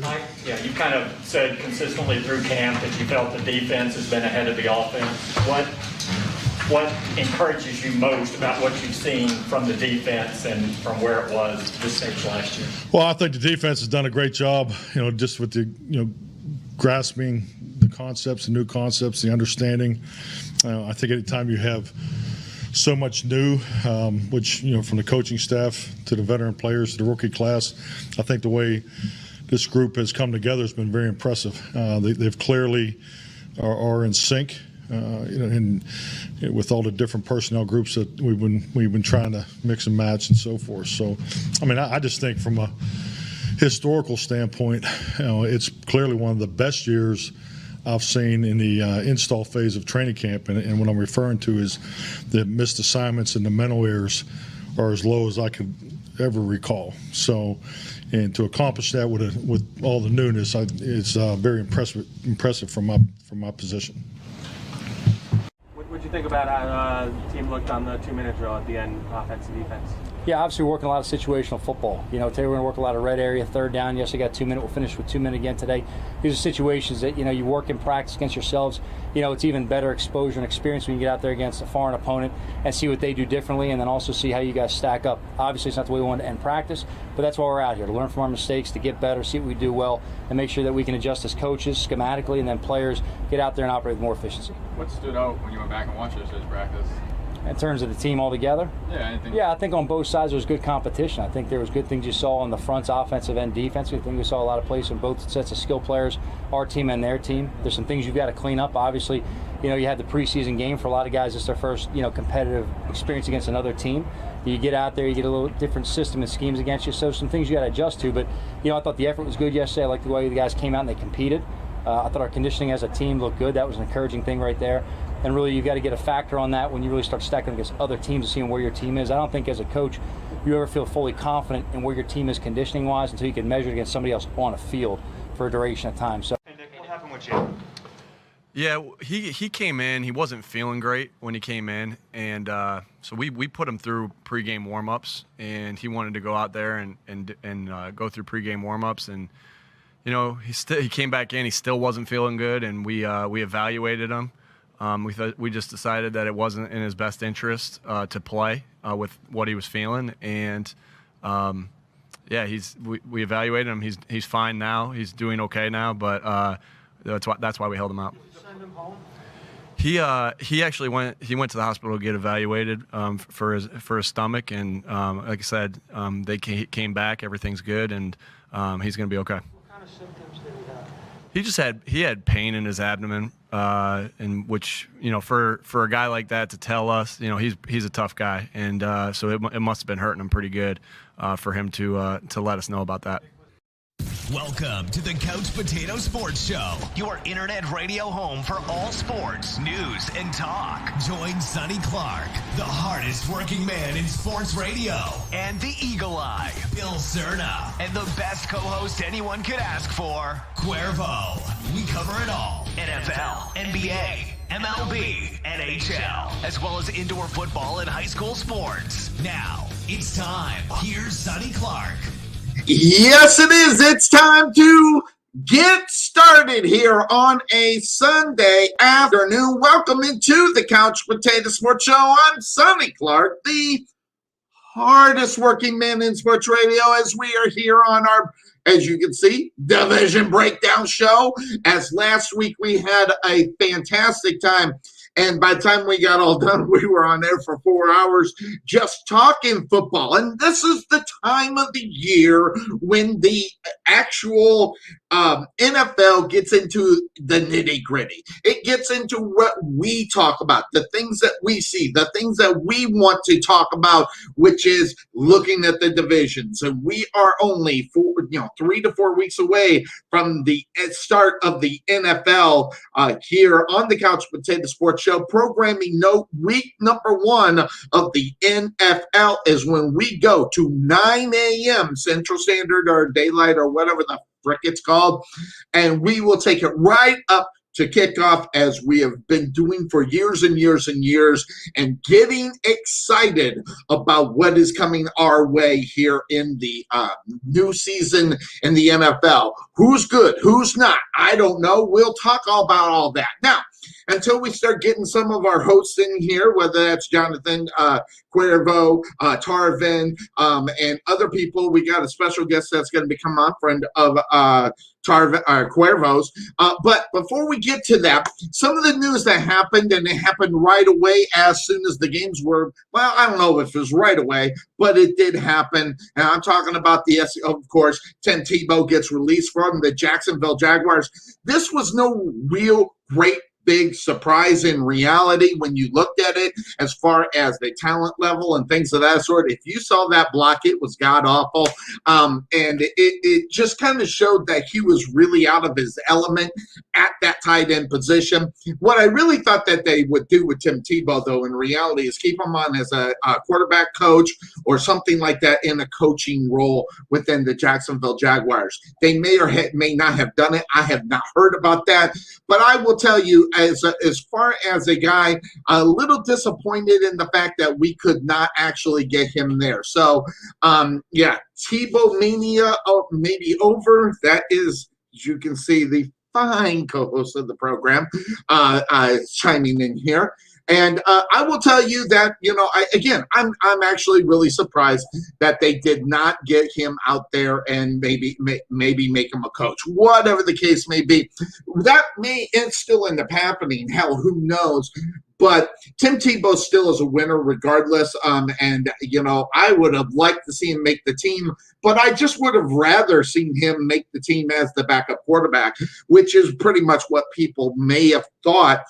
Mike, yeah, you kind of said consistently through camp that you felt the defense has been ahead of the offense. What encourages you most about what you've seen from the defense and from where it was this stage last year? Well, I think the defense has done a great job, just with the, grasping the concepts, the new concepts, the understanding. I think anytime you have so much new, which, from the coaching staff to the veteran players to the rookie class, I think the way this group has come together has been very impressive. They've clearly are in sync, and with all the different personnel groups that we've been trying to mix and match and so forth. So, I just think from a historical standpoint, it's clearly one of the best years I've seen in the install phase of training camp, and what I'm referring to is the missed assignments and the mental errors are as low as I could ever recall. So, and to accomplish that with all the newness, it's very impressive from my position. What did you think about how the team looked on the 2-minute drill at the end, offense and defense? Yeah, obviously we're working a lot of situational football. Today we're going to work a lot of red area, third down. Yes, I got 2 minute. We'll finish with 2 minute again today. These are situations that, you work in practice against yourselves. It's even better exposure and experience when you get out there against a foreign opponent and see what they do differently, and then also see how you guys stack up. Obviously, it's not the way we want to end practice, but that's why we're out here, to learn from our mistakes, to get better, see what we do well, and make sure that we can adjust as coaches schematically, and then players get out there and operate with more efficiency. What stood out when you went back and watched yesterday's practice? In terms of the team altogether? Yeah, anything? Yeah, I think on both sides there was good competition. I think there was good things you saw on the front's offensive and defensive. I think we saw a lot of plays from both sets of skill players, our team and their team. There's some things you've got to clean up. Obviously, you had the preseason game. For a lot of guys, it's their first, competitive experience against another team. You get out there, you get a little different system and schemes against you, so some things you got to adjust to. But, I thought the effort was good yesterday. I liked the way the guys came out and they competed. I thought our conditioning as a team looked good. That was an encouraging thing right there. And really, you've got to get a factor on that when you really start stacking against other teams and seeing where your team is. I don't think as a coach you ever feel fully confident in where your team is conditioning-wise until you can measure it against somebody else on a field for a duration of time. So, Hey, Nick, what happened with you? Yeah, he came in. He wasn't feeling great when he came in, and so we put him through pregame warm-ups, and he wanted to go out there and go through pregame warm-ups, and he came back in. He still wasn't feeling good, and we evaluated him. We just decided that it wasn't in his best interest to play with what he was feeling, and we evaluated him. He's fine now. He's doing okay now, but that's why we held him out. Did you send him home? He actually went to the hospital to get evaluated for his stomach, and like I said, they came back. Everything's good, and he's going to be okay. What kind of symptoms did he have? He had pain in his abdomen, and which for a guy like that to tell us, he's a tough guy, and so it must have been hurting him pretty good for him to let us know about that. Welcome to the Couch Potato Sports Show, your internet radio home for all sports, news, and talk. Join Sonny Clark, the hardest working man in sports radio, and the Eagle Eye, Bill Cerna, and the best co-host anyone could ask for, Cuervo. We cover it all: NFL, NBA, MLB, NHL, as well as indoor football and high school sports. Now, it's time. Here's Sonny Clark. Yes, it is. It's time to get started here on a Sunday afternoon. Welcome into the Couch Potato Sports Show. I'm Sonny Clark, the hardest working man in sports radio, as we are here on our, as you can see, division breakdown show. As last week we had a fantastic time, and by the time we got all done, we were on there for 4 hours just talking football. And this is the time of the year when the actual NFL gets into the nitty-gritty. It gets into what we talk about, the things that we see, the things that we want to talk about, which is looking at the divisions. And we are only 3 to 4 weeks away from the start of the NFL here on the Couch Potato Sports Show. Programming note, week number 1 of the NFL is when we go to 9 a.m. Central Standard or Daylight or whatever the frick it's called, and we will take it right up to kick off, as we have been doing for years and years and years, and getting excited about what is coming our way here in the new season in the NFL. Who's good? Who's not? I don't know. We'll talk all about all that. Now, until we start getting some of our hosts in here, whether that's Johnathan, Cuervo, Tarvin, and other people, we got a special guest that's going to become a friend of Tarvin, Cuervo's. But before we get to that, some of the news that happened, and it happened right away as soon as the games were, well, I don't know if it was right away, but it did happen. And I'm talking about of course, Tim Tebow gets released from the Jacksonville Jaguars. This was no real great big surprise in reality when you looked at it as far as the talent level and things of that sort. If you saw that block, it was god-awful. And it just kind of showed that he was really out of his element at that tight end position. What I really thought that they would do with Tim Tebow, though, in reality, is keep him on as a quarterback coach or something like that in a coaching role within the Jacksonville Jaguars. They may or may not have done it. I have not heard about that. But I will tell you, as far as a guy, a little disappointed in the fact that we could not actually get him there. So, yeah, Tebow mania maybe over. That is, as you can see, the fine co-host of the program chiming in here. And I will tell you that, I'm actually really surprised that they did not get him out there and maybe make him a coach. Whatever the case may be, that it's still end up happening. Hell, who knows? But Tim Tebow still is a winner regardless. And I would have liked to see him make the team, but I just would have rather seen him make the team as the backup quarterback, which is pretty much what people may have thought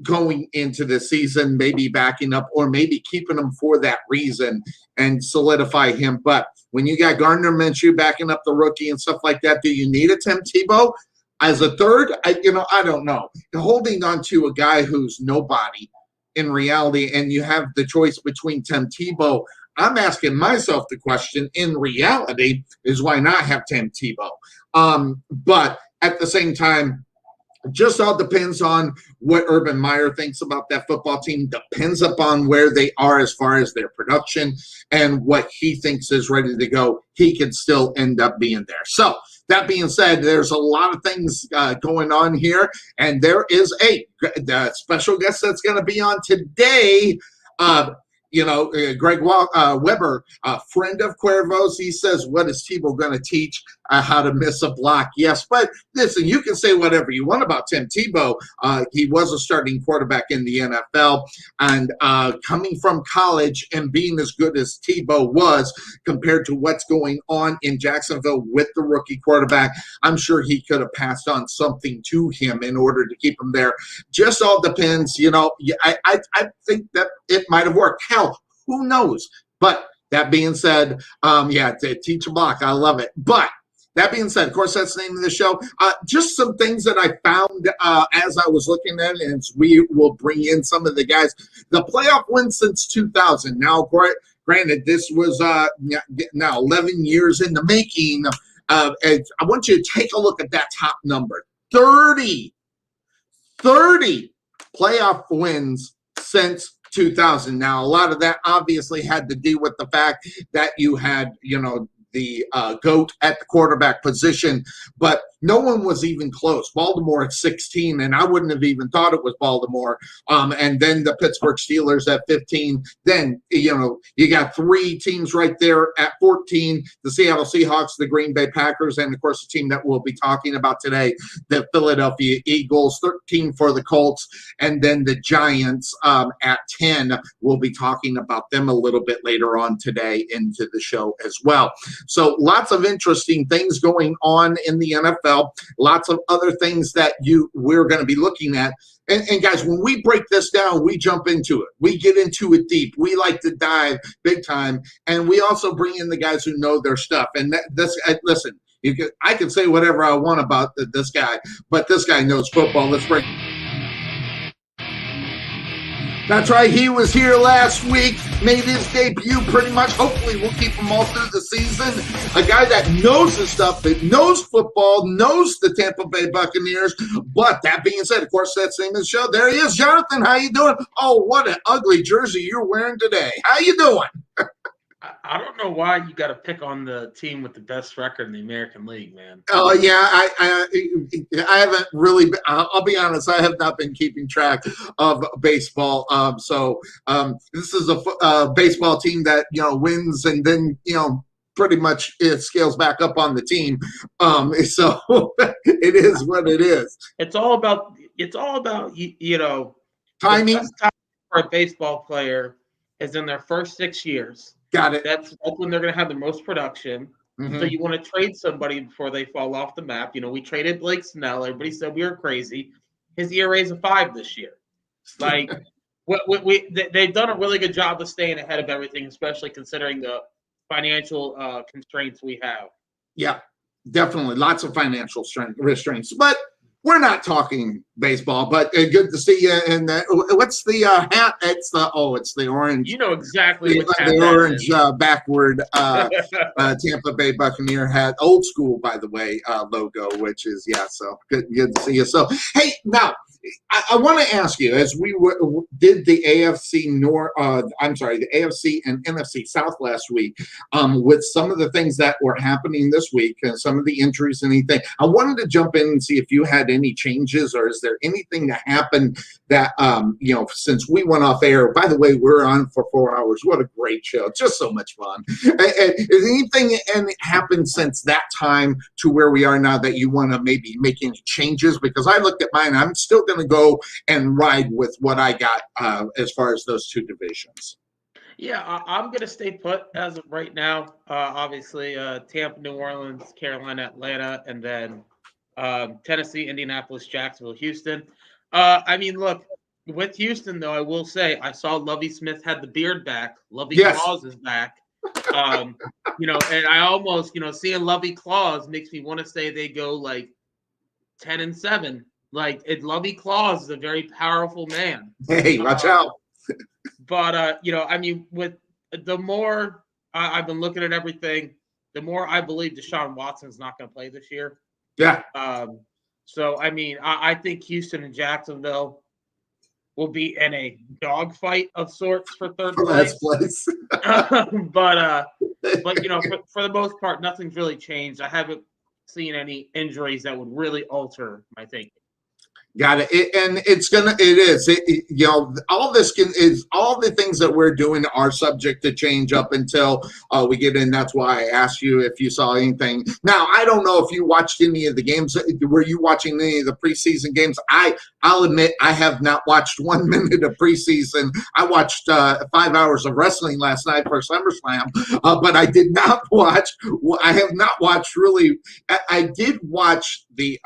going into the season, maybe backing up or maybe keeping him for that reason and solidify him. But when you got Gardner Minshew backing up the rookie and stuff like that, do you need a Tim Tebow as a third? I don't know. Holding on to a guy who's nobody in reality, and you have the choice between Tim Tebow, I'm asking myself the question in reality is why not have Tim Tebow? But at the same time, just all depends on what Urban Meyer thinks about that football team, depends upon where they are as far as their production and what he thinks is ready to go. He could still end up being there. So that being said, there's a lot of things going on here, and there is a special guest that's going to be on today. Greg Weber, a friend of Cuervo's, he says, what is Tebow going to teach how to miss a block? Yes, but listen, you can say whatever you want about Tim Tebow. He was a starting quarterback in the NFL, and coming from college and being as good as Tebow was compared to what's going on in Jacksonville with the rookie quarterback, I'm sure he could have passed on something to him in order to keep him there. Just all depends. I think that it might have worked. Hell, who knows? But that being said, to teach a block, I love it. But that being said, of course, that's the name of the show. Just some things that I found as I was looking at it, and we will bring in some of the guys. The playoff win since 2000. Now, granted, this was now 11 years in the making. And I want you to take a look at that top number. 30 playoff wins since 2000. Now, a lot of that obviously had to do with the fact that you had, the GOAT at the quarterback position, but no one was even close. Baltimore at 16, and I wouldn't have even thought it was Baltimore. And then the Pittsburgh Steelers at 15. Then, you got three teams right there at 14, the Seattle Seahawks, the Green Bay Packers, and, of course, the team that we'll be talking about today, the Philadelphia Eagles, 13 for the Colts, and then the Giants at 10. We'll be talking about them a little bit later on today into the show as well. So lots of interesting things going on in the NFL. Lots of other things that we're going to be looking at. And guys, when we break this down, we jump into it. We get into it deep. We like to dive big time. And we also bring in the guys who know their stuff. And listen, I can say whatever I want about this guy, but this guy knows football. Let's break. That's right. He was here last week, made his debut pretty much. Hopefully, we'll keep him all through the season. A guy that knows the stuff, that knows football, knows the Tampa Bay Buccaneers. But that being said, of course, that's the name of the show. There he is, Johnathan. How you doing? Oh, what an ugly jersey you're wearing today. How you doing? I don't know why you got to pick on the team with the best record in the American League, man. Oh yeah, I haven't really. I'll be honest. I have not been keeping track of baseball. So this is a baseball team that wins and then pretty much it scales back up on the team. So it is what it is. It's all about Timing. The best time for a baseball player is in their first 6 years. Got it. That's when they're going to have the most production. Mm-hmm. So you want to trade somebody before they fall off the map. We traded Blake Snell. Everybody said we were crazy. His ERA is a 5 this year. Like, they've done a really good job of staying ahead of everything, especially considering the financial constraints we have. Yeah, definitely. Lots of financial restraints. But we're not talking baseball, but good to see you. And what's the hat? It's the orange. You know exactly what the orange backward Tampa Bay Buccaneer hat, old school, by the way, logo, which is so good to see you. So hey, now I want to ask you, as we did the AFC the AFC and NFC South last week, with some of the things that were happening this week and some of the injuries and anything, I wanted to jump in and see if you had any changes, or is there anything that happened that since we went off air. By the way, we're on for 4 hours. What a great show! Just so much fun. Is anything happened since that time to where we are now that you want to maybe make any changes? Because I looked at mine, I'm still going to go and ride with what I got as far as those two divisions. Yeah, I'm going to stay put as of right now. Obviously, Tampa, New Orleans, Carolina, Atlanta, and then Tennessee, Indianapolis, Jacksonville, Houston. Look, with Houston, though, I will say I saw Lovie Smith had the beard back. Lovie Claus is back. And I almost, seeing Lovie Claus makes me want to say they go like 10-7. Like, Lovie Claus is a very powerful man. Hey, watch out. But, with the more I've been looking at everything, the more I believe Deshaun Watson's not going to play this year. Yeah. I think Houston and Jacksonville will be in a dogfight of sorts for third place. But for the most part, nothing's really changed. I haven't seen any injuries that would really alter my thinking. Got it. All this is all the things that we're doing are subject to change up until we get in. That's why I asked you if you saw anything. Now, I don't know if you watched any of the games. Were you watching any of the preseason games? I'll admit I have not watched 1 minute of preseason. I watched 5 hours of wrestling last night for SummerSlam, but I did not watch. I have not watched really. I did watch the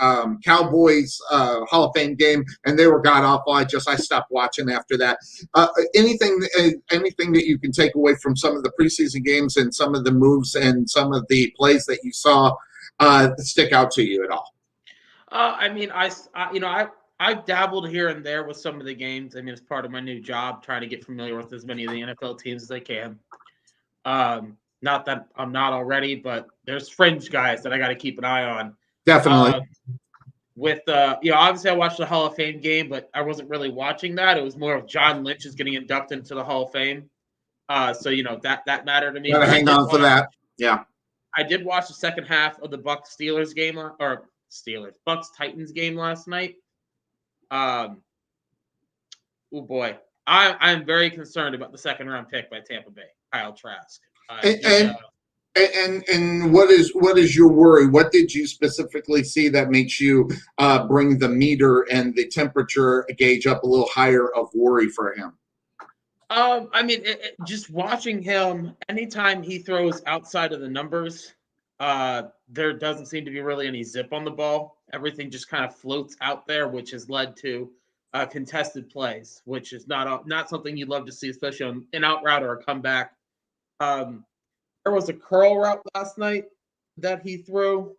Cowboys Hall of Fame game, and they were god awful. I stopped watching after that. Anything that you can take away from some of the preseason games and some of the moves and some of the plays that you saw stick out to you at all? I've dabbled here and there with some of the games. It's part of my new job, trying to get familiar with as many of the NFL teams as I can. Not that I'm not already, but there's fringe guys that I got to keep an eye on. Definitely. Obviously I watched the Hall of Fame game, but I wasn't really watching that. It was more of John Lynch is getting inducted into the Hall of Fame. That mattered to me. Gotta hang on for that. Yeah. I did watch the second half of the Bucks Titans game last night. Oh boy. I'm very concerned about the second round pick by Tampa Bay, Kyle Trask. And what is your worry? What did you specifically see that makes you bring the meter and the temperature gauge up a little higher of worry for him? Just watching him, anytime he throws outside of the numbers, there doesn't seem to be really any zip on the ball. Everything just kind of floats out there, which has led to contested plays, which is not something you'd love to see, especially on an out route or a comeback. There was a curl route last night that he threw,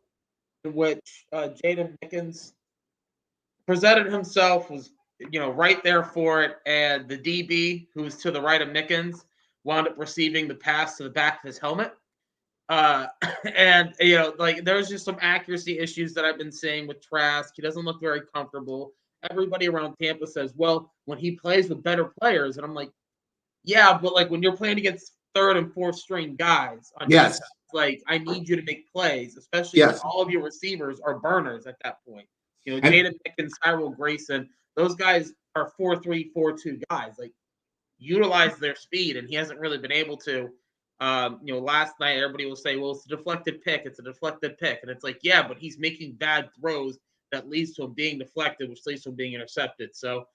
in which Jaden Mickens presented himself, was right there for it. And the DB, who was to the right of Mickens, wound up receiving the pass to the back of his helmet. And there's just some accuracy issues that I've been seeing with Trask. He doesn't look very comfortable. Everybody around Tampa says, well, when he plays with better players, and I'm like, yeah, but like when you're playing against third and fourth string guys on defense, like I need you to make plays, especially when all of your receivers are burners at that point. Jaden Mickens, Cyril Grayson, those guys are 4-3, 4-2 guys. Like utilize their speed, and he hasn't really been able to. Last night everybody will say, well, it's a deflected pick. It's a deflected pick. And it's like, yeah, but he's making bad throws that leads to him being deflected, which leads to him being intercepted. So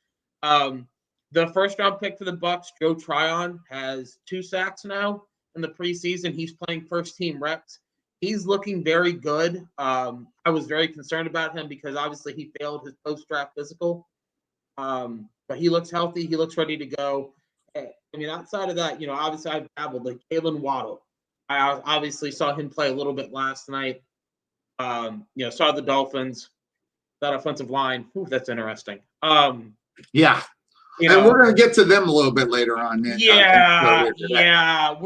the first round pick for the Bucs, Joe Tryon, has 2 sacks now in the preseason. He's playing first team reps. He's looking very good. I was very concerned about him because obviously he failed his post-draft physical. But he looks healthy. He looks ready to go. I mean, outside of that, obviously I've dabbled. Like Kalen Waddle, I obviously saw him play a little bit last night. Saw the Dolphins, that offensive line. Ooh, that's interesting. Yeah. And we're going to get to them a little bit later on. We're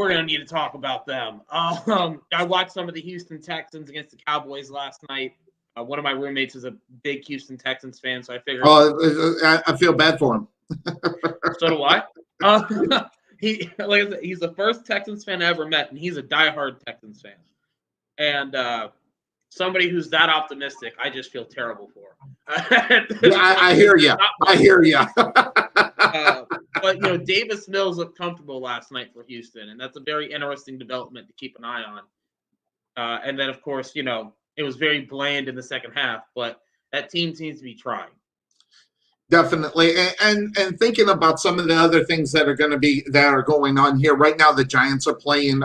going to need to talk about them. I watched some of the Houston Texans against the Cowboys last night. One of my roommates is a big Houston Texans fan, so I figured. Oh, I feel bad for him. So do I. He's the first Texans fan I ever met, and he's a diehard Texans fan. And somebody who's that optimistic, I just feel terrible for. I hear you. But Davis Mills looked comfortable last night for Houston, and that's a very interesting development to keep an eye on. And then, of course, it was very bland in the second half, but that team seems to be trying. Definitely. And thinking about some of the other things that are going on here right now, the Giants are playing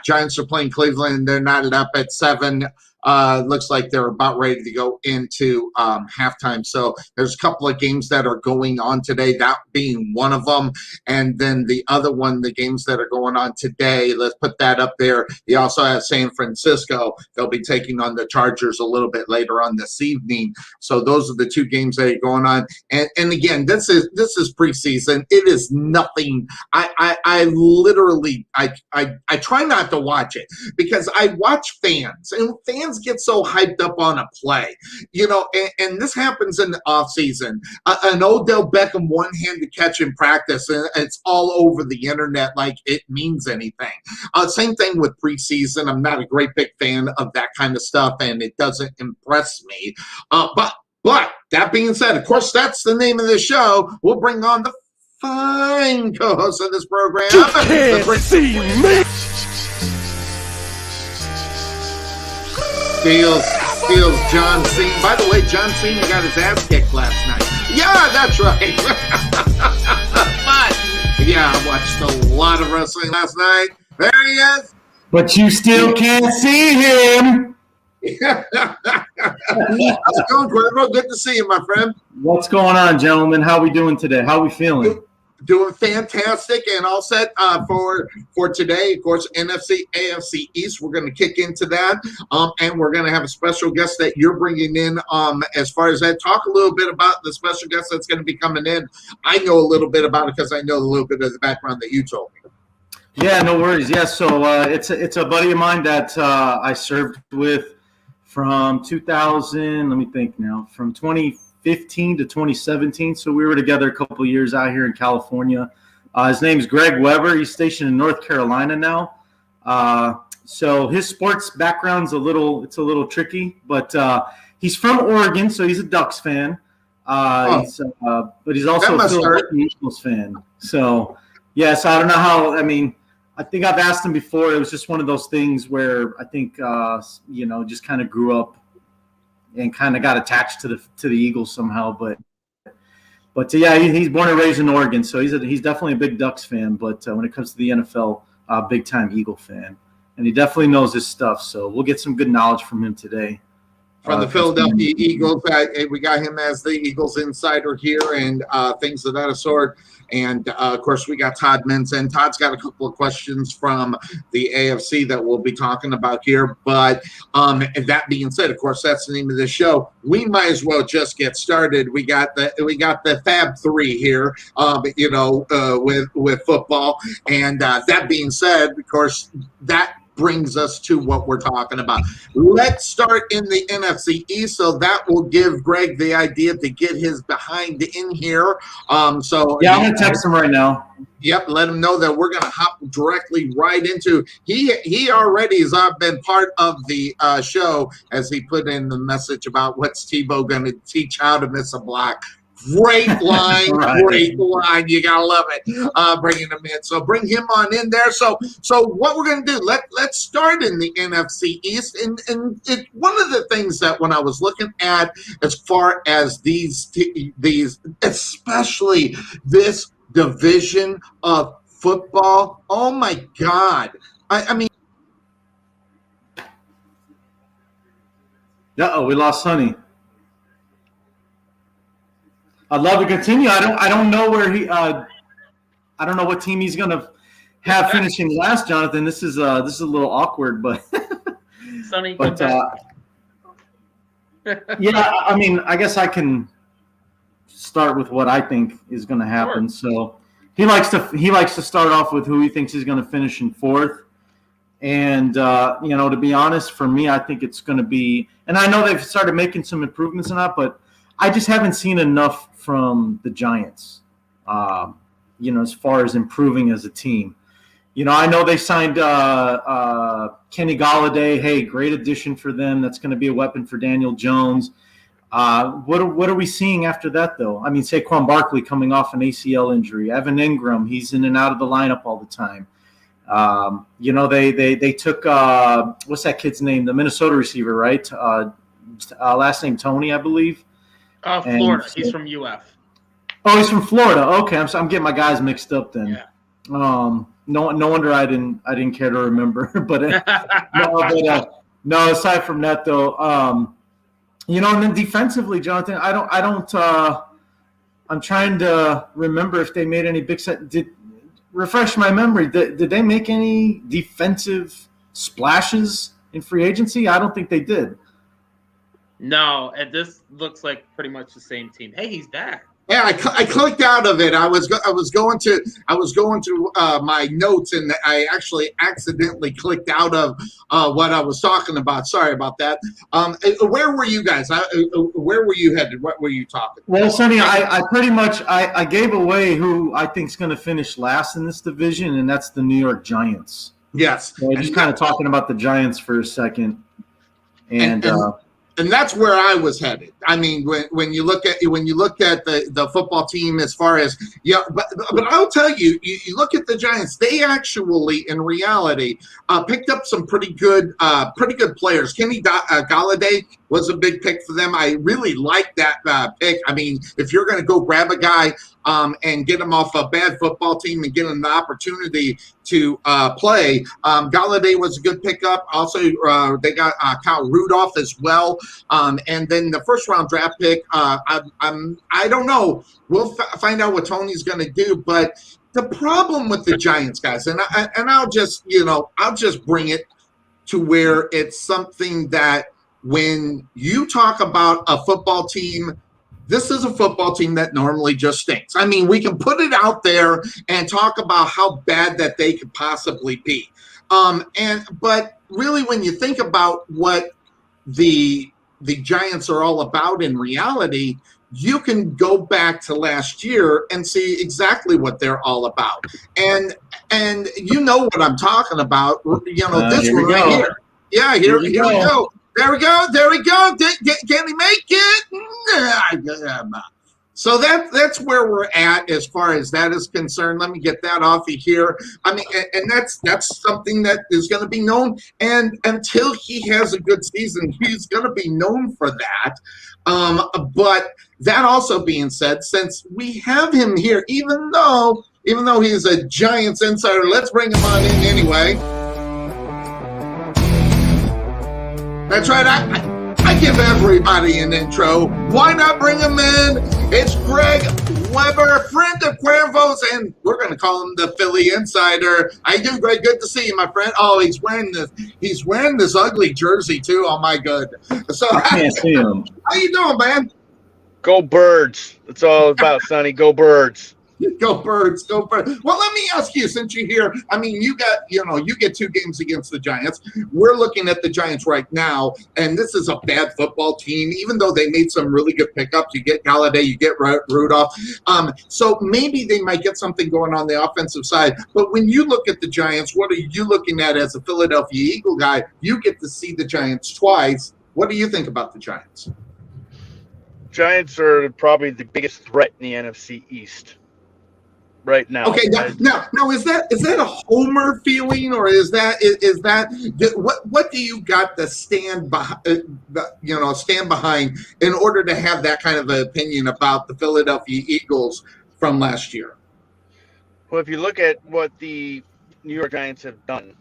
Giants are playing Cleveland. They're knotted up at 7. Looks like they're about ready to go into halftime. So there's a couple of games that are going on today, that being one of them. And then the other one, the games that are going on today, let's put that up there. You also have San Francisco. They'll be taking on the Chargers a little bit later on this evening. So those are the 2 games that are going on. And again, this is preseason. It is nothing. I literally try not to watch it because I watch fans, and fans get so hyped up on a play, and this happens in the off season. An Odell Beckham one-handed catch in practice, and it's all over the internet like it means anything. Same thing with preseason. I'm not a great big fan of that kind of stuff, and it doesn't impress me. But that being said, of course, that's the name of the show. We'll bring on the fine co-host of this program. You can't see me. Steals John Cena. By the way, John Cena got his ass kicked last night. Yeah, that's right. But, yeah, I watched a lot of wrestling last night. There he is. But you still can't see him. How's it going, Cuervo? Good to see you, my friend. What's going on, gentlemen? How we doing today? How we feeling? Doing fantastic and all set for today. Of course, NFC, AFC East. We're going to kick into that, and we're going to have a special guest that you're bringing in. As far as that, talk a little bit about the special guest that's going to be coming in. I know a little bit about it because I know a little bit of the background that you told me. Yeah, no worries. Yeah, so it's a buddy of mine that I served with from 2000. Let me think now. From 2015 to 2017. So we were together a couple of years out here in California. His name's Greg Weber. He's stationed in North Carolina now. So his sports background's a little tricky, but he's from Oregon, so he's a Ducks fan. But he's also a Philadelphia Eagles fan. So, yes, I don't know how. I mean, I think I've asked him before. It was just one of those things where I think just kind of grew up and kind of got attached to the Eagles somehow. But yeah, he's born and raised in Oregon, so he's definitely a big Ducks fan. But when it comes to the NFL, big time Eagle fan, and he definitely knows his stuff. So we'll get some good knowledge from him today. from the Philadelphia Eagles. We got him as the Eagles insider here and things of that sort. And, of course, we got Todd Minson. Todd's got a couple of questions from the AFC that we'll be talking about here. But and that being said, of course, that's the name of the show. We might as well just get started. We got the Fab Three here, with football. And that being said, of course, that brings us to what we're talking about. Let's start in the NFC East, so that will give Greg the idea to get his behind in here. I'm gonna text him right now. Yep, let him know that we're gonna hop directly right into. He already has been part of the show, as he put in the message about what's Tebow gonna teach how to miss a block. Great line, Right. Great line. You gotta love it. Bringing him in, so bring him on in there. So what we're gonna do? Let's start in the NFC East, and one of the things that when I was looking at as far as these especially this division of football. Oh my God! I mean. We lost Sonny. I'd love to continue. I don't know where he. I don't know what team he's going to have finishing last, Johnathan. This is a little awkward, but. Sonny, but yeah, I mean, I guess I can start with what I think is going to happen. Sure. So he likes to start off with who he thinks is going to finish in fourth. And to be honest, for me, I think it's going to be. And I know they've started making some improvements in that, but I just haven't seen enough from the Giants, as far as improving as a team. I know they signed Kenny Golladay. Hey, great addition for them. That's going to be a weapon for Daniel Jones. What are we seeing after that, though? I mean, Saquon Barkley coming off an ACL injury. Evan Ingram, he's in and out of the lineup all the time. They took what's that kid's name? The Minnesota receiver, right? Last name Tony, I believe. Florida. He's from UF. Oh, he's from Florida. Okay, I'm getting my guys mixed up then. Yeah. No wonder I didn't care to remember. But no. Aside from that, though, and then defensively, Johnathan, I don't. I'm trying to remember if they made any big set. Refresh my memory. Did they make any defensive splashes in free agency? I don't think they did. No, and this looks like pretty much the same team. Hey, he's back. Yeah, I clicked out of it. I was going to my notes, and I actually accidentally clicked out of what I was talking about. Sorry about that. Where were you guys? Where were you headed? What were you talking about? Well, Sonny, I pretty much I gave away who I think is going to finish last in this division, and that's the New York Giants. Yes. So just kind of talking about the Giants for a second, and that's where I was headed. I mean, when you look at the football team as far as but I'll tell you, you look at the Giants. They actually, in reality, picked up some pretty good players. Kenny Golladay was a big pick for them. I really like that pick. I mean, if you're going to go grab a guy and get him off a bad football team and get him the opportunity to play, Golladay was a good pickup. Also, they got Kyle Rudolph as well. And then the first round draft pick, I don't know. We'll find out what Tony's going to do. But the problem with the Giants, guys, and I'll just bring it to where it's something that when you talk about a football team, this is a football team that normally just stinks. I mean, we can put it out there and talk about how bad that they could possibly be. But really, when you think about what the Giants are all about in reality, you can go back to last year and see exactly what they're all about. And you know what I'm talking about. This one right here. Yeah, here we go. There we go. Can he make it? So that's where we're at as far as that is concerned. Let me get that off of here. I mean, and that's something that is going to be known. And until he has a good season, he's going to be known for that. But that also being said, since we have him here, even though he's a Giants insider, let's bring him on in anyway. That's right. I I give everybody an intro. Why not bring him in? It's Greg Weber, friend of Cuervo's, and we're going to call him the Philly Insider. How you doing, Greg? Good to see you, my friend. Oh, he's wearing this ugly jersey too. Oh my goodness. So I can't see him. how you doing, man? Go Birds. That's all about, Sonny. Go Birds. Go Birds, go Birds. Well, let me ask you, since you're here, I mean, you get 2 games against the Giants. We're looking at the Giants right now, and this is a bad football team, even though they made some really good pickups. You get Galladay, you get Rudolph. So maybe they might get something going on the offensive side. But when you look at the Giants, what are you looking at as a Philadelphia Eagle guy? You get to see the Giants twice. What do you think about the Giants? Giants are probably the biggest threat in the NFC East right now. Okay, now is that a homer feeling, or is that what do you got to stand behind in order to have that kind of an opinion about the Philadelphia Eagles from last year? Well, if you look at what the New York Giants have done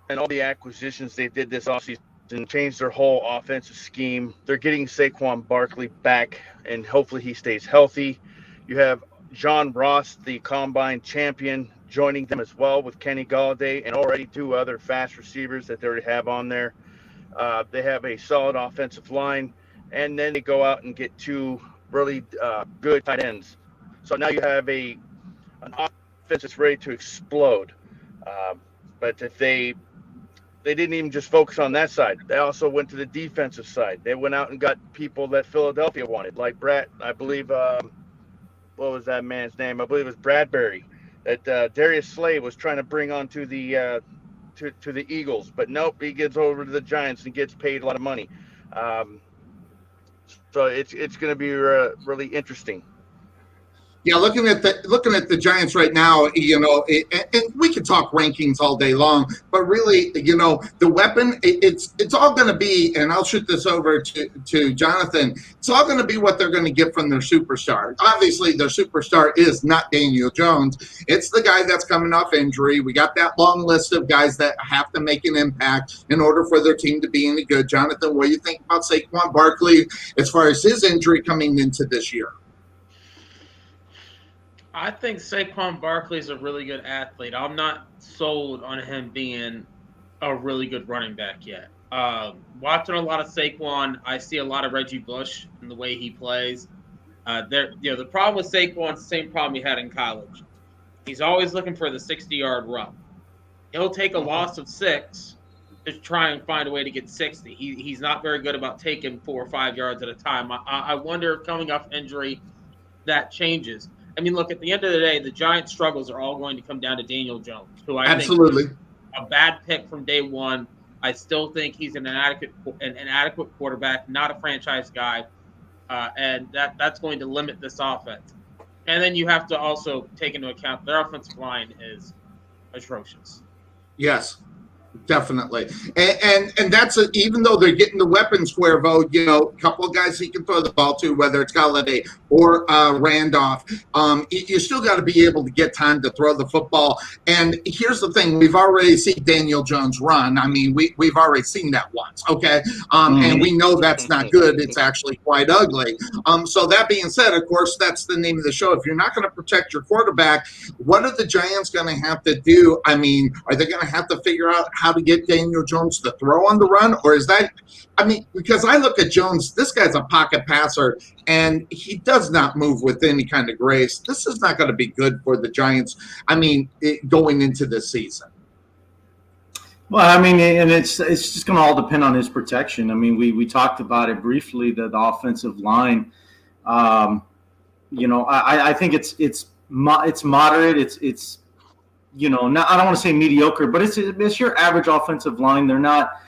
and all the acquisitions they did this offseason, changed their whole offensive scheme. They're getting Saquon Barkley back, and hopefully he stays healthy. You have John Ross, the combine champion, joining them as well with Kenny Galladay and already 2 other fast receivers that they already have on there. They have a solid offensive line, and then they go out and get 2 really good tight ends. So now you have an offense that's ready to explode. But if they didn't even just focus on that side. They also went to the defensive side. They went out and got people that Philadelphia wanted, like Brett, I believe, what was that man's name? I believe it was Bradbury, that Darius Slay was trying to bring on to the to the Eagles. But nope, he gets over to the Giants and gets paid a lot of money. So it's going to be really interesting. Yeah, looking at the Giants right now, and we can talk rankings all day long, but really, the weapon, it's all going to be, and I'll shoot this over to Johnathan. It's all going to be what they're going to get from their superstar. Obviously, their superstar is not Daniel Jones. It's the guy that's coming off injury. We got that long list of guys that have to make an impact in order for their team to be any good. Johnathan, what do you think about Saquon Barkley as far as his injury coming into this year? I think Saquon Barkley is a really good athlete. I'm not sold on him being a really good running back yet. Watching a lot of Saquon, I see a lot of Reggie Bush in the way he plays. The problem with Saquon is the same problem he had in college. He's always looking for the 60-yard run. He'll take a loss of 6 to try and find a way to get 60. He's not very good about taking 4 or 5 yards at a time. I wonder if coming off injury that changes. I mean, look, at the end of the day, the Giants' struggles are all going to come down to Daniel Jones, who I think is a bad pick from day one. I still think he's an inadequate quarterback, not a franchise guy, and that's going to limit this offense. And then you have to also take into account their offensive line is atrocious. Yes. Definitely. And that's even though they're getting the weapons, Cuervo, a couple of guys he can throw the ball to, whether it's Galladay or Randolph, you still got to be able to get time to throw the football. And here's the thing. We've already seen Daniel Jones run. I mean, we've already seen that once, okay? And we know that's not good. It's actually quite ugly. So that being said, of course, that's the name of the show. If you're not going to protect your quarterback, what are the Giants going to have to do? I mean, are they going to have to figure out how to get Daniel Jones to throw on the run? Or is that, because I look at Jones, this guy's a pocket passer, and he does not move with any kind of grace. This is not going to be good for the Giants, going into this season. Well, and it's just going to all depend on his protection. I mean, we talked about it briefly, the offensive line. I think it's moderate. It's not, I don't want to say mediocre, but it's your average offensive line. They're not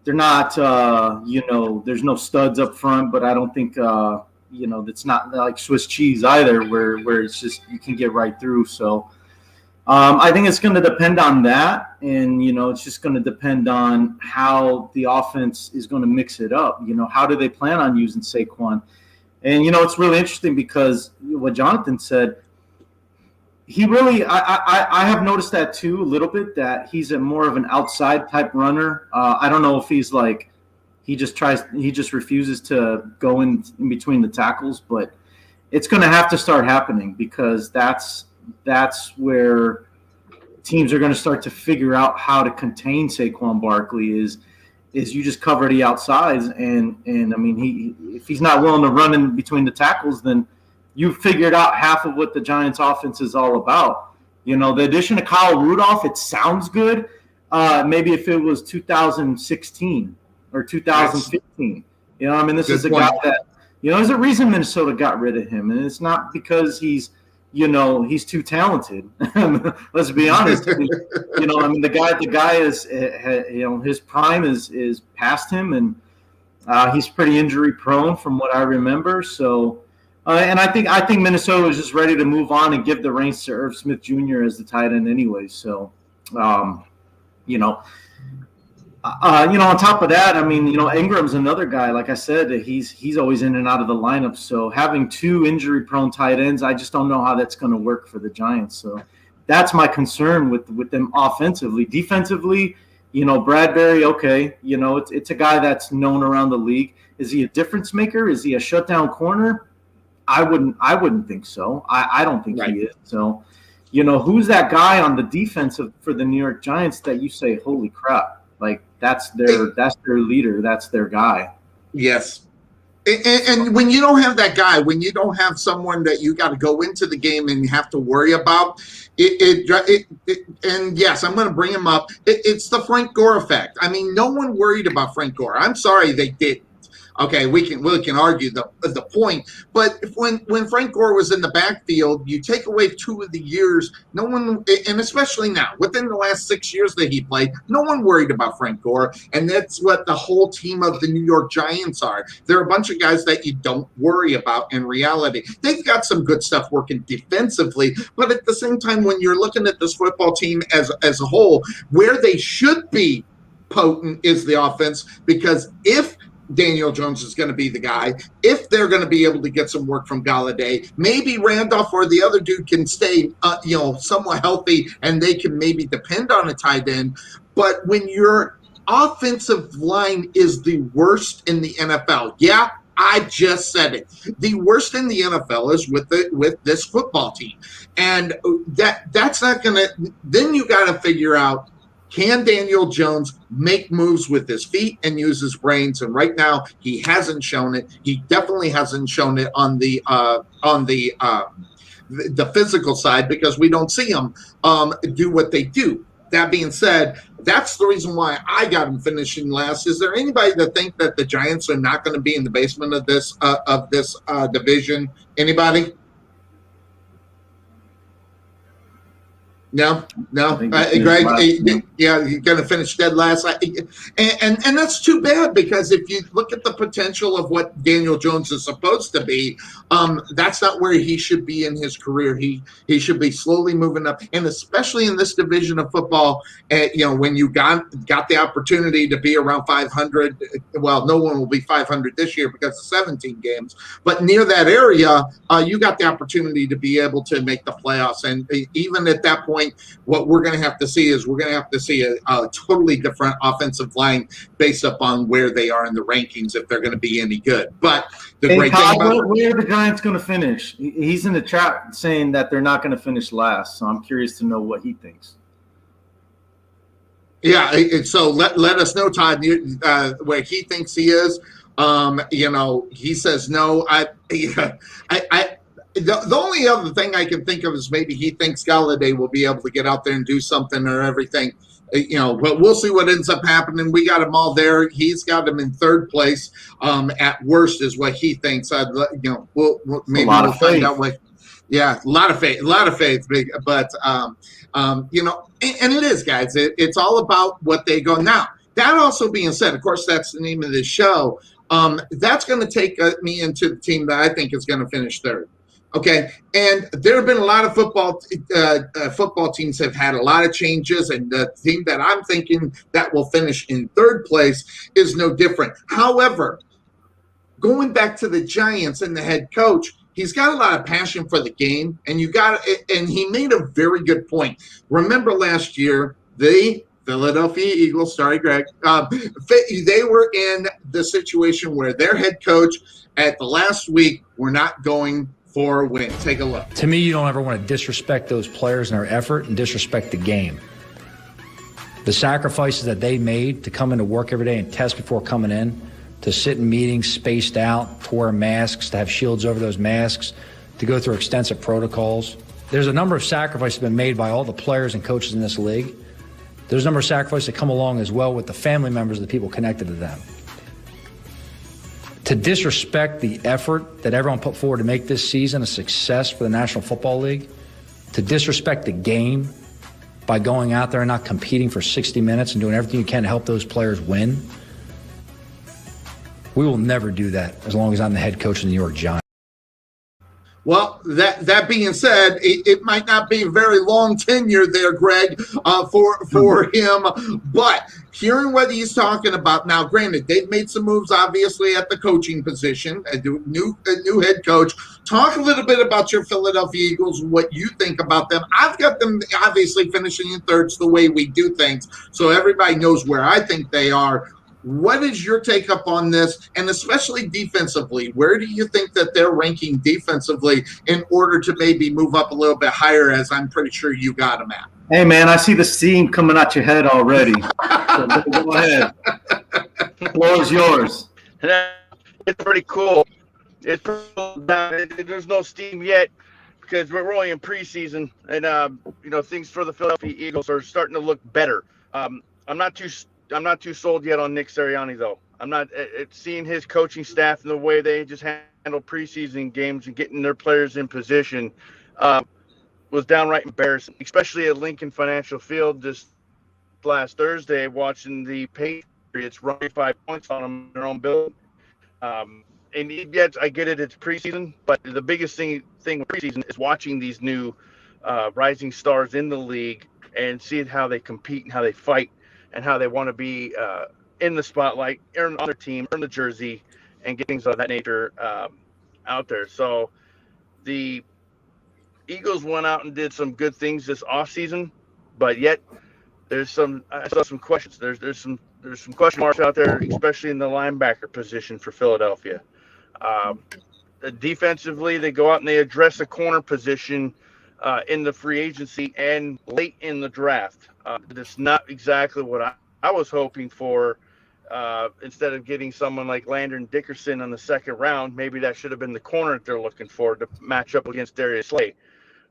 there's no studs up front, but I don't think it's not like Swiss cheese either, where it's just you can get right through. So I think it's going to depend on that, and it's just going to depend on how the offense is going to mix it up. How do they plan on using Saquon? And it's really interesting because what Johnathan said. He really, I have noticed that too a little bit, that he's a more of an outside type runner. I don't know if he's He just refuses to go in between the tackles. But it's going to have to start happening, because that's where teams are going to start to figure out how to contain Saquon Barkley is you just cover the outsides. And I mean, if he's not willing to run in between the tackles, then you've figured out half of what the Giants offense is all about. You know, the addition of Kyle Rudolph, it sounds good. Maybe if it was 2016 or 2015, you know, I mean, this is a guy that, you know, there's a reason Minnesota got rid of him. And it's not because he's too talented. Let's be honest. You know, I mean, the guy is, you know, his prime is past him, and he's pretty injury prone from what I remember. So, and I think Minnesota is just ready to move on and give the reins to Irv Smith Jr. as the tight end anyway. So, you know, on top of that, I mean, you know, Ingram's another guy. Like I said, he's always in and out of the lineup. So having two injury-prone tight ends, I just don't know how that's going to work for the Giants. So that's my concern with them offensively. Defensively, you know, Bradbury, okay, you know, it's a guy that's known around the league. Is he a difference maker? Is he a shutdown corner? I wouldn't think so. I don't think he is. So, you know, who's that guy on the defense for the New York Giants that you say, holy crap, like that's their leader, that's their guy? Yes. And when you don't have that guy, when you don't have someone that you got to go into the game and you have to worry about, and yes, I'm going to bring him up. It's the Frank Gore effect. I mean, no one worried about Frank Gore. I'm sorry they didn't. Okay, we can argue the point, but when Frank Gore was in the backfield, you take away 2 of the years. No one, and especially now, within the last 6 years that he played, no one worried about Frank Gore, and that's what the whole team of the New York Giants are. They're a bunch of guys that you don't worry about in reality. They've got some good stuff working defensively, but at the same time, when you're looking at this football team as a whole, where they should be potent is the offense, because if Daniel Jones is going to be the guy, if they're going to be able to get some work from Galladay, maybe Randolph or the other dude can stay, somewhat healthy, and they can maybe depend on a tight end. But when your offensive line is the worst in the NFL, yeah, I just said it. The worst in the NFL is with this football team, and that's not going to. Then you got to figure out, can Daniel Jones make moves with his feet and use his brains? And right now, he hasn't shown it. He definitely hasn't shown it on the physical side, because we don't see him do what they do. That being said, that's the reason why I got him finishing last. Is there anybody that think that the Giants are not going to be in the basement of this division? Anybody? No. Greg, yeah, you're going to finish dead last. And that's too bad, because if you look at the potential of what Daniel Jones is supposed to be, that's not where he should be in his career. He should be slowly moving up, and especially in this division of football, when you got the opportunity to be around 500. Well, no one will be 500 this year because of 17 games, but near that area, you got the opportunity to be able to make the playoffs. And even at that point, what we're going to have to see is a totally different offensive line based upon where they are in the rankings, if they're going to be any good. But the great thing about where are the Giants going to finish? He's in the trap saying that they're not going to finish last. So I'm curious to know what he thinks. Yeah, so let us know, Todd, where he thinks he is. He says no. The only other thing I can think of is maybe he thinks Galladay will be able to get out there and do something or everything, but we'll see what ends up happening. We got him all there. He's got him in third place. At worst is what he thinks. Maybe we'll find out what. Yeah, a lot of faith, but and it is, guys. It's all about what they go. Now, that also being said, of course, that's the name of this show. That's going to take me into the team that I think is going to finish third. Okay, and there have been a lot of football teams have had a lot of changes, and the team that I'm thinking that will finish in third place is no different. However, going back to the Giants and the head coach, he's got a lot of passion for the game, and he made a very good point. Remember last year, they Philadelphia Eagles, sorry, Greg. They were in the situation where their head coach at the last week were not going for a win. Take a look. To me, you don't ever want to disrespect those players and their effort and disrespect the game. The sacrifices that they made to come into work every day and test before coming in, to sit in meetings spaced out, to wear masks, to have shields over those masks, to go through extensive protocols. There's a number of sacrifices that have been made by all the players and coaches in this league. There's a number of sacrifices that come along as well with the family members of the people connected to them. To disrespect the effort that everyone put forward to make this season a success for the National Football League, to disrespect the game by going out there and not competing for 60 minutes and doing everything you can to help those players win, we will never do that as long as I'm the head coach of the New York Giants. Well, that being said, it might not be a very long tenure there, Greg, for him. But hearing what he's talking about now, granted, they've made some moves, obviously, at the coaching position, a new head coach. Talk a little bit about your Philadelphia Eagles, what you think about them. I've got them obviously finishing in thirds the way we do things, so everybody knows where I think they are. What is your take up on this, and especially defensively? Where do you think that they're ranking defensively in order to maybe move up a little bit higher, as I'm pretty sure you got them at? Hey, man, I see the steam coming out your head already. So go ahead. The floor is yours. It's pretty cool. It's pretty cool. There's no steam yet because we're only in preseason, and things for the Philadelphia Eagles are starting to look better. I'm not too sold yet on Nick Sirianni, though. I'm not seeing his coaching staff and the way they just handle preseason games and getting their players in position was downright embarrassing, especially at Lincoln Financial Field this last Thursday, watching the Patriots run 5 points on them in their own building. And yet, I get it, it's preseason, but the biggest thing with preseason is watching these new rising stars in the league and seeing how they compete and how they fight, and how they want to be in the spotlight, on their team, earn the jersey, and get things of that nature out there. So the Eagles went out and did some good things this offseason, but yet I saw some questions. There's some question marks out there, especially in the linebacker position for Philadelphia. Defensively, they go out and they address the corner position in the free agency and late in the draft. That's not exactly what I was hoping for. Instead of getting someone like Landon Dickerson in the second round, maybe that should have been the corner that they're looking for to match up against Darius Slay.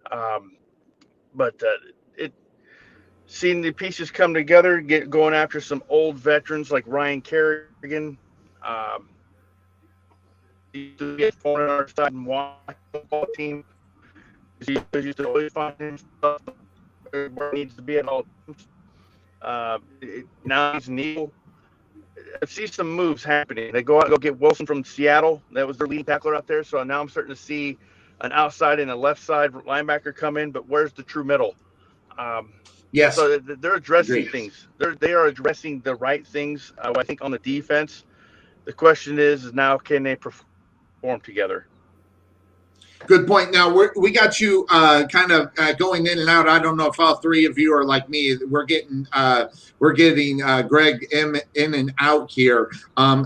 But seeing the pieces come together, going after some old veterans like Ryan Kerrigan, to get on our side and watch the football team. He used to always find himself where he needs to be at all times. Now he's an Eagle. I see some moves happening. They go out and go get Wilson from Seattle. That was their lead tackler out there. So now I'm starting to see an outside and a left side linebacker come in. But where's the true middle? Yes. So they're addressing things. They are addressing the right things. I think on the defense. The question is now, can they perform together? Good point. Now we got you kind of going in and out. I don't know if all three of you are like me. We're getting Greg in and out here.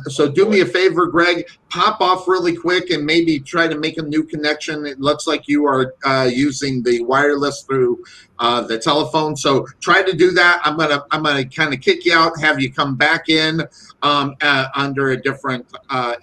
So do me a favor, Greg. Pop off really quick and maybe try to make a new connection. It looks like you are using the wireless through the telephone. So try to do that. I'm gonna kind of kick you out, have you come back in under a different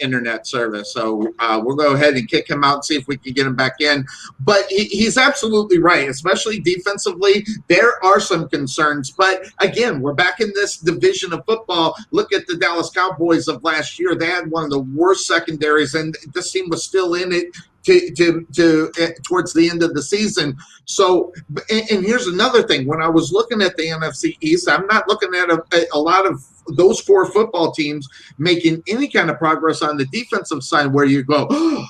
internet service. So we'll go ahead and kick him out and see if we can get him back in. But he's absolutely right, especially defensively. There are some concerns. But again, we're back in this division of football. Look at the Dallas Cowboys of last year. They had one of the worst secondaries, and this team was still in it towards the end of the season. So, and here's another thing. When I was looking at the NFC East, I'm not looking at a lot of those four football teams making any kind of progress on the defensive side where you go, oh,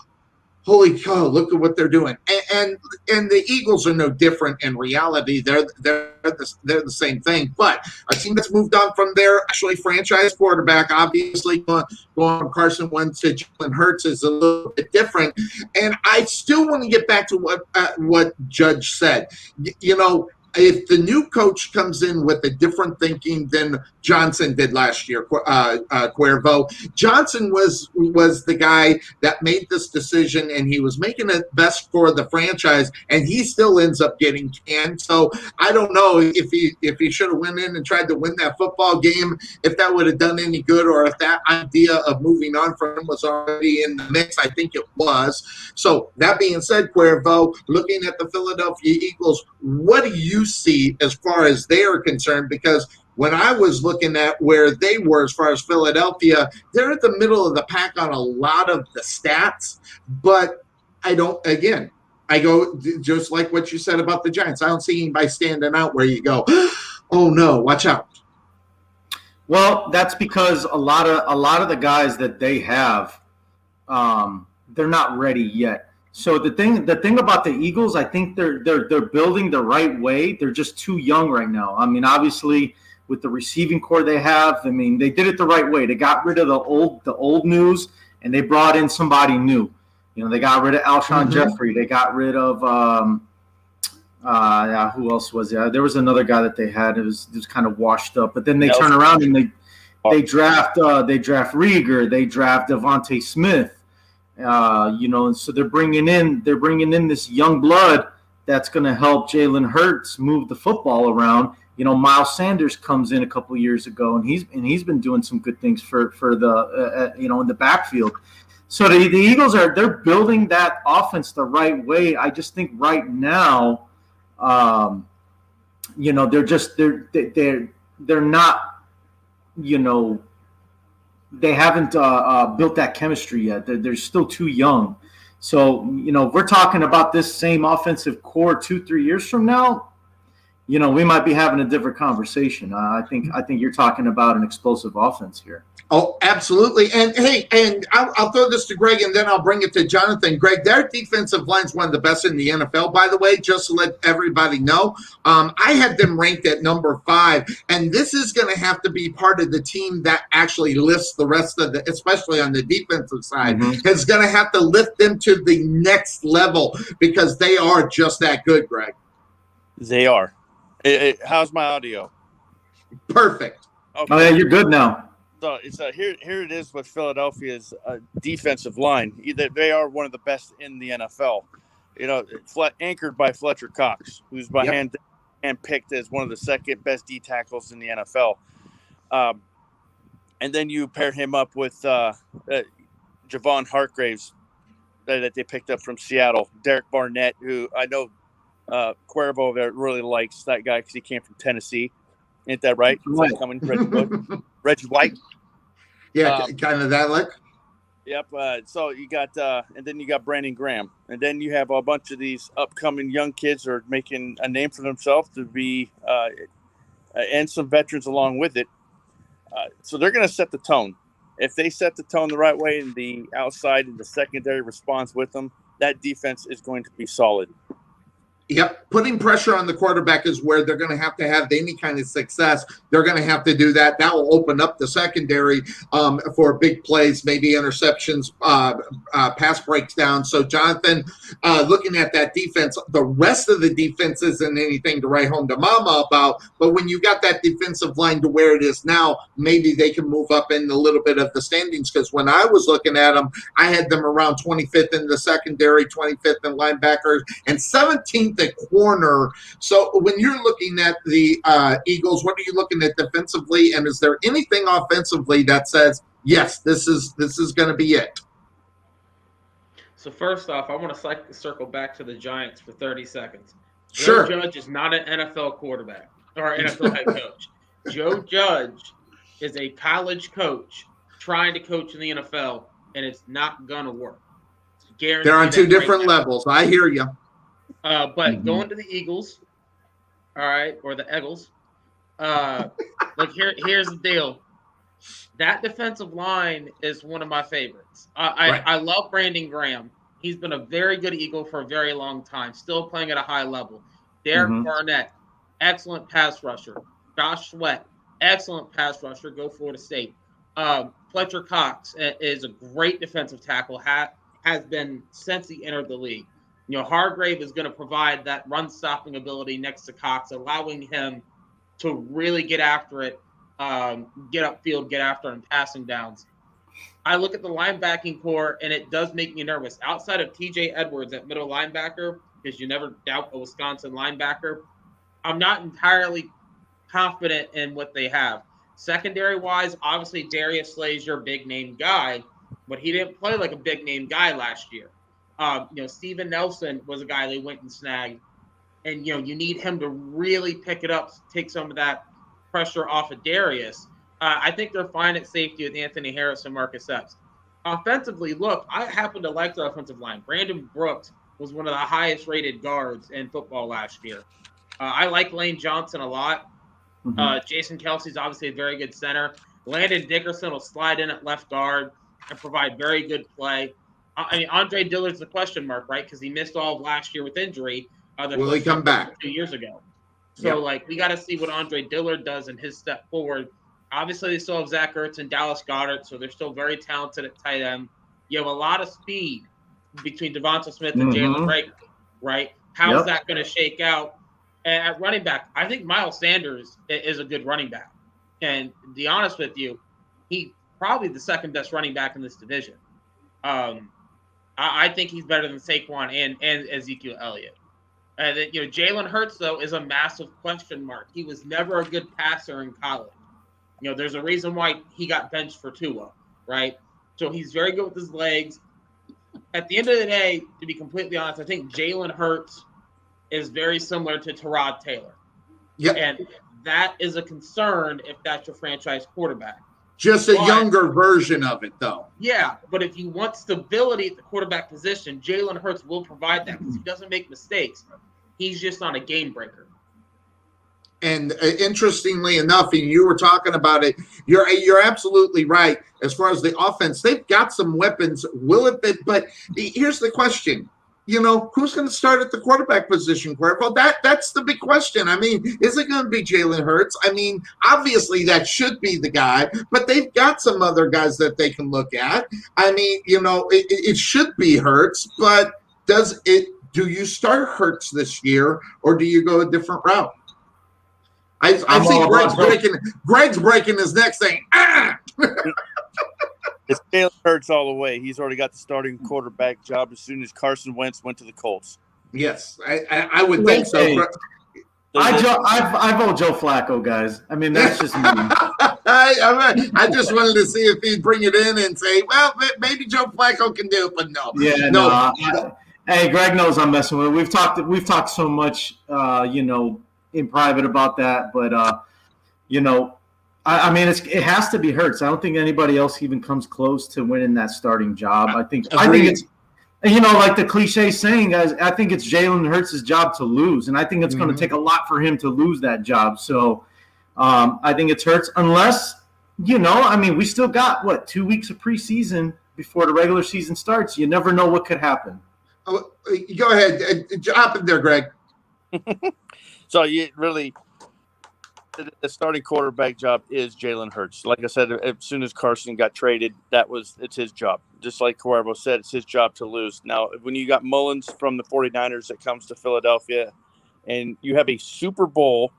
holy cow, look at what they're doing. And the Eagles are no different in reality. They're the same thing. But a team that's moved on from their actually franchise quarterback, obviously going from Carson Wentz to Jalen Hurts is a little bit different. And I still want to get back to what Judge said. You know, if the new coach comes in with a different thinking than Johnson did last year, Cuervo, Johnson was the guy that made this decision, and he was making it best for the franchise, and he still ends up getting canned. So I don't know if he should have went in and tried to win that football game, if that would have done any good, or if that idea of moving on from him was already in the mix. I think it was. So that being said, Cuervo, looking at the Philadelphia Eagles, what do you see as far as they are concerned? Because when I was looking at where they were as far as Philadelphia, they're at the middle of the pack on a lot of the stats, but I go just like what you said about the Giants. I don't see anybody standing out where you go, oh no, watch out. Well, that's because a lot of the guys that they have, they're not ready yet. So the thing about the Eagles, I think they're building the right way. They're just too young right now. I mean, obviously with the receiving core they have, I mean, they did it the right way. They got rid of the old news and they brought in somebody new. You know, they got rid of Alshon Jeffrey. They got rid of who else was there? There was another guy that they had. It was kind of washed up. But then they turn around and they draft Rieger. They draft Devontae Smith. And so they're bringing in this young blood that's going to help Jalen Hurts move the football around. You know, Miles Sanders comes in a couple years ago, and he's been doing some good things for the in the backfield. So the Eagles they're building that offense the right way. I just think right now, they're not, they haven't built that chemistry yet. They're still too young. So, if we're talking about this same offensive core 2-3 years from now, we might be having a different conversation. I think you're talking about an explosive offense here. Oh, absolutely. And hey, I'll throw this to Greg, and then I'll bring it to Johnathan. Greg, their defensive line is one of the best in the NFL, by the way, just to let everybody know. I had them ranked at number 5, and this is going to have to be part of the team that actually lifts the rest of especially on the defensive side, is going to have to lift them to the next level because they are just that good, Greg. They are. How's my audio? Perfect. Okay. Oh, yeah, you're good now. So it's here it is with Philadelphia's defensive line. They are one of the best in the NFL. Anchored by Fletcher Cox, who's by hand picked as one of the second best D tackles in the NFL. And then you pair him up with Javon Hargraves that they picked up from Seattle. Derek Barnett, who I know Cuervo really likes that guy because he came from Tennessee. Ain't that right? Reggie White. Yeah, kind of that look. Yep. So you got, and then you got Brandon Graham, and then you have a bunch of these upcoming young kids who are making a name for themselves to be, and some veterans along with it. So they're going to set the tone. If they set the tone the right way, and the outside and the secondary response with them, that defense is going to be solid. Yep, putting pressure on the quarterback is where they're going to have any kind of success. They're going to have to do that. That will open up the secondary for big plays, maybe interceptions, pass breakdowns. So, Johnathan, looking at that defense, the rest of the defense isn't anything to write home to mama about. But when you got that defensive line to where it is now, maybe they can move up in a little bit of the standings. Because when I was looking at them, I had them around 25th in the secondary, 25th in linebackers, and 17th at corner. So when you're looking at the Eagles, what are you looking at defensively, and is there anything offensively that says, yes, this is going to be it? So first off, I want to circle back to the Giants for 30 seconds. Sure. Joe Judge is not an NFL quarterback or NFL head coach. Joe Judge is a college coach trying to coach in the NFL, and it's not going to work. They're on two different levels. I hear you. But going to the Eagles, all right, or the Eagles, look, here's the deal. That defensive line is one of my favorites. I love Brandon Graham. He's been a very good Eagle for a very long time, still playing at a high level. Derek Barnett, excellent pass rusher. Josh Sweat, excellent pass rusher. Go Florida State. Fletcher Cox is a great defensive tackle. Has been since he entered the league. Hargrave is going to provide that run stopping ability next to Cox, allowing him to really get after it, get upfield, get after and passing downs. I look at the linebacking core, and it does make me nervous. Outside of TJ Edwards at middle linebacker, because you never doubt a Wisconsin linebacker, I'm not entirely confident in what they have. Secondary-wise, obviously Darius Slay's your big-name guy, but he didn't play like a big-name guy last year. Steven Nelson was a guy they went and snagged, and you need him to really pick it up, take some of that pressure off of Darius. I think they're fine at safety with Anthony Harris and Marcus Epps. Offensively, look, I happen to like their offensive line. Brandon Brooks was one of the highest-rated guards in football last year. I like Lane Johnson a lot. Jason Kelsey's obviously a very good center. Landon Dickerson will slide in at left guard and provide very good play. Andre Dillard's the question mark, right? Because he missed all of last year with injury. Will he come back? 2 years ago. So, we got to see what Andre Dillard does in his step forward. Obviously, they still have Zach Ertz and Dallas Goedert, so they're still very talented at tight end. You have a lot of speed between Devonta Smith and Jalen Reagor, right? How's that going to shake out? And at running back, I think Miles Sanders is a good running back. And to be honest with you, he's probably the second best running back in this division. I think he's better than Saquon and Ezekiel Elliott. And then, Jalen Hurts, though, is a massive question mark. He was never a good passer in college. There's a reason why he got benched for Tua, right? So he's very good with his legs. At the end of the day, to be completely honest, I think Jalen Hurts is very similar to Tyrod Taylor. Yep. And that is a concern if that's your franchise quarterback. Just a younger version of it, though. Yeah, but if you want stability at the quarterback position, Jalen Hurts will provide that because he doesn't make mistakes. He's just not a game breaker. And interestingly enough, and you were talking about it, you're absolutely right. As far as the offense, they've got some weapons. Will it be? But here's the question. Who's going to start at the quarterback position, Cuervo? That's the big question. I mean, is it going to be Jalen Hurts? I mean, obviously that should be the guy, but they've got some other guys that they can look at. I mean, it should be Hurts, but do you start Hurts this year, or do you go a different route? I see Greg's breaking his neck saying, ah! It's Jalen Hurts all the way. He's already got the starting quarterback job as soon as Carson Wentz went to the Colts. Yes, I would think so. I vote Joe Flacco, guys. I mean, that's just me. I just wanted to see if he'd bring it in and say, well, maybe Joe Flacco can do it, but no. Yeah, no. Hey, Greg knows I'm messing with it. We've talked so much, in private about that, but I mean, it has to be Hurts. I don't think anybody else even comes close to winning that starting job. I think it's, like the cliche saying, guys, I think it's Jalen Hurts' job to lose, and I think it's going to take a lot for him to lose that job. So I think it's Hurts, unless, I mean, we still got, 2 weeks of preseason before the regular season starts. You never know what could happen. Oh, go ahead. Hop in there, Greg. So you really – the starting quarterback job is Jalen Hurts. Like I said, as soon as Carson got traded, it's his job. Just like Cuervo said, it's his job to lose. Now, when you got Mullins from the 49ers that comes to Philadelphia, and you have a Super Bowl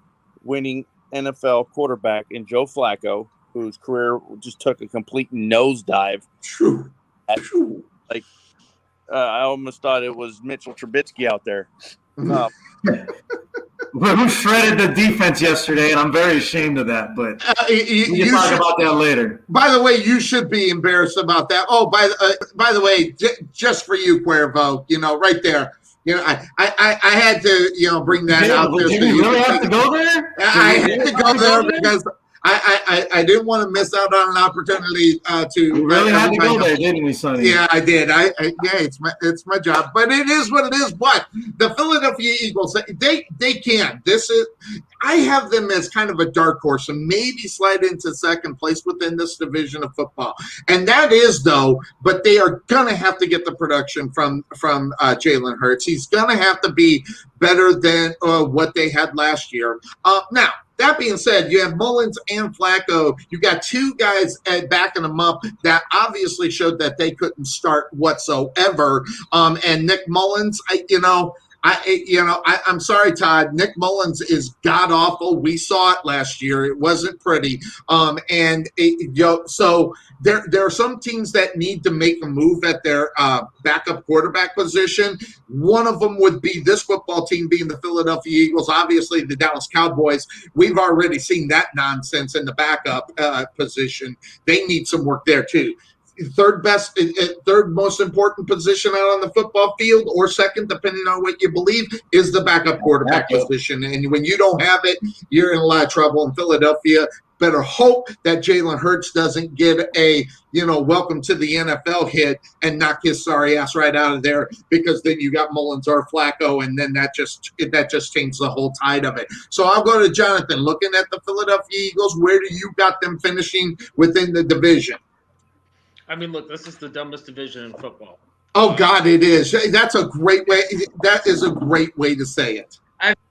winning NFL quarterback in Joe Flacco, whose career just took a complete nosedive. True. I almost thought it was Mitchell Trubisky out there. Who shredded the defense yesterday, and I'm very ashamed of that. But you talk about that later. By the way, you should be embarrassed about that. Oh, by the way, just for you, Cuervo, right there. I had to, bring that out there. Did you really have to go there? I had to go there because I didn't want to miss out on an opportunity to. We really had to go there, didn't we, Sonny? Yeah, I did. It's my job, but it is what it is. But the Philadelphia Eagles, they can. I have them as kind of a dark horse and maybe slide into second place within this division of football. And that is, though, but they are going to have to get the production from Jalen Hurts. He's going to have to be better than what they had last year. Now, that being said, you have Mullins and Flacco. You got two guys backing them up that obviously showed that they couldn't start whatsoever. And Nick Mullins, I'm sorry, Todd. Nick Mullins is god awful. We saw it last year. It wasn't pretty. So there are some teams that need to make a move at their backup quarterback position. One of them would be this football team being the Philadelphia Eagles. Obviously, the Dallas Cowboys. We've already seen that nonsense in the backup position. They need some work there too. Third most important position out on the football field, or second, depending on what you believe, is the backup quarterback position. And when you don't have it, you're in a lot of trouble. In Philadelphia, better hope that Jalen Hurts doesn't get a welcome to the NFL hit and knock his sorry ass right out of there, because then you got Mullins or Flacco, and then that just changes the whole tide of it. So I'll go to Johnathan. Looking at the Philadelphia Eagles, where do you got them finishing within the division? I mean, look, this is the dumbest division in football. Oh, God, it is. That's a great way. That is a great way to say it.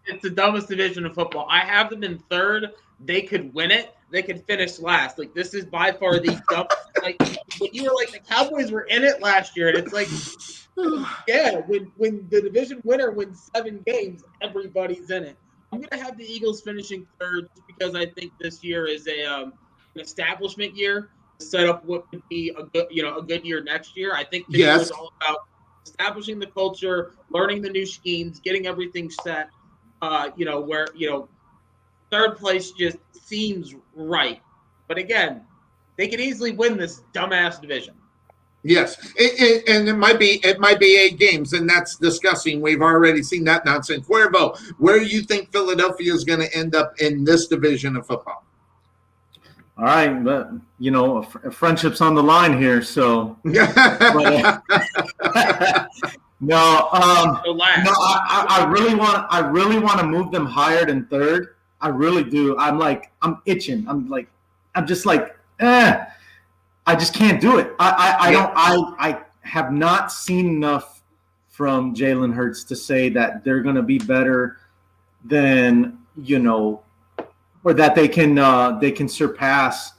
It's the dumbest division in football. I have them in third. They could win it. They could finish last. Like, this is by far the dumbest. Like, when you were like, the Cowboys were in it last year, and it's like, yeah, when the division winner wins 7 games, everybody's in it. I'm going to have the Eagles finishing third just because I think this year is an establishment year. Set up what could be a good year next year. I think this year is all about establishing the culture, learning the new schemes, getting everything set. Where third place just seems right. But again, they could easily win this dumbass division. Yes, and it might be 8 games, and that's disgusting. We've already seen that nonsense. Cuervo, where do you think Philadelphia is going to end up in this division of football? All right, but friendship's on the line here, so. I really want to move them higher than third. I really do. I'm itching. I just can't do it. I have not seen enough from Jalen Hurts to say that they're going to be better than or that they can surpass,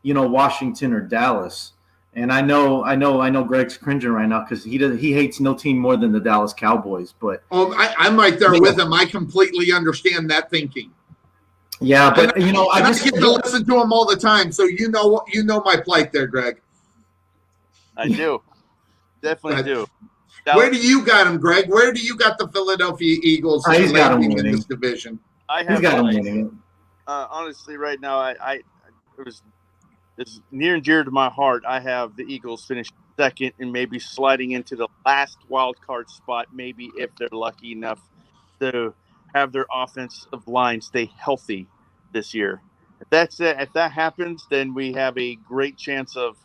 Washington or Dallas. And I know Greg's cringing right now because he hates no team more than the Dallas Cowboys. But I'm right there with him. I completely understand that thinking. Yeah, but I just get to listen to him all the time, so you know my plight there, Greg. I do, definitely do. Where do you got him, Greg? Where do you got the Philadelphia Eagles he's got him in this division? He's got him winning. Honestly, right now, it's near and dear to my heart. I have the Eagles finish second and maybe sliding into the last wild card spot, maybe if they're lucky enough to have their offensive line stay healthy this year. If that happens, then we have a great chance of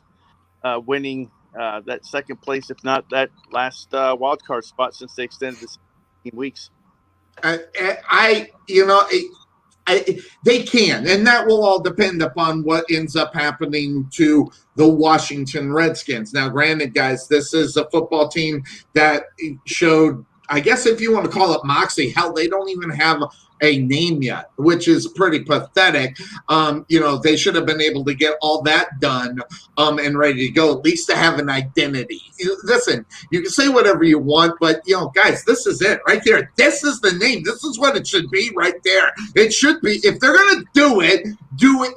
winning that second place, if not that last wild card spot, since they extended this 18 weeks. They can, and that will all depend upon what ends up happening to the Washington Redskins. Now, granted, guys, this is a football team that showed, I guess if you want to call it moxie, hell, they don't even have a name yet, which is pretty pathetic. They should have been able to get all that done and ready to go, at least to have an identity. Listen, you can say whatever you want, but, guys, this is it right there. This is the name. This is what it should be right there. It should be. If they're going to do it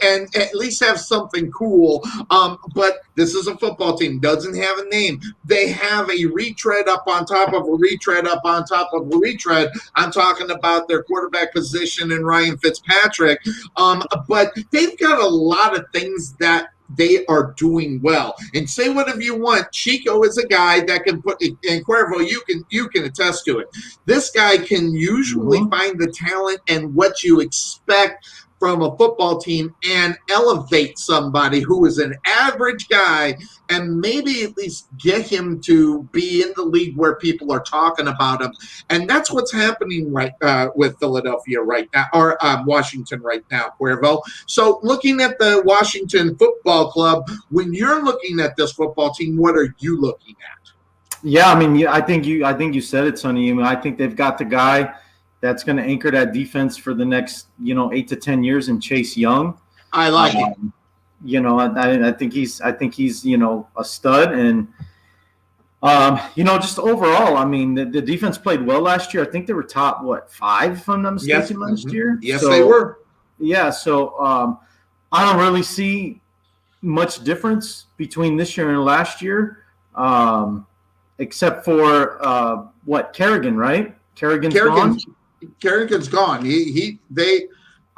and at least have something cool. But this is a football team. Doesn't have a name. They have a retread up on top of a retread up on top of a retread. I'm talking about their quarterback position and Ryan Fitzpatrick. But they've got a lot of things that they are doing well. And say whatever you want, Chico is a guy that can put, and Cuervo, you can attest to it. This guy can usually find the talent and what you expect from a football team and elevate somebody who is an average guy and maybe at least get him to be in the league where people are talking about him. And that's what's happening right with Philadelphia right now, or Washington right now, Cuervo. So looking at the Washington Football Club, when you're looking at this football team, what are you looking at? Yeah, I mean, I think you said it, Sonny. I think they've got the guy that's going to anchor that defense for the next 8 to 10 years, and Chase Young. I like it. I think he's a stud, and just overall, I mean, the defense played well last year. I think they were top 5, if I'm not mistaken, last year. Yes, they were. Yeah, so I don't really see much difference between this year and last year, except for Kerrigan, right? Kerrigan's gone. Kerrigan's gone.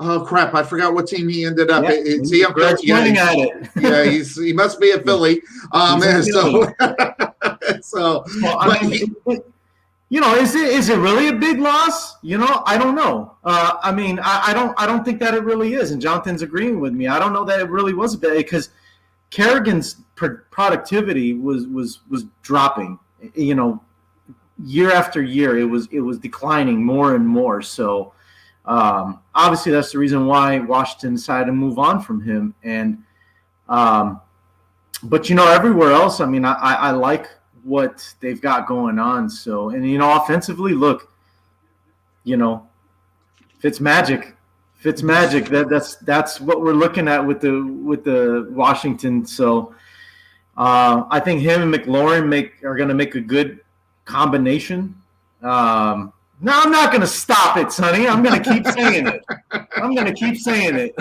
Oh crap! I forgot what team he ended up. Yeah, Is he a Philly? Yeah, he must be a Philly. Is it really a big loss? I don't know. I don't think that it really is. And Jonathan's agreeing with me. I don't know that it really was a big, because Kerrigan's productivity was dropping. Year after year, it was declining more and more. So obviously that's the reason why Washington decided to move on from him. And but everywhere else, I mean, I like what they've got going on. So, and offensively, look, Fitzmagic. That's what we're looking at with the Washington. So I think him and McLaurin are going to make a good combination. No, I'm not going to stop it, Sonny. I'm going to keep saying it.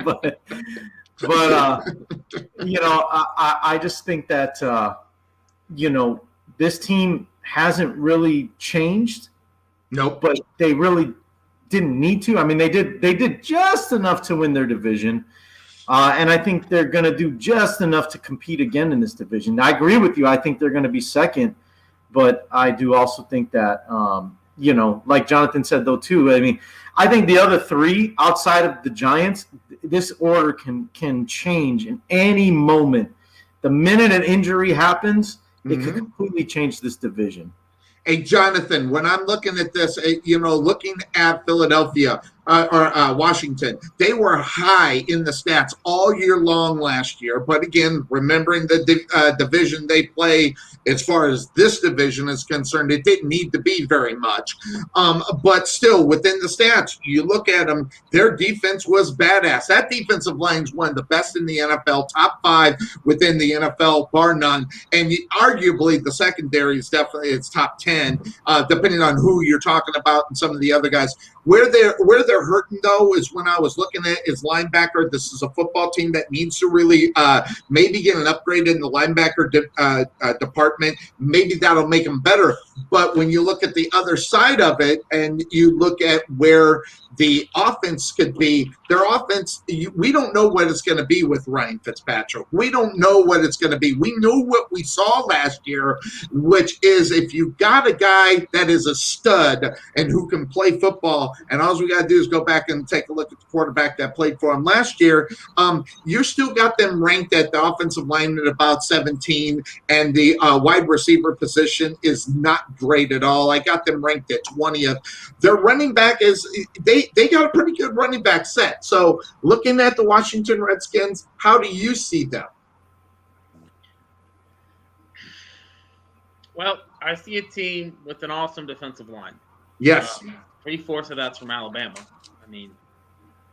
but I just think that this team hasn't really changed. Nope. But they really didn't need to. I mean, they did just enough to win their division. And I think they're going to do just enough to compete again in this division. I agree with you. I think they're going to be second. But I do also think that, like Johnathan said, though, too, I mean, I think the other three outside of the Giants, this order can change in any moment. The minute an injury happens, it could completely change this division. Hey, Johnathan, when I'm looking at this, looking at Philadelphia or Washington, they were high in the stats all year long last year. But again, remembering the division they play, as far as this division is concerned, it didn't need to be very much. But still, within the stats, you look at them, their defense was badass. That defensive line's one of the best in the NFL, top 5 within the NFL, bar none. And arguably, the secondary is definitely it's top 10, depending on who you're talking about and some of the other guys. Where they're hurting, though, is when I was looking at is linebacker. This is a football team that needs to really maybe get an upgrade in the linebacker department. Maybe that'll make them better. But when you look at the other side of it and you look at where the offense could be, their offense, we don't know what it's going to be with Ryan Fitzpatrick. We don't know what it's going to be. We know what we saw last year, which is if you got a guy that is a stud and who can play football, and all we got to do is go back and take a look at the quarterback that played for him last year, you still got them ranked at the offensive line at about 17, and the wide receiver position is not great at all. I got them ranked at 20th. Their running back is they got a pretty good running back set. So looking at the Washington Redskins, how do you see them? Well, I see a team with an awesome defensive line. Yes. 3/4 of that's from Alabama. I mean,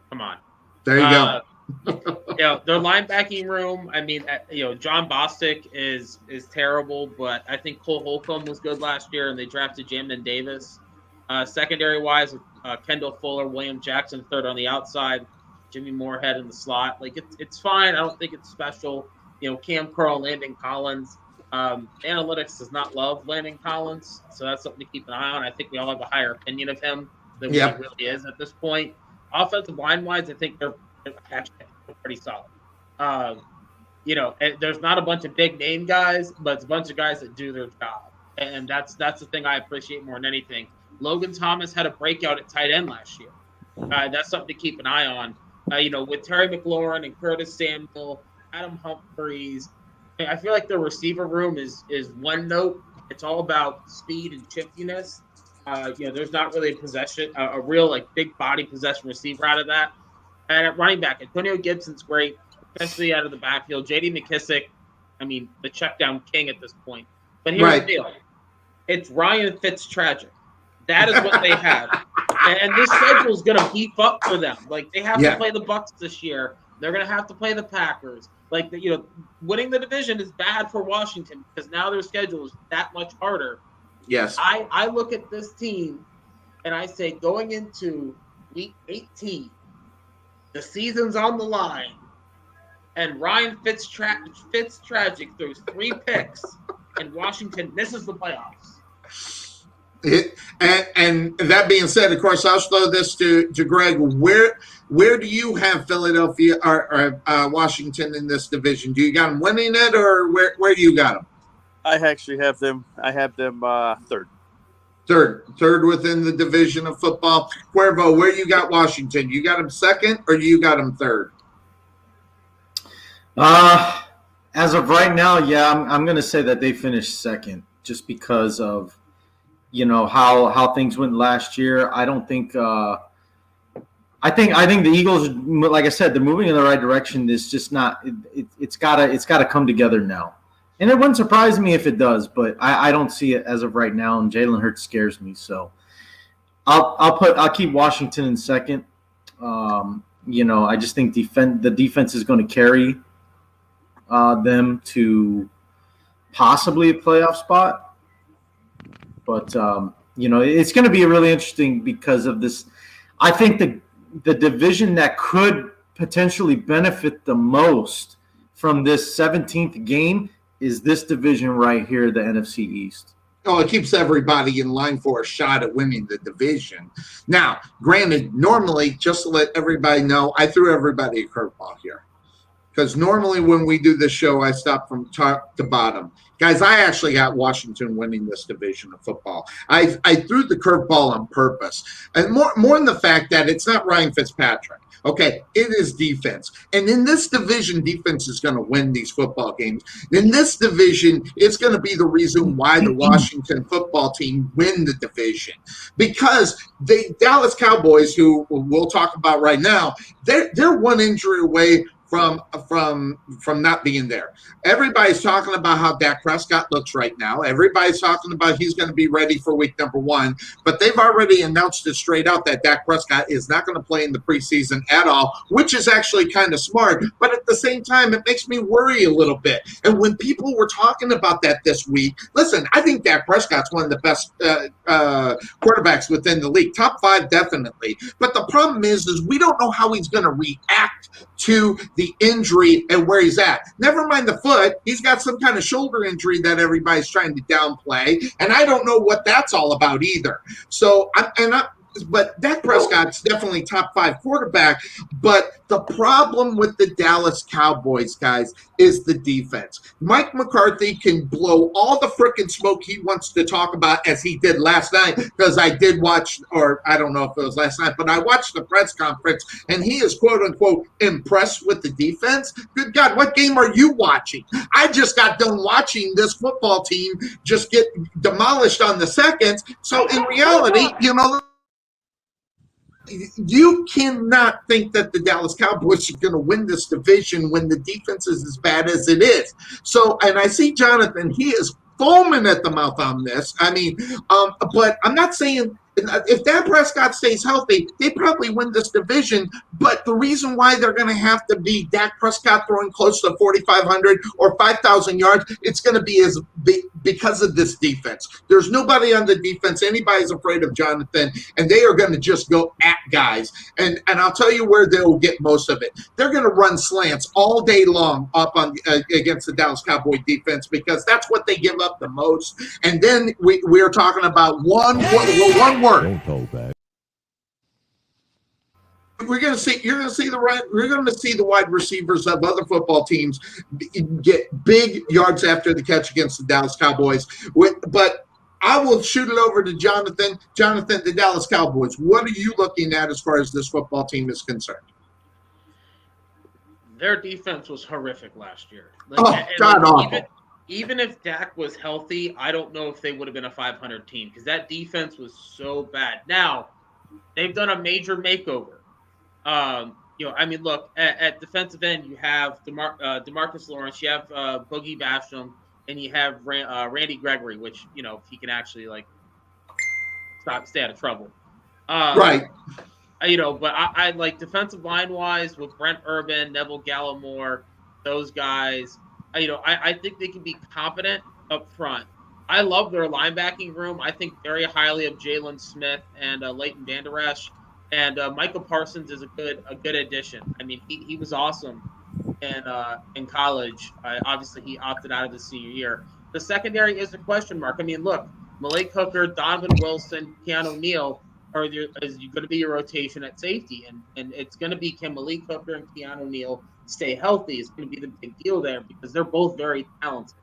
come on. There you go. Their linebacking room, I mean, John Bostic is terrible, but I think Cole Holcomb was good last year, and they drafted Jamin Davis. Secondary-wise, Kendall Fuller, William Jackson, third on the outside, Jimmy Moorhead in the slot. Like, it's fine. I don't think it's special. Cam Curl, Landon Collins. Analytics does not love Landon Collins, so that's something to keep an eye on. I think we all have a higher opinion of him than what he really is at this point. Offensive line-wise, I think they're actually pretty solid. There's not a bunch of big-name guys, but it's a bunch of guys that do their job, and that's the thing I appreciate more than anything. Logan Thomas had a breakout at tight end last year. That's something to keep an eye on. With Terry McLaurin and Curtis Samuel, Adam Humphries, I feel like the receiver room is one note. It's all about speed and chipiness. There's not really a real big body possession receiver out of that. And at running back, Antonio Gibson's great, especially out of the backfield. J.D. McKissick, I mean, the check down king at this point. But here's the deal. It's Ryan Fitztragic. That is what they have. And this schedule is going to beef up for them. Like, they have to play the Bucs this year. They're going to have to play the Packers. Like, winning the division is bad for Washington because now their schedule is that much harder. Yes. I look at this team and I say, going into week 18, the season's on the line, and Ryan Fitztragic throws 3 picks, and Washington misses the playoffs. And that being said, of course, I'll throw this to Greg. Where do you have Philadelphia or Washington in this division? Do you got them winning it, or where do you got them? I actually have them. I have them third. Third within the division of football. Cuervo, where you got Washington? You got them second, or you got them third? As of right now, yeah, I'm going to say that they finished second, just because of how things went last year. I don't think. I think the Eagles, like I said, they're moving in the right direction. It's just not. It's gotta come together now. And it wouldn't surprise me if it does, but I don't see it as of right now. And Jalen Hurts scares me, so I'll keep Washington in second. I just think the defense is going to carry them to possibly a playoff spot. But it's going to be really interesting because of this. I think the division that could potentially benefit the most from this 17th game is this division right here, the NFC East. Oh, it keeps everybody in line for a shot at winning the division. Now, granted, normally, just to let everybody know, I threw everybody a curveball here. Because normally when we do this show, I stop from top to bottom. Guys, I actually got Washington winning this division of football. I threw the curveball on purpose. And more than the fact that it's not Ryan Fitzpatrick. Okay, it is defense. And in this division, defense is going to win these football games. In this division, it's going to be the reason why the Washington football team win the division. Because the Dallas Cowboys, who we'll talk about right now, they're one injury away from not being there. Everybody's talking about how Dak Prescott looks right now. Everybody's talking about he's going to be ready for week number 1, but they've already announced it straight out that Dak Prescott is not going to play in the preseason at all, which is actually kind of smart. But at the same time, it makes me worry a little bit. And when people were talking about that this week, listen, I think Dak Prescott's one of the best quarterbacks within the league. Top 5, definitely. But the problem is we don't know how he's going to react to the injury and where he's at. Never mind the foot. He's got some kind of shoulder injury that everybody's trying to downplay, and I don't know what that's all about either. So, but Dak Prescott's definitely top 5 quarterback. But the problem with the Dallas Cowboys, guys, is the defense. Mike McCarthy can blow all the frickin' smoke he wants to talk about, as he did last night, because I did watch, or I don't know if it was last night, but I watched the press conference, and he is quote-unquote impressed with the defense. Good God, what game are you watching? I just got done watching this football team just get demolished on the seconds. So in reality, you cannot think that the Dallas Cowboys are going to win this division when the defense is as bad as it is. So, and I see Johnathan, he is foaming at the mouth on this. I mean, but I'm not saying if Dak Prescott stays healthy, they probably win this division. But the reason why they're going to have to be Dak Prescott throwing close to 4,500 or 5,000 yards, it's going to be because of this defense. There's nobody on the defense. Anybody's afraid of Johnathan, and they are going to just go at guys. And I'll tell you where they'll get most of it. They're going to run slants all day long up on against the Dallas Cowboy defense, because that's what they give up the most. And then we are talking about one word. Don't hold back. You're going to see the wide receivers of other football teams get big yards after the catch against the Dallas Cowboys. But I will shoot it over to Johnathan. Johnathan, the Dallas Cowboys, what are you looking at as far as this football team is concerned? Their defense was horrific last year. Awful. Even if Dak was healthy, I don't know if they would have been a 500 team, because that defense was so bad. Now, they've done a major makeover. Look, at defensive end, you have DeMarcus Lawrence, you have Boogie Basham, and you have Randy Gregory, which, if he can actually, stay out of trouble. Right. But I like defensive line wise with Brent Urban, Neville Gallimore, those guys. I think they can be competent up front. I love their linebacking room. I think very highly of Jalen Smith and Leighton Vander Esch, and Michael Parsons is a good addition. I mean, he was awesome in college. Obviously, he opted out of the senior year. The secondary is a question mark. I mean, look, Malik Hooker, Donovan Wilson, Keanu Neal is going to be your rotation at safety, and it's going to be, can Malik Hooker and Keanu Neal stay healthy? Is going to be the big deal there because they're both very talented.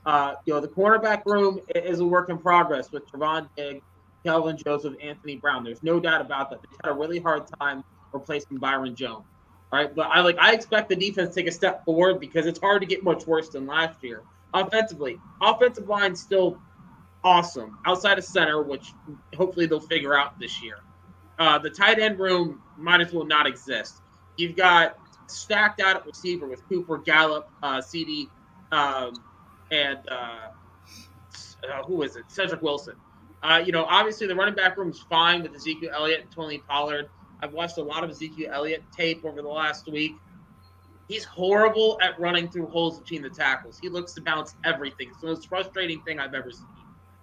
The cornerback room is a work in progress with Trevon Diggs, Kelvin Joseph, Anthony Brown. There's no doubt about that. They've had a really hard time replacing Byron Jones. All right, but I expect the defense to take a step forward because it's hard to get much worse than last year. Offensively, offensive line still awesome outside of center, which hopefully they'll figure out this year. The tight end room might as well not exist. You've got stacked out at receiver with Cooper, Gallup, CD, and who is it? Cedric Wilson. Obviously the running back room is fine with Ezekiel Elliott and Tony Pollard. I've watched a lot of Ezekiel Elliott tape over the last week. He's horrible at running through holes between the tackles. He looks to bounce everything. It's the most frustrating thing I've ever seen.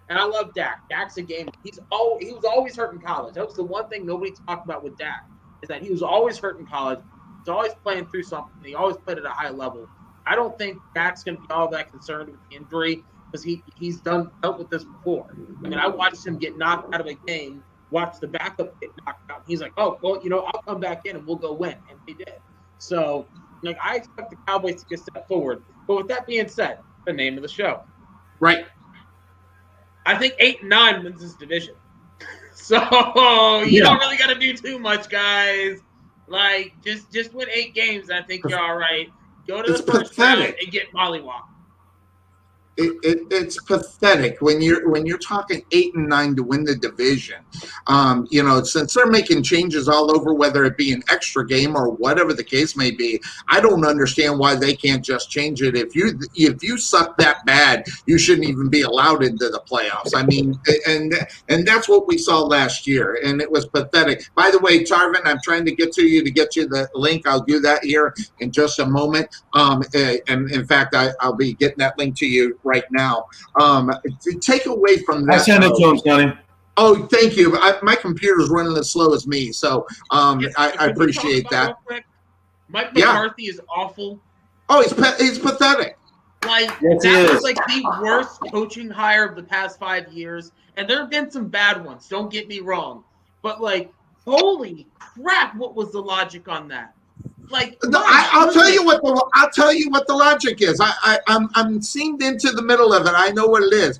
And I love Dak. Dak's a game. He was always hurt in college. That was the one thing nobody talked about with Dak, is that he was always hurt in college. He's always playing through something. He always played at a high level. I don't think Dak's going to be all that concerned with the injury because he's dealt with this before. I mean, I watched him get knocked out of a game, watch the backup get knocked out. He's like, oh, well, I'll come back in and we'll go win. And he did. So, I expect the Cowboys to get a step forward. But with that being said, the name of the show. Right. I think 8-9 wins this division. So you don't really got to do too much, guys. Like, just win 8 games, and I think you're all right. Go to the first round and get mollywopped. It's pathetic when you're talking 8-9 to win the division. Since they're making changes all over, whether it be an extra game or whatever the case may be, I don't understand why they can't just change it. If you suck that bad, you shouldn't even be allowed into the playoffs. I mean, and that's what we saw last year, and it was pathetic. By the way, Tarvin, I'm trying to get you the link. I'll do that here in just a moment. And in fact, I'll be getting that link to you right now. To take away from that, I sent it to him, Sonny. Oh, thank you. My computer's running as slow as me, so I appreciate that. Mike McCarthy is awful. Oh, he's pathetic. Like, yes, that was like the worst coaching hire of the past 5 years, and there have been some bad ones. Don't get me wrong, but like, holy crap, what was the logic on that? Like, I'll tell you what the logic is. I'm seamed into the middle of it. I know what it is.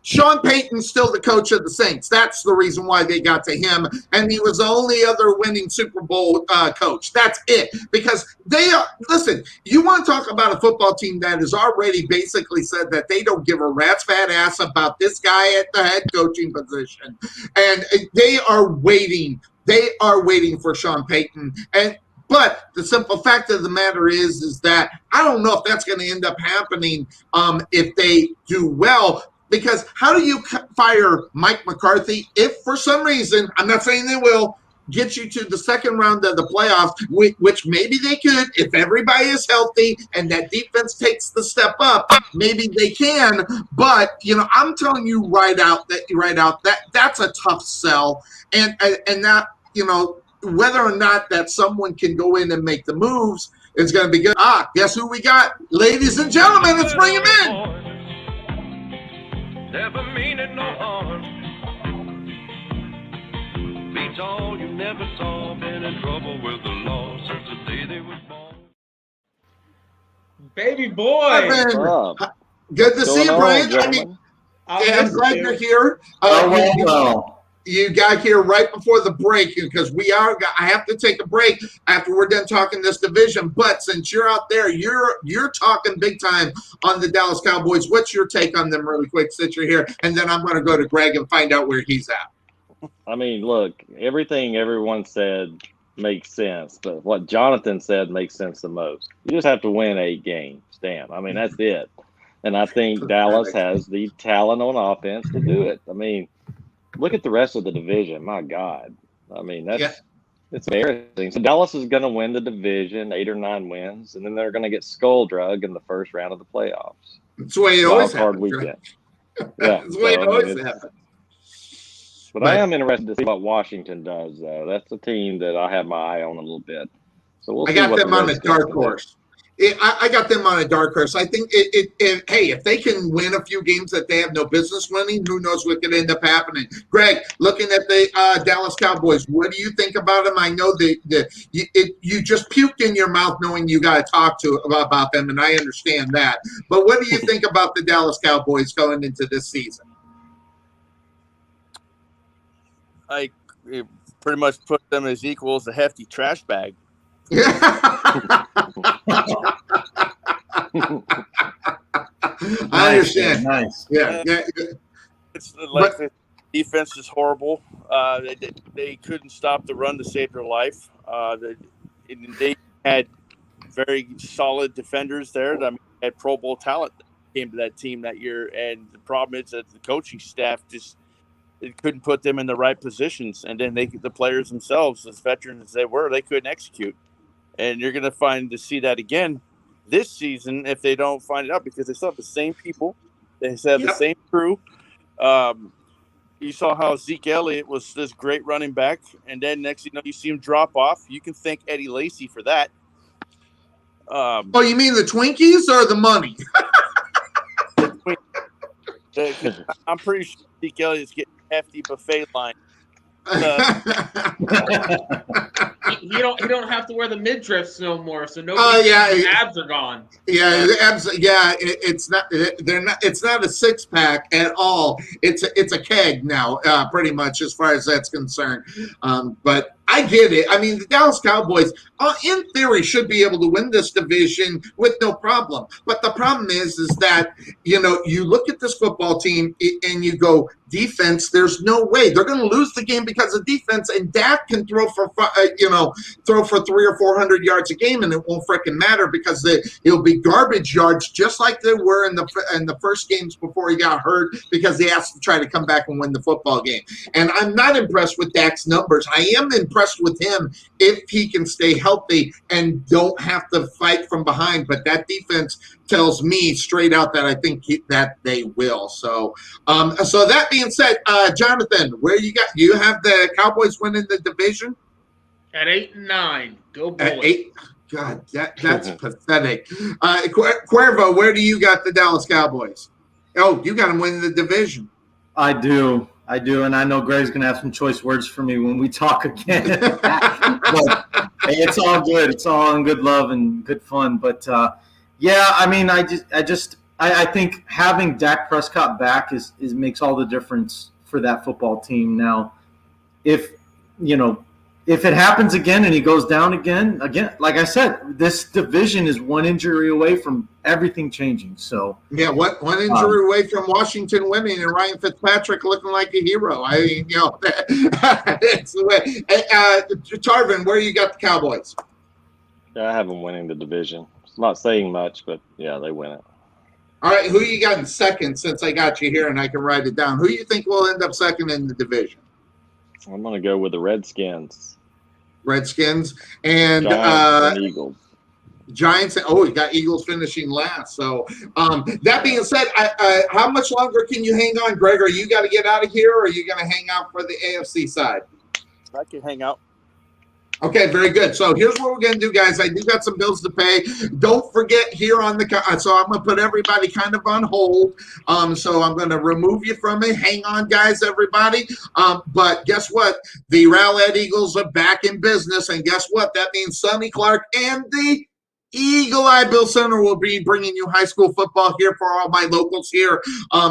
Sean Payton's still the coach of the Saints. That's the reason why they got to him, and he was the only other winning Super Bowl coach. That's it. Because they are. Listen, you want to talk about a football team that has already basically said that they don't give a rat's fat ass about this guy at the head coaching position, and they are waiting. They are waiting for Sean Payton. But the simple fact of the matter is that I don't know if that's going to end up happening if they do well. Because how do you fire Mike McCarthy if for some reason, I'm not saying they will, get you to the second round of the playoffs, which maybe they could if everybody is healthy and that defense takes the step up, maybe they can. But, I'm telling you right out that that's a tough sell. And that, whether or not that someone can go in and make the moves is going to be good. Guess who we got? Ladies and gentlemen, let's bring him in. Never mean it no harm. Beats all you never saw. Been in trouble with the law since the day they was born. Baby boy. Good to see you, Brian. I'm glad you're here. You got here right before the break because I have to take a break after we're done talking this division. But since you're out there, you're talking big time on the Dallas Cowboys. What's your take on them really quick since you're here? And then I'm going to go to Greg and find out where he's at. I mean, look, everything everyone said makes sense, but what Johnathan said makes sense the most. You just have to win 8 games, damn. I mean, that's it. And I think Dallas has the talent on offense to do it. I mean, look at the rest of the division. My God. I mean, Yeah. it's embarrassing. So Dallas is going to win the division, 8 or 9 wins, and then they're going to get skull drug in the first round of the playoffs. That's the way it always Wild card happens. weekend. Right? Yeah. That's the way it always happens. But I am interested to see what Washington does, though. That's a team that I have my eye on a little bit. So we'll I see got what them the on a Redskins dark can do. horse. I got them on a dark horse. I think hey, if they can win a few games that they have no business winning, who knows what could end up happening. Greg, looking at the Dallas Cowboys, what do you think about them? I know that you just puked in your mouth knowing you got to talk about them, and I understand that. But what do you think about the Dallas Cowboys going into this season? I pretty much put them as equal as a hefty trash bag. I understand. Nice. Yeah. It's like the defense is horrible. They couldn't stop the run to save their life. They had very solid defenders there. I mean, had Pro Bowl talent that came to that team that year, and the problem is that the coaching staff just couldn't put them in the right positions, and then the players themselves, as veterans as they were, they couldn't execute. And you're going to see that again this season if they don't find it out, because they still have the same people. They still have the same crew. You saw how Zeke Elliott was this great running back, and then next you see him drop off. You can thank Eddie Lacy for that. Oh, you mean the Twinkies or the money? I'm pretty sure Zeke Elliott's getting a hefty buffet line. He don't have to wear the midriffs no more, so no abs are gone. Yeah, abs. Yeah, it's not. It's not a 6-pack at all. It's a keg now, pretty much as far as that's concerned. But I get it. I mean, the Dallas Cowboys, in theory, should be able to win this division with no problem. But the problem is that you look at this football team and you go, defense. There's no way they're going to lose the game because of defense. And Dak can throw for 300 or 400 yards a game, and it won't freaking matter because it'll be garbage yards, just like they were in the first games before he got hurt, because he has to try to come back and win the football game. And I'm not impressed with Dak's numbers. I am impressed with him if he can stay healthy and don't have to fight from behind. But that defense tells me straight out that I think that they will. So that being said, Johnathan, where you have the Cowboys winning the division at 8-9. Go Boys. At 8. God, that's pathetic. Cuervo, where do you got the Dallas Cowboys? Oh, you got them winning the division. I do, and I know Greg's gonna have some choice words for me when we talk again. But hey, it's all good. It's all in good love and good fun. But yeah, I mean, I think having Dak Prescott back is makes all the difference for that football team. Now, if it happens again and he goes down again, like I said, this division is one injury away from everything changing. So yeah, one injury away from Washington winning and Ryan Fitzpatrick looking like a hero. I mean, it's the way. Tarvin, where you got the Cowboys? Yeah, I have them winning the division. It's not saying much, but yeah, they win it. All right, who you got in second? Since I got you here and I can write it down, who do you think will end up second in the division? I'm going to go with the Redskins. Redskins and Giants and Eagles. Giants. Oh, you got Eagles finishing last. So that being said, how much longer can you hang on, Greg? Are you got to get out of here, or are you going to hang out for the AFC side? I can hang out. Okay, very good. So here's what we're going to do, guys. I do got some bills to pay. Don't forget here on so I'm going to put everybody kind of on hold. So I'm going to remove you from it. Hang on, guys, everybody. But guess what? The Rowlett Eagles are back in business. And guess what? That means Sonny Clark and the Eagle Eye Bill Center will be bringing you high school football here for all my locals here.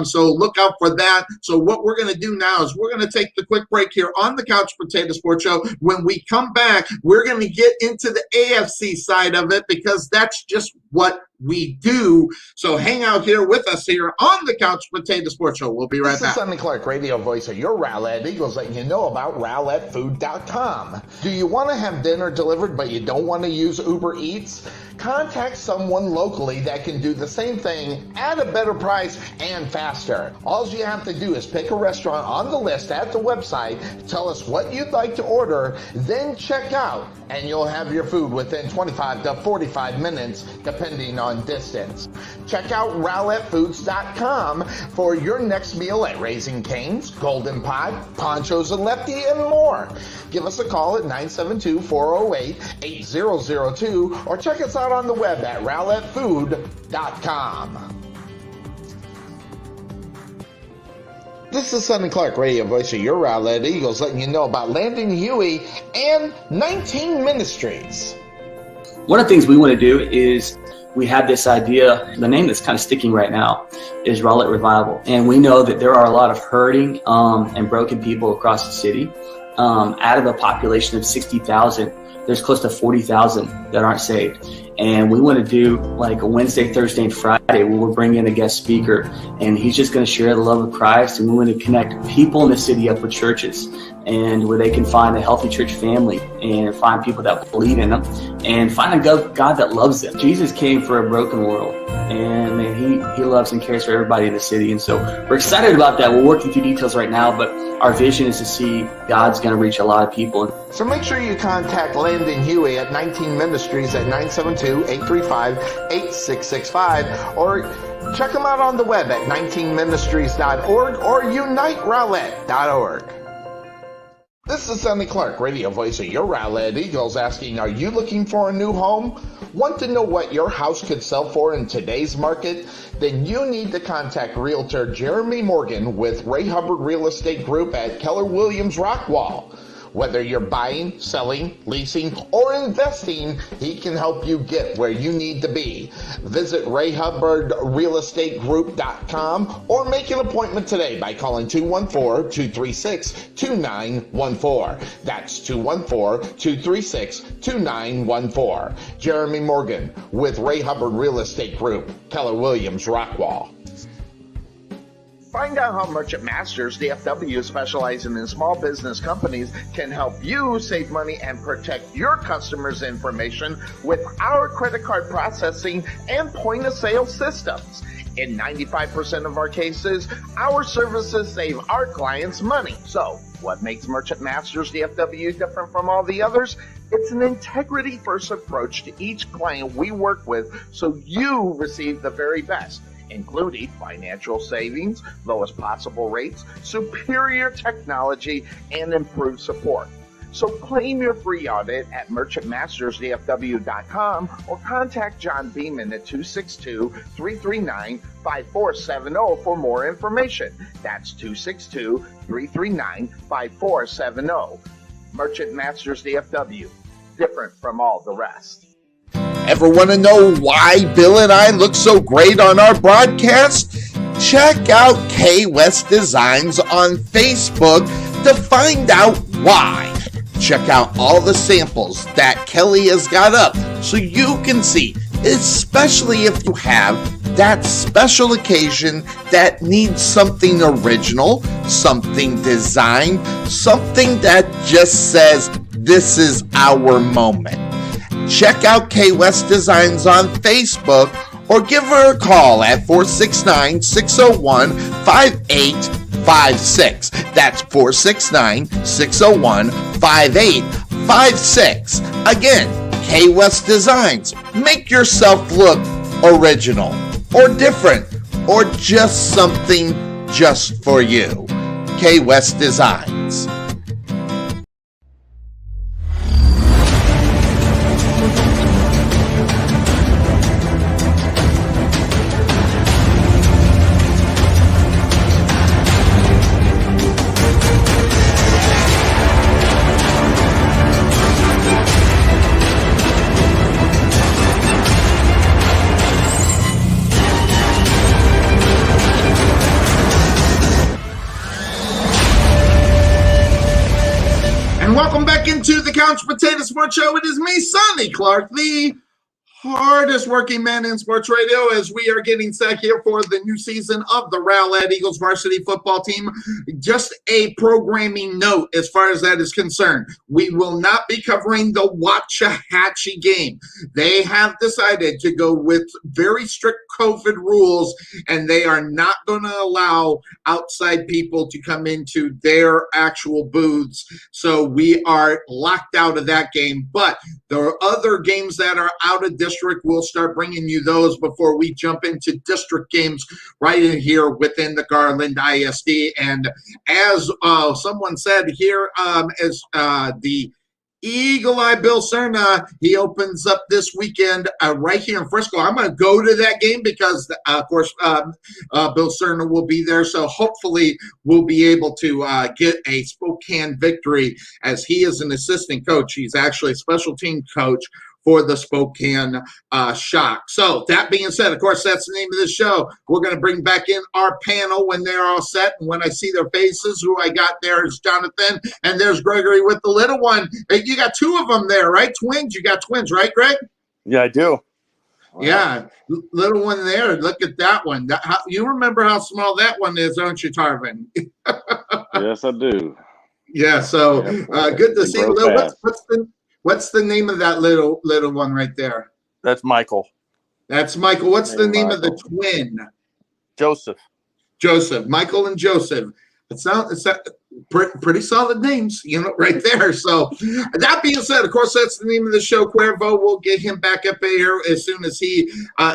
So look out for that. So what we're going to do now is we're going to take the quick break here on the Couch Potato Sports Show. When we come back, we're going to get into the AFC side of it because that's just what we do. So hang out here with us here on the Couch Potato Sports Show. We'll be right back. This is Sonny Clark, radio voice of your Rowlett Eagles, letting you know about RowlettFood.com. Do you want to have dinner delivered but you don't want to use Uber Eats? contact someone locally that can do the same thing at a better price and faster. All you have to do is pick a restaurant on the list at the website, tell us what you'd like to order, then check out, and you'll have your food within 25 to 45 minutes, depending on distance. Check out RowlettFoods.com for your next meal at Raising Cane's, Golden Pot, Ponchos and Lefty, and more. Give us a call at 972-408-8002 or check us out on the web at RowlettFood.com. This is Sonny Clark, radio voice of your Rowlett Eagles, letting you know about Landon Huey and 19 Ministries. One of the things we want to do is we have this idea, the name that's kind of sticking right now is Rowlett Revival. And we know that there are a lot of hurting and broken people across the city. Out of a population of 60,000, there's close to 40,000 that aren't saved. And we want to do like a Wednesday, Thursday, and Friday where we'll bring in a guest speaker and he's just going to share the love of Christ. And we want to connect people in the city up with churches and where they can find a healthy church family and find people that believe in them and find a God that loves them. Jesus came for a broken world, and man, he loves and cares for everybody in the city. And so we're excited about that. We're working through details right now, but our vision is to see God's going to reach a lot of people. So make sure you contact Landon Huey at 19 Ministries at 972-835-8665 or check them out on the web at 19ministries.org or uniterowlett.org. This is Sonny Clark, radio voice of your Rowlett Eagles, asking, are you looking for a new home? Want to know what your house could sell for in today's market? Then you need to contact Realtor Jeremy Morgan with Ray Hubbard Real Estate Group at Keller Williams Rockwall. Whether you're buying, selling, leasing, or investing, he can help you get where you need to be. Visit RayHubbardRealEstateGroup.com or make an appointment today by calling 214-236-2914. That's 214-236-2914. Jeremy Morgan with Ray Hubbard Real Estate Group, Keller Williams Rockwall. Find out how Merchant Masters DFW, specializing in small business companies, can help you save money and protect your customers' information with our credit card processing and point-of-sale systems. In 95% of our cases, our services save our clients money. So, what makes Merchant Masters DFW different from all the others? It's an integrity-first approach to each client we work with so you receive the very best, including financial savings, lowest possible rates, superior technology, and improved support. So claim your free audit at merchantmastersdfw.com or contact John Beeman at 262-339-5470 for more information. That's 262-339-5470. Merchant Masters DFW, different from all the rest. Ever want to know why Bill and I look so great on our broadcast? Check out K West Designs on Facebook to find out why. Check out all the samples that Kelly has got up so you can see, especially if you have that special occasion that needs something original, something designed, something that just says, this is our moment. Check out K West Designs on Facebook or give her a call at 469-601-5856. That's 469-601-5856. Again, K West Designs. Make yourself look original or different or just something just for you. K West Designs. Welcome back into the Couch Potato Sports Show. It is me, Sonny Clark, the hardest working man in sports radio as we are getting set here for the new season of the Rowlett Eagles varsity football team. Just a programming note as far as that is concerned. We will not be covering the Waxahachie game. They have decided to go with very strict COVID rules, and they are not going to allow outside people to come into their actual booths. So we are locked out of that game. But there are other games that are out of district. We'll start bringing you those before we jump into district games right in here within the Garland ISD. And as someone said here, as the Eagle Eye Bill Cerna, he opens up this weekend right here in Frisco. I'm going to go to that game because, of course, Bill Cerna will be there. So hopefully we'll be able to get a Spokane victory as he is an assistant coach. He's actually a special team coach for the Spokane Shock. So that being said, of course, that's the name of the show. We're going to bring back in our panel when they're all set. And when I see their faces, who I got there is Johnathan, and there's Gregory with the little one. Hey, you got two of them there, right? Twins. You got twins, right, Greg? Yeah, I do. Yeah, little one there. Look at that one. You remember how small that one is, don't you, Tarvin? Yes, I do. Yeah, so good to see you. What's the name of that little one right there? That's Michael. That's Michael. What's the name of the twin? Joseph. Joseph. Michael and Joseph. It's pretty solid names, right there. So that being said, of course, that's the name of the show. Cuervo, we'll get him back up here as soon as he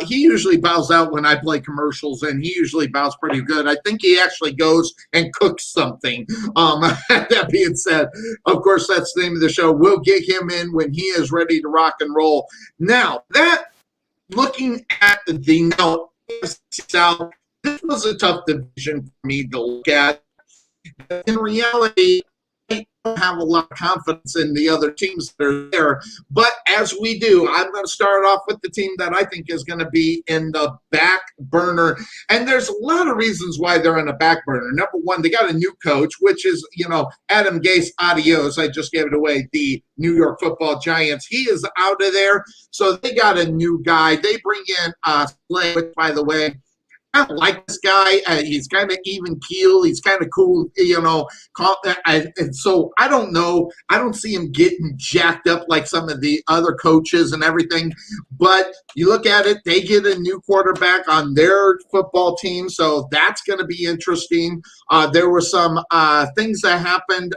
usually bows out when I play commercials, and he usually bows pretty good. I think he actually goes and cooks something. That being said, of course, that's the name of the show. We'll get him in when he is ready to rock and roll. Now, looking at the South, this was a tough division for me to look at. In reality, I don't have a lot of confidence in the other teams that are there. But as we do, I'm going to start off with the team that I think is going to be in the back burner. And there's a lot of reasons why they're in the back burner. Number one, they got a new coach, which is, Adam Gase, adios. I just gave it away. The New York Football Giants. He is out of there. So they got a new guy. They bring in Slay, which, by the way, I don't like this guy. He's kind of even keel. He's kind of cool, and so I don't know. I don't see him getting jacked up like some of the other coaches and everything. But you look at it, they get a new quarterback on their football team, so that's going to be interesting. There were some things that happened.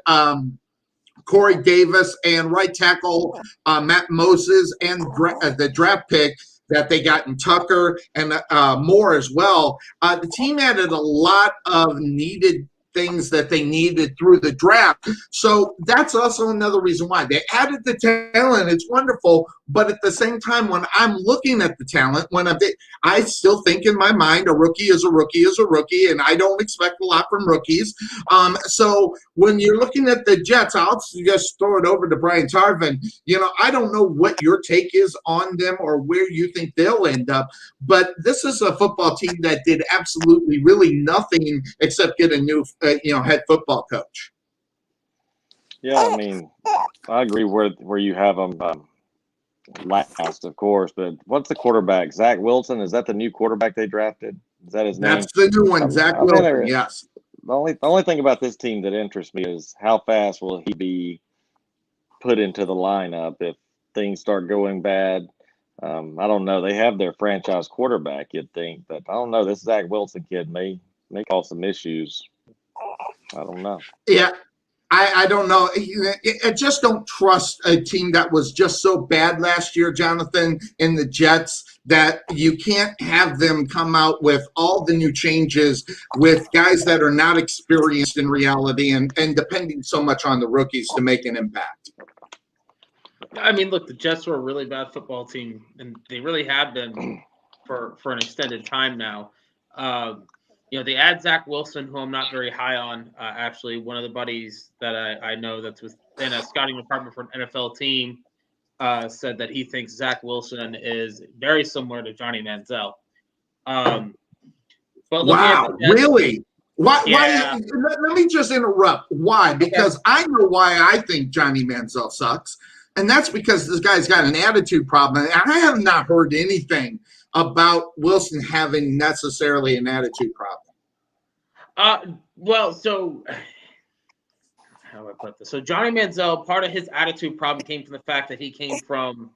Corey Davis and right tackle Matt Moses and the draft pick that they got in Tucker and more as well. The team added a lot of needed things that they needed through the draft. So that's also another reason why. They added the talent. It's wonderful. But at the same time, when I'm looking at the talent, I still think in my mind a rookie is a rookie is a rookie, and I don't expect a lot from rookies. So when you're looking at the Jets, I'll just throw it over to Brian Tarvin. I don't know what your take is on them or where you think they'll end up, but this is a football team that did absolutely really nothing except get a new head football coach. Yeah, I mean, I agree where you have them last, of course. But what's the quarterback? Zach Wilson? Is that the new quarterback they drafted? Is that his name? That's the new one, Zach Wilson. Yes. The only thing about this team that interests me is how fast will he be put into the lineup if things start going bad. I don't know. They have their franchise quarterback, you'd think, but I don't know. This Zach Wilson kid may cause some issues. I don't know. Yeah, I don't know. I just don't trust a team that was just so bad last year, Johnathan, in the Jets, that you can't have them come out with all the new changes with guys that are not experienced in reality and depending so much on the rookies to make an impact. I mean, look, the Jets were a really bad football team, and they really have been for an extended time now. They add Zach Wilson, who I'm not very high on. Actually, one of the buddies that I know that's within a scouting department for an NFL team said that he thinks Zach Wilson is very similar to Johnny Manziel. But wow, really? Why? Let me just interrupt. Why? Because I know why I think Johnny Manziel sucks. And that's because this guy's got an attitude problem. And I have not heard anything about Wilson having necessarily an attitude problem. Well, so how do I put this? So Johnny Manziel, part of his attitude problem came from the fact that he came from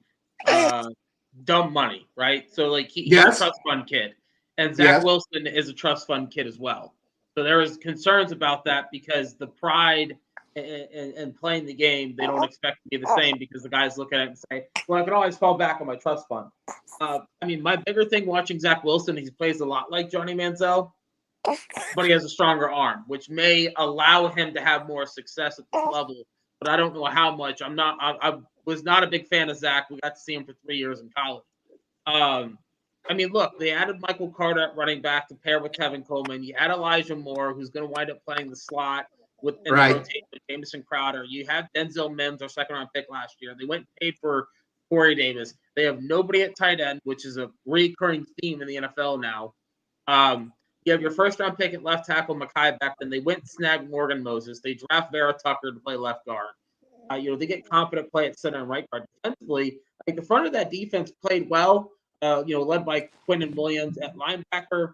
dumb money, right? So like he's a trust fund kid, and Zach Wilson is a trust fund kid as well. So there was concerns about that because the pride and playing the game, they don't expect to be the same because the guys look at it and say, well, I can always fall back on my trust fund. I mean, my bigger thing watching Zach Wilson, he plays a lot like Johnny Manziel, but he has a stronger arm, which may allow him to have more success at this level. But I don't know how much. I was not a big fan of Zach. We got to see him for 3 years in college. I mean, look, they added Michael Carter at running back to pair with Kevin Coleman. You add Elijah Moore, who's going to wind up playing the slot with Jamison Crowder. You have Denzel Mims, our second-round pick last year. They went and paid for Corey Davis. They have nobody at tight end, which is a recurring theme in the NFL now. You have your first-round pick at left tackle, Mekhi Becton. They went and snagged Morgan Moses. They draft Vera Tucker to play left guard. They get competent play at center and right guard. Defensively, like the front of that defense played well. Led by Quinnen Williams at linebacker.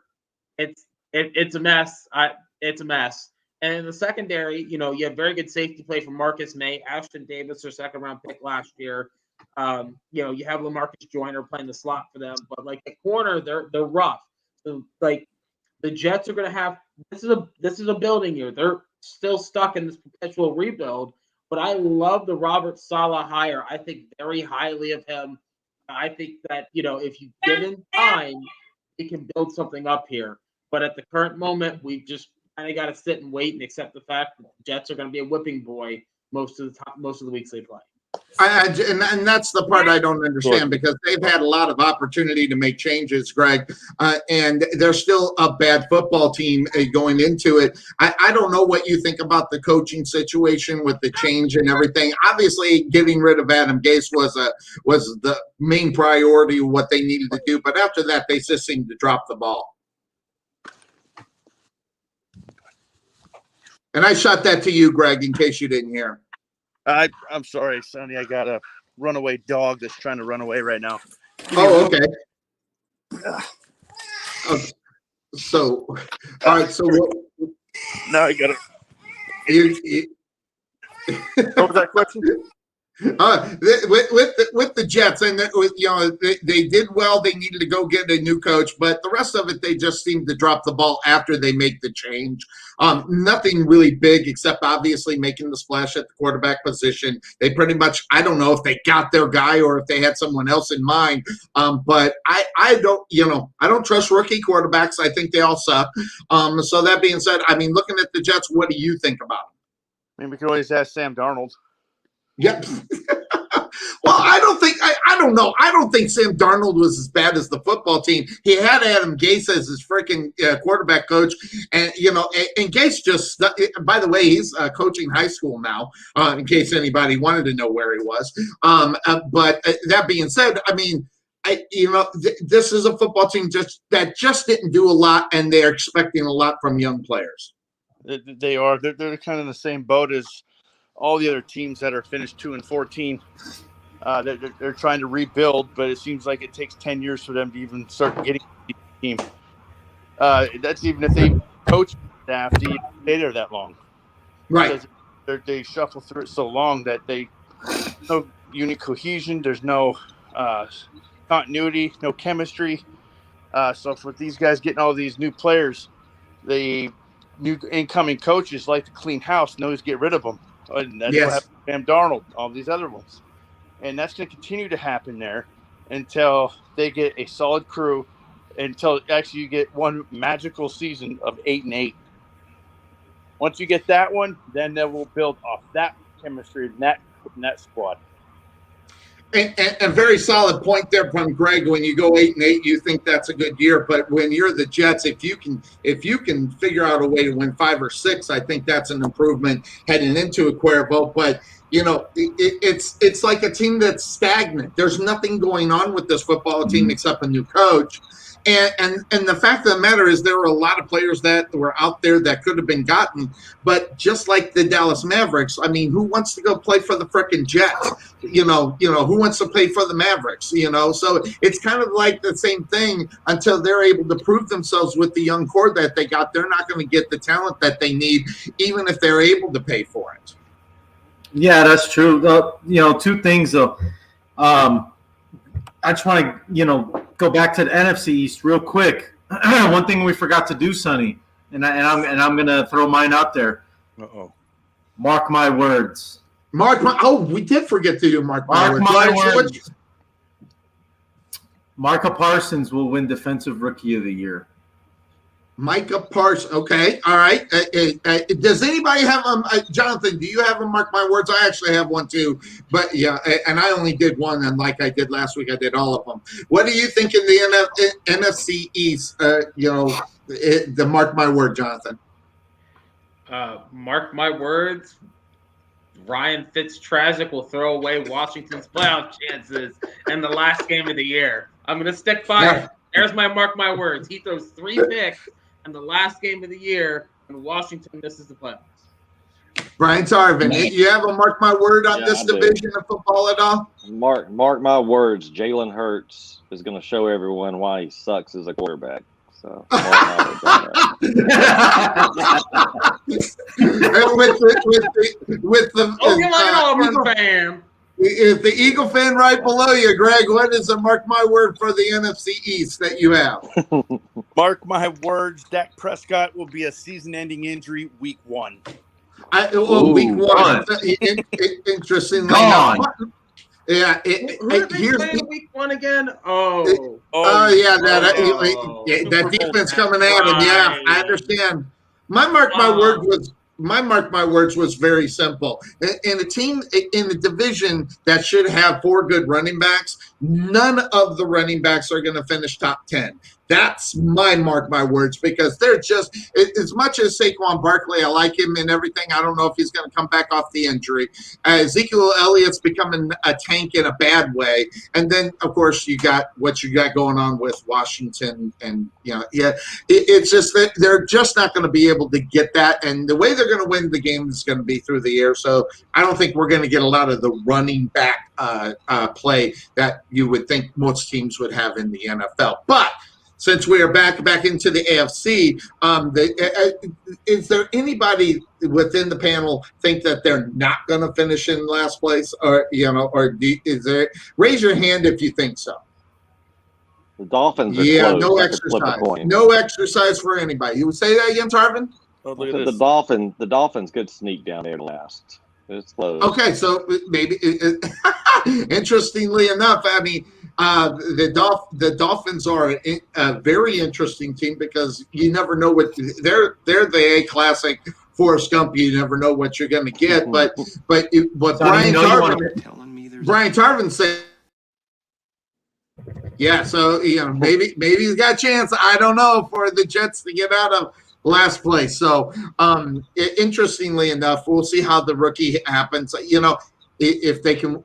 It's a mess. It's a mess. And in the secondary, you have very good safety play from Marcus May, Ashton Davis, their second-round pick last year. You have LaMarcus Joyner playing the slot for them, but like at corner, they're rough. So like the Jets are going to have this is a building year. They're still stuck in this perpetual rebuild. But I love the Robert Saleh hire. I think very highly of him. I think that, if you give him time, he can build something up here. But at the current moment, we've just kind of got to sit and wait and accept the fact that the Jets are going to be a whipping boy most of the weeks they play. And that's the part I don't understand because they've had a lot of opportunity to make changes, Greg, and they're still a bad football team going into it. I don't know what you think about the coaching situation with the change and everything. Obviously, getting rid of Adam Gase was the main priority of what they needed to do, but after that, they just seemed to drop the ball. And I shot that to you, Greg, in case you didn't hear. I'm sorry, Sonny. I got a runaway dog that's trying to run away right now. Oh, okay. So, all right. So now I got it. What was that question? With the Jets, and they did well. They needed to go get a new coach, but the rest of it, they just seemed to drop the ball after they make the change. Nothing really big except obviously making the splash at the quarterback position. They pretty much, I don't know if they got their guy or if they had someone else in mind. But I don't trust rookie quarterbacks. I think they all suck. So that being said, I mean, looking at the Jets, what do you think about them? I mean, we could always ask Sam Darnold. Yep. Well, I don't know. I don't think Sam Darnold was as bad as the football team. He had Adam Gase as his freaking quarterback coach. And, and Gase just, by the way, he's coaching high school now, in case anybody wanted to know where he was. But that being said, I mean, this is a football team that just didn't do a lot, and they're expecting a lot from young players. They are. They're kind of in the same boat as all the other teams that are finished 2-14. They're trying to rebuild, but it seems like it takes 10 years for them to even start getting the team. That's even if they coach staff to stay there that long. Right. Because they shuffle through it so long that there's no unit cohesion. There's no continuity, no chemistry. So for these guys getting all these new players, the new incoming coaches like to clean house, knows get rid of them. And that's what happened to Sam Darnold, all these other ones. And that's going to continue to happen there until they get a solid crew, until actually you get one magical season of 8-8. Once you get that one, then they will build off that chemistry and that squad. And a very solid point there from Greg. When you go 8-8, you think that's a good year. But when you're the Jets, if you can figure out a way to win 5 or 6, I think that's an improvement heading into a Cuervo. But it's like a team that's stagnant. There's nothing going on with this football team except a new coach. And the fact of the matter is there were a lot of players that were out there that could have been gotten, but just like the Dallas Mavericks, I mean, who wants to go play for the frickin' Jets? Who wants to play for the Mavericks? So it's kind of like the same thing until they're able to prove themselves with the young core that they got. They're not going to get the talent that they need, even if they're able to pay for it. Yeah, that's true. Two things though. I just want to, go back to the NFC East real quick. One thing we forgot to do, Sonny, and I'm gonna throw mine out there. Mark my words. We did forget to do mark my words. Micah Parsons will win Defensive Rookie of the Year. Micah Parsons. Okay, all right. Does anybody have Johnathan? Do you have a mark my words? I actually have one too, but yeah, and I only did one, and like I did last week, I did all of them. What do you think in the NFC East? The mark my word, Johnathan. Mark my words. Ryan Fitztragic will throw away Washington's playoff chances in the last game of the year. I'm going to stick by it. There's my mark my words. He throws 3 picks in the last game of the year, and Washington misses the playoffs. Brian Tarvin, you have a mark my word on this division of football at all? Mark my words. Jalen Hurts is going to show everyone why he sucks as a quarterback. So with the Auburn fan. If the Eagle fan right below you, Greg, what is a mark my word for the NFC East that you have? Mark my words, Dak Prescott will be a season-ending injury week 1. Week 1. Interestingly enough. Yeah. Who did they play in week 1 again? That defense coming at him. Yeah, I understand. My mark my words was very simple. In a team in the division that should have 4 good running backs, none of the running backs are going to finish top 10. That's my mark my words, because they're just, as much as Saquon Barkley, I like him and everything, I don't know if he's going to come back off the injury. Ezekiel Elliott's becoming a tank in a bad way. And then, of course, you got what you got going on with Washington. And, it's just that they're just not going to be able to get that. And the way they're going to win the game is going to be through the air. So I don't think we're going to get a lot of the running back play that you would think most teams would have in the NFL. But since we are back into the AFC, is there anybody within the panel think that they're not going to finish in last place, raise your hand if you think so? The Dolphins are close. No exercise. No exercise for anybody. You would say that again, Tarvin? The Dolphins could sneak down there last. It's close. Okay, so maybe interestingly enough, I mean, the Dolphins are a very interesting team because you never know what they're the A classic Forrest Gump. You never know what you're going to get. But Brian Tarvin said, yeah. So maybe he's got a chance. I don't know, for the Jets to get out of last place. So interestingly enough, we'll see how the rookie happens. If they can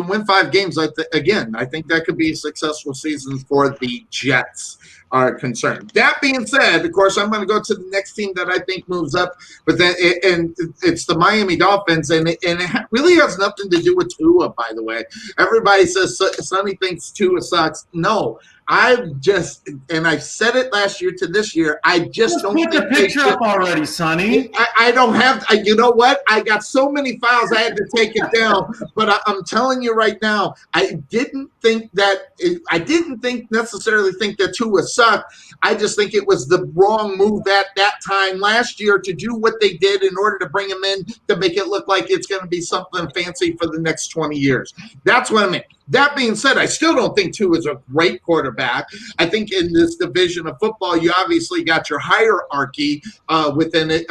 win 5 games, I think that could be a successful season for the Jets are concerned. That being said, of course, I'm going to go to the next team that I think moves up, but then it's the Miami Dolphins, and it really has nothing to do with Tua, by the way. Everybody says Sonny thinks Tua sucks. No. I've said it last year to this year. I just don't put the picture up already, Sonny. I don't have. You know what? I got so many files I had to take it down. But I'm telling you right now, I didn't necessarily think that Tua sucked. I just think it was the wrong move at that time last year to do what they did in order to bring him in to make it look like it's going to be something fancy for the next 20 years. That's what I meant. That being said, I still don't think Tua is a great quarterback. I think in this division of football, you obviously got your hierarchy within it.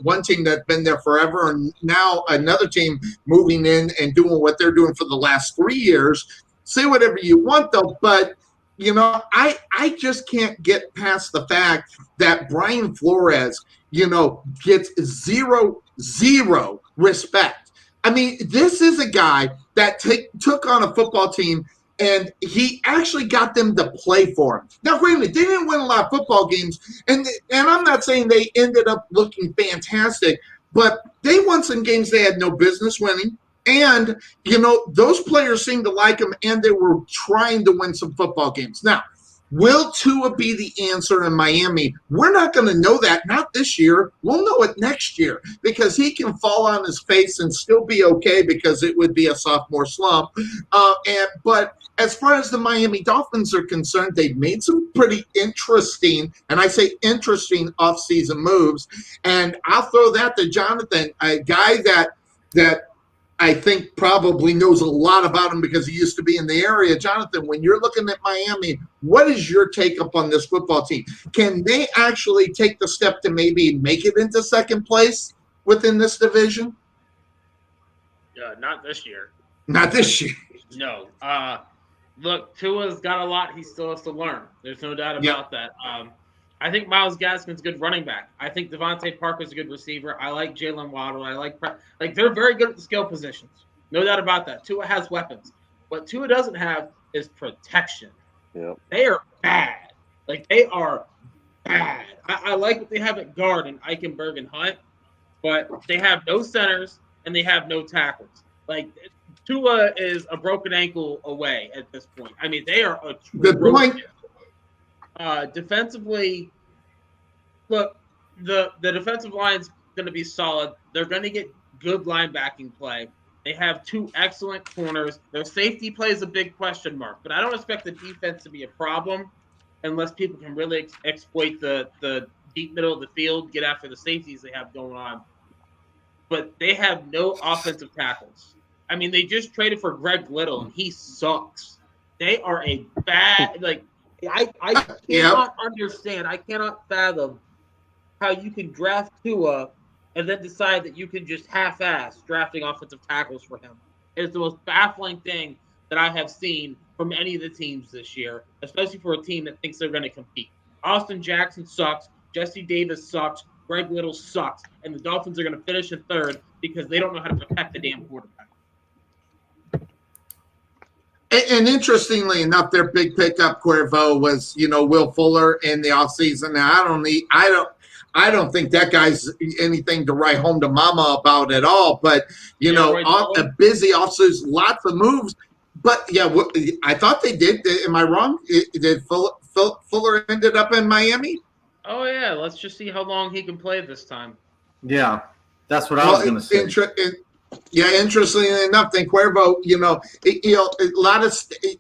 One team that's been there forever, and now another team moving in and doing what they're doing for the last 3 years. Say whatever you want, though, but I just can't get past the fact that Brian Flores, gets zero respect. I mean, this is a guy that took on a football team And he actually got them to play for him. Now, granted, they didn't win a lot of football games, and I'm not saying they ended up looking fantastic, but they won some games they had no business winning. And, those players seemed to like him, and they were trying to win some football games. Now, will Tua be the answer in Miami? We're not going to know that, not this year. We'll know it next year because he can fall on his face and still be okay because it would be a sophomore slump. But as far as the Miami Dolphins are concerned, they've made some pretty interesting, and I say interesting, offseason moves. And I'll throw that to Johnathan, a guy that I think probably knows a lot about him because he used to be in the area. Johnathan, when you're looking at Miami, what is your take up on this football team? Can they actually take the step to maybe make it into second place within this division? Not this year. Not this year. No. Look, Tua's got a lot he still has to learn. There's no doubt about that. I think Myles Gaskin's a good running back. I think Devontae Parker's a good receiver. I like Jalen Waddle. I like they're very good at the skill positions. No doubt about that. Tua has weapons. What Tua doesn't have is protection. Yep. They are bad. They are bad. I like what they have at guard in Eichenberg and Hunt, but they have no centers and they have no tackles. Tua is a broken ankle away at this point. I mean, they are a good point. Defensively, look, the defensive line's going to be solid. They're going to get good linebacking play. They have two excellent corners. Their safety play is a big question mark, but I don't expect the defense to be a problem unless people can really exploit the deep middle of the field, get after the safeties they have going on. But they have no offensive tackles. I mean, they just traded for Greg Little, and he sucks. They are a bad I cannot understand. I cannot fathom how you can draft Tua and then decide that you can just half-ass drafting offensive tackles for him. It is the most baffling thing that I have seen from any of the teams this year, especially for a team that thinks they're going to compete. Austin Jackson sucks. Jesse Davis sucks. Greg Little sucks. And the Dolphins are going to finish in third because they don't know how to protect the damn quarterback. And interestingly enough, their big pickup, Cuervo, was Will Fuller in the offseason. Now I don't think that guy's anything to write home to mama about at all. But a busy offseason, lots of moves. But I thought they did. Am I wrong? Did Fuller ended up in Miami? Oh yeah, let's just see how long he can play this time. Yeah, that's what I was going to say. Interestingly enough, then Cuervo, a lot of,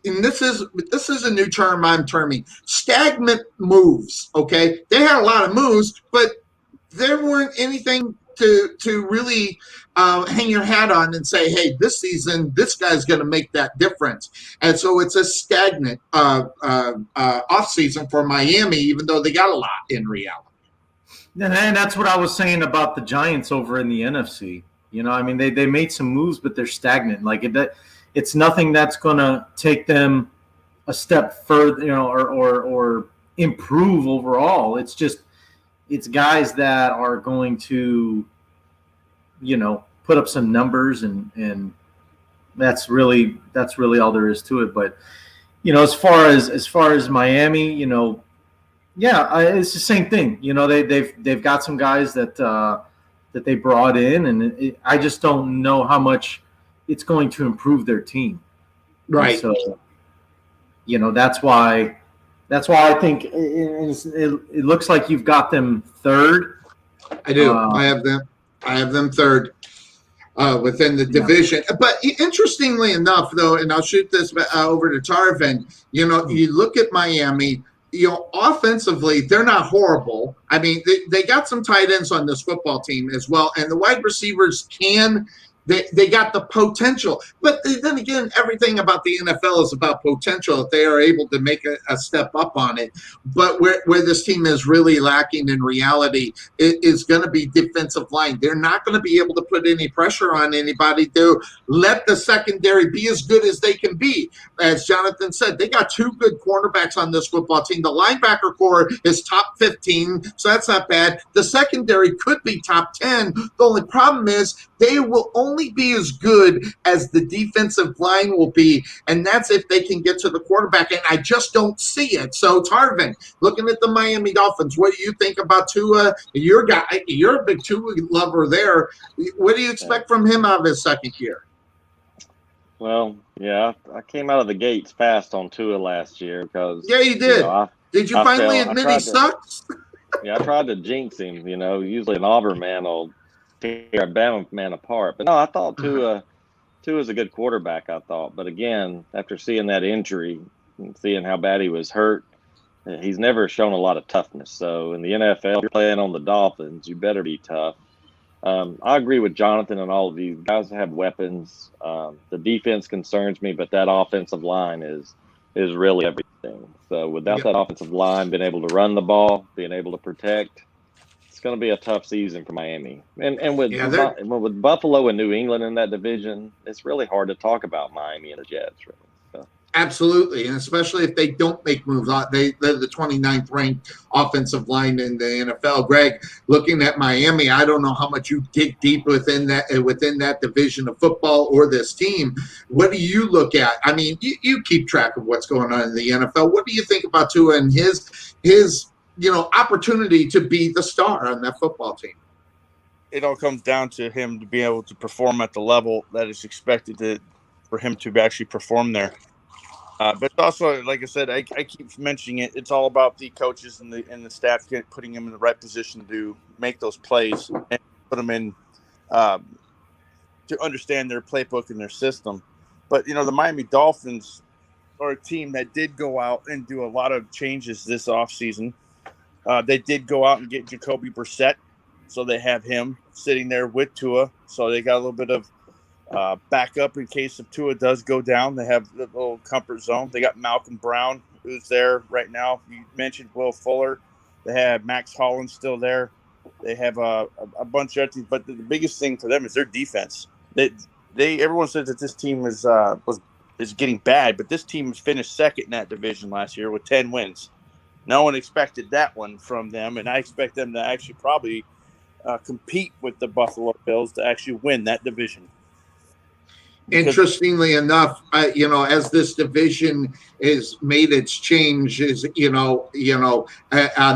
and this is a new term I'm terming, stagnant moves. Okay, they had a lot of moves, but there weren't anything to really hang your hat on and say, hey, this season this guy's going to make that difference. And so it's a stagnant off season for Miami, even though they got a lot in reality. And that's what I was saying about the Giants over in the NFC. They made some moves, but they're stagnant. It's nothing that's going to take them a step further, or improve overall. It's guys that are going to, put up some numbers, and that's really all there is to it. But, as far as Miami, it's the same thing. They've got some guys that they brought in, and I just don't know how much it's going to improve their team. Right. So, that's why I think it looks like you've got them third. I do. I have them third within the division. But interestingly enough, though, and I'll shoot this over to Tarvin, you look at Miami, offensively, they're not horrible. I mean, they got some tight ends on this football team as well, and the wide receivers they got the potential. But then again, everything about the NFL is about potential if they are able to make a step up on it. But where this team is really lacking in reality is going to be defensive line. They're not going to be able to put any pressure on anybody to let the secondary be as good as they can be. As Johnathan said, they got two good cornerbacks on this football team. The linebacker core is top 15, so that's not bad. The secondary could be top 10. The only problem is They will only be as good as the defensive line will be, and that's if they can get to the quarterback, and I just don't see it. So, Tarvin, looking at the Miami Dolphins, what do you think about Tua? You're a big Tua lover there. What do you expect from him out of his second year? Well, yeah, I came out of the gates fast on Tua last year because Yeah, you did. Did you finally admit he sucks? Yeah, I tried to jinx him. Usually an Auburn man will tear a Bama man apart. But no, I thought Tua's a good quarterback, I thought. But again, after seeing that injury and seeing how bad he was hurt, he's never shown a lot of toughness. So in the NFL, if you're playing on the Dolphins, you better be tough. I agree with Johnathan and all of these guys have weapons. The defense concerns me, but that offensive line is really everything. So without that offensive line being able to run the ball, being able to protect, it's going to be a tough season for Miami. And with Buffalo and New England in that division, it's really hard to talk about Miami and the Jets, really. So. Absolutely, and especially if they don't make moves. They're the 29th ranked offensive line in the NFL. Greg, looking at Miami, I don't know how much you dig deep within that division of football or this team. What do you look at? I mean, you keep track of what's going on in the NFL. What do you think about Tua and his opportunity to be the star on that football team? It all comes down to him to be able to perform at the level that is expected for him to actually perform there. But also, like I said, I keep mentioning it. It's all about the coaches and the staff putting him in the right position to make those plays and put them in to understand their playbook and their system. But the Miami Dolphins are a team that did go out and do a lot of changes this offseason. They did go out and get Jacoby Brissett, so they have him sitting there with Tua. So they got a little bit of backup in case if Tua does go down. They have the little comfort zone. They got Malcolm Brown, who's there right now. You mentioned Will Fuller. They have Max Hollins still there. They have a bunch of other teams, but the biggest thing for them is their defense. Everyone says that this team is getting bad, but this team finished second in that division last year with 10 wins. No one expected that one from them, and I expect them to actually probably compete with the Buffalo Bills to actually win that division. Interestingly enough, as this division is made its changes, on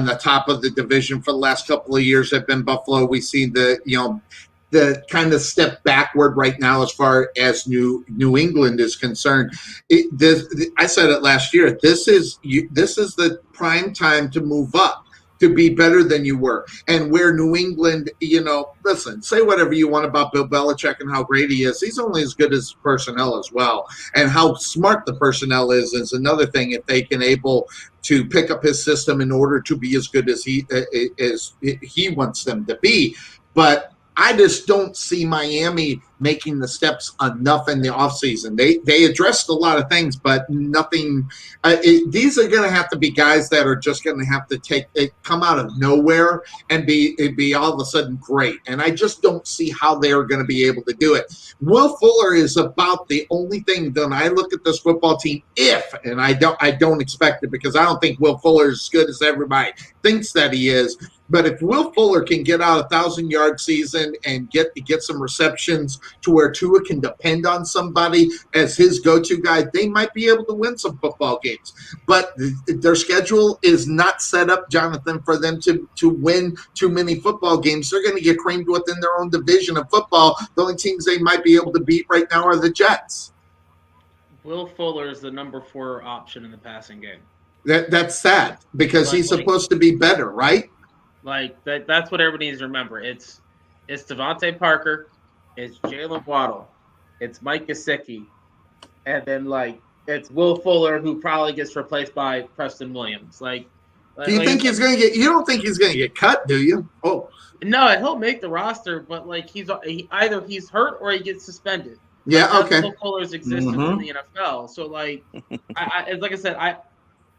the top of the division for the last couple of years have been Buffalo. We see the kind of step backward right now as far as New England is concerned. I said it last year. This is the prime time to move up, to be better than you were. And where New England, listen, say whatever you want about Bill Belichick and how great he is. He's only as good as personnel as well. And how smart the personnel is another thing, if they can able to pick up his system in order to be as good as he wants them to be. But I just don't see Miami making the steps enough in the offseason. They addressed a lot of things, but nothing. These are going to have to be guys that are just going to have to come out of nowhere and be all of a sudden great. And I just don't see how they are going to be able to do it. Will Fuller is about the only thing that I look at this football team, and I don't expect it, because I don't think Will Fuller is as good as everybody thinks that he is. But if Will Fuller can get out 1,000-yard season and get some receptions to where Tua can depend on somebody as his go-to guy, they might be able to win some football games. But their schedule is not set up, Johnathan, for them to win too many football games. They're going to get creamed within their own division of football. The only teams they might be able to beat right now are the Jets. Will Fuller is the number 4 option in the passing game. That's sad, because he's supposed to be better, right? That's what everybody needs to remember. It's Devontae Parker, it's Jalen Waddle, it's Mike Gesicki, and then it's Will Fuller, who probably gets replaced by Preston Williams. Do you think he's going to get? You don't think he's going to get cut, do you? Oh, no, he'll make the roster, but either he's hurt or he gets suspended. Yeah, okay. Will Fuller's existence in the NFL. So like I said,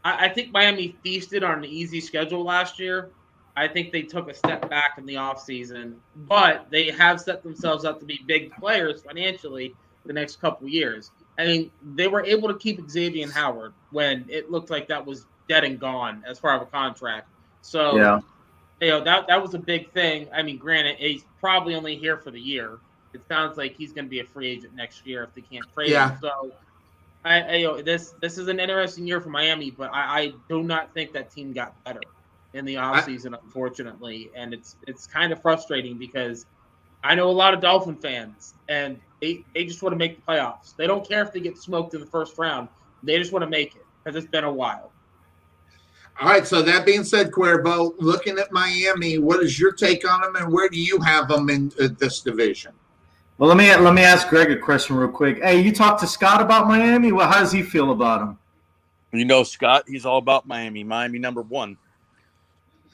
I think Miami feasted on an easy schedule last year. I think they took a step back in the offseason, but they have set themselves up to be big players financially the next couple of years. I mean, they were able to keep Xavier Howard when it looked like that was dead and gone as far as a contract. So, that was a big thing. I mean, granted, he's probably only here for the year, it sounds like he's going to be a free agent next year if they can't trade Yeah. him. So, this is an interesting year for Miami, but I do not think that team got better in the offseason, unfortunately, and it's kind of frustrating because I know a lot of Dolphin fans, and they just want to make the playoffs. They don't care if they get smoked in the first round. They just want to make it because it's been a while. All right, so that being said, Cuervo, looking at Miami, what is your take on them, and where do you have them in this division? Well, let me ask Greg a question real quick. Hey, you talked to Scott about Miami? Well, how does he feel about them? You know, Scott, he's all about Miami. Miami #1.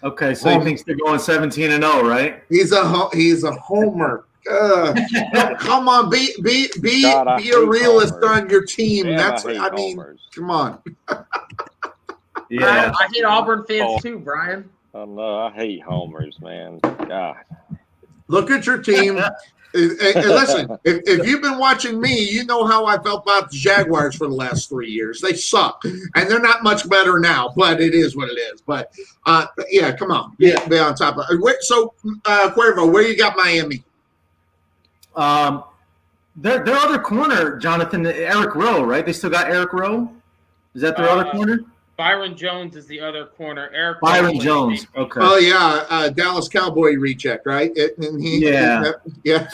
Okay, so he thinks they're going 17-0, right? He's a homer. Come on, be God, I a realist homers. on your team. Damn, That's I hate I mean, homers. come on. Yeah. I hate Auburn fans too, Brian. Oh no, I hate homers, man. God. Look at your team. And listen, if you've been watching me, you know how I felt about the Jaguars for the last 3 years. They suck, and they're not much better now, but it is what it is. But, yeah, come on. Be on top of it. So, Cuervo, where you got Miami? Their other corner, Johnathan, Eric Rowe, right? They still got Eric Rowe? Is that their other corner? Byron Jones is the other corner. Eric Byron Jones. Okay. Oh, yeah, Dallas Cowboy recheck, right? And he, Yeah. Yeah.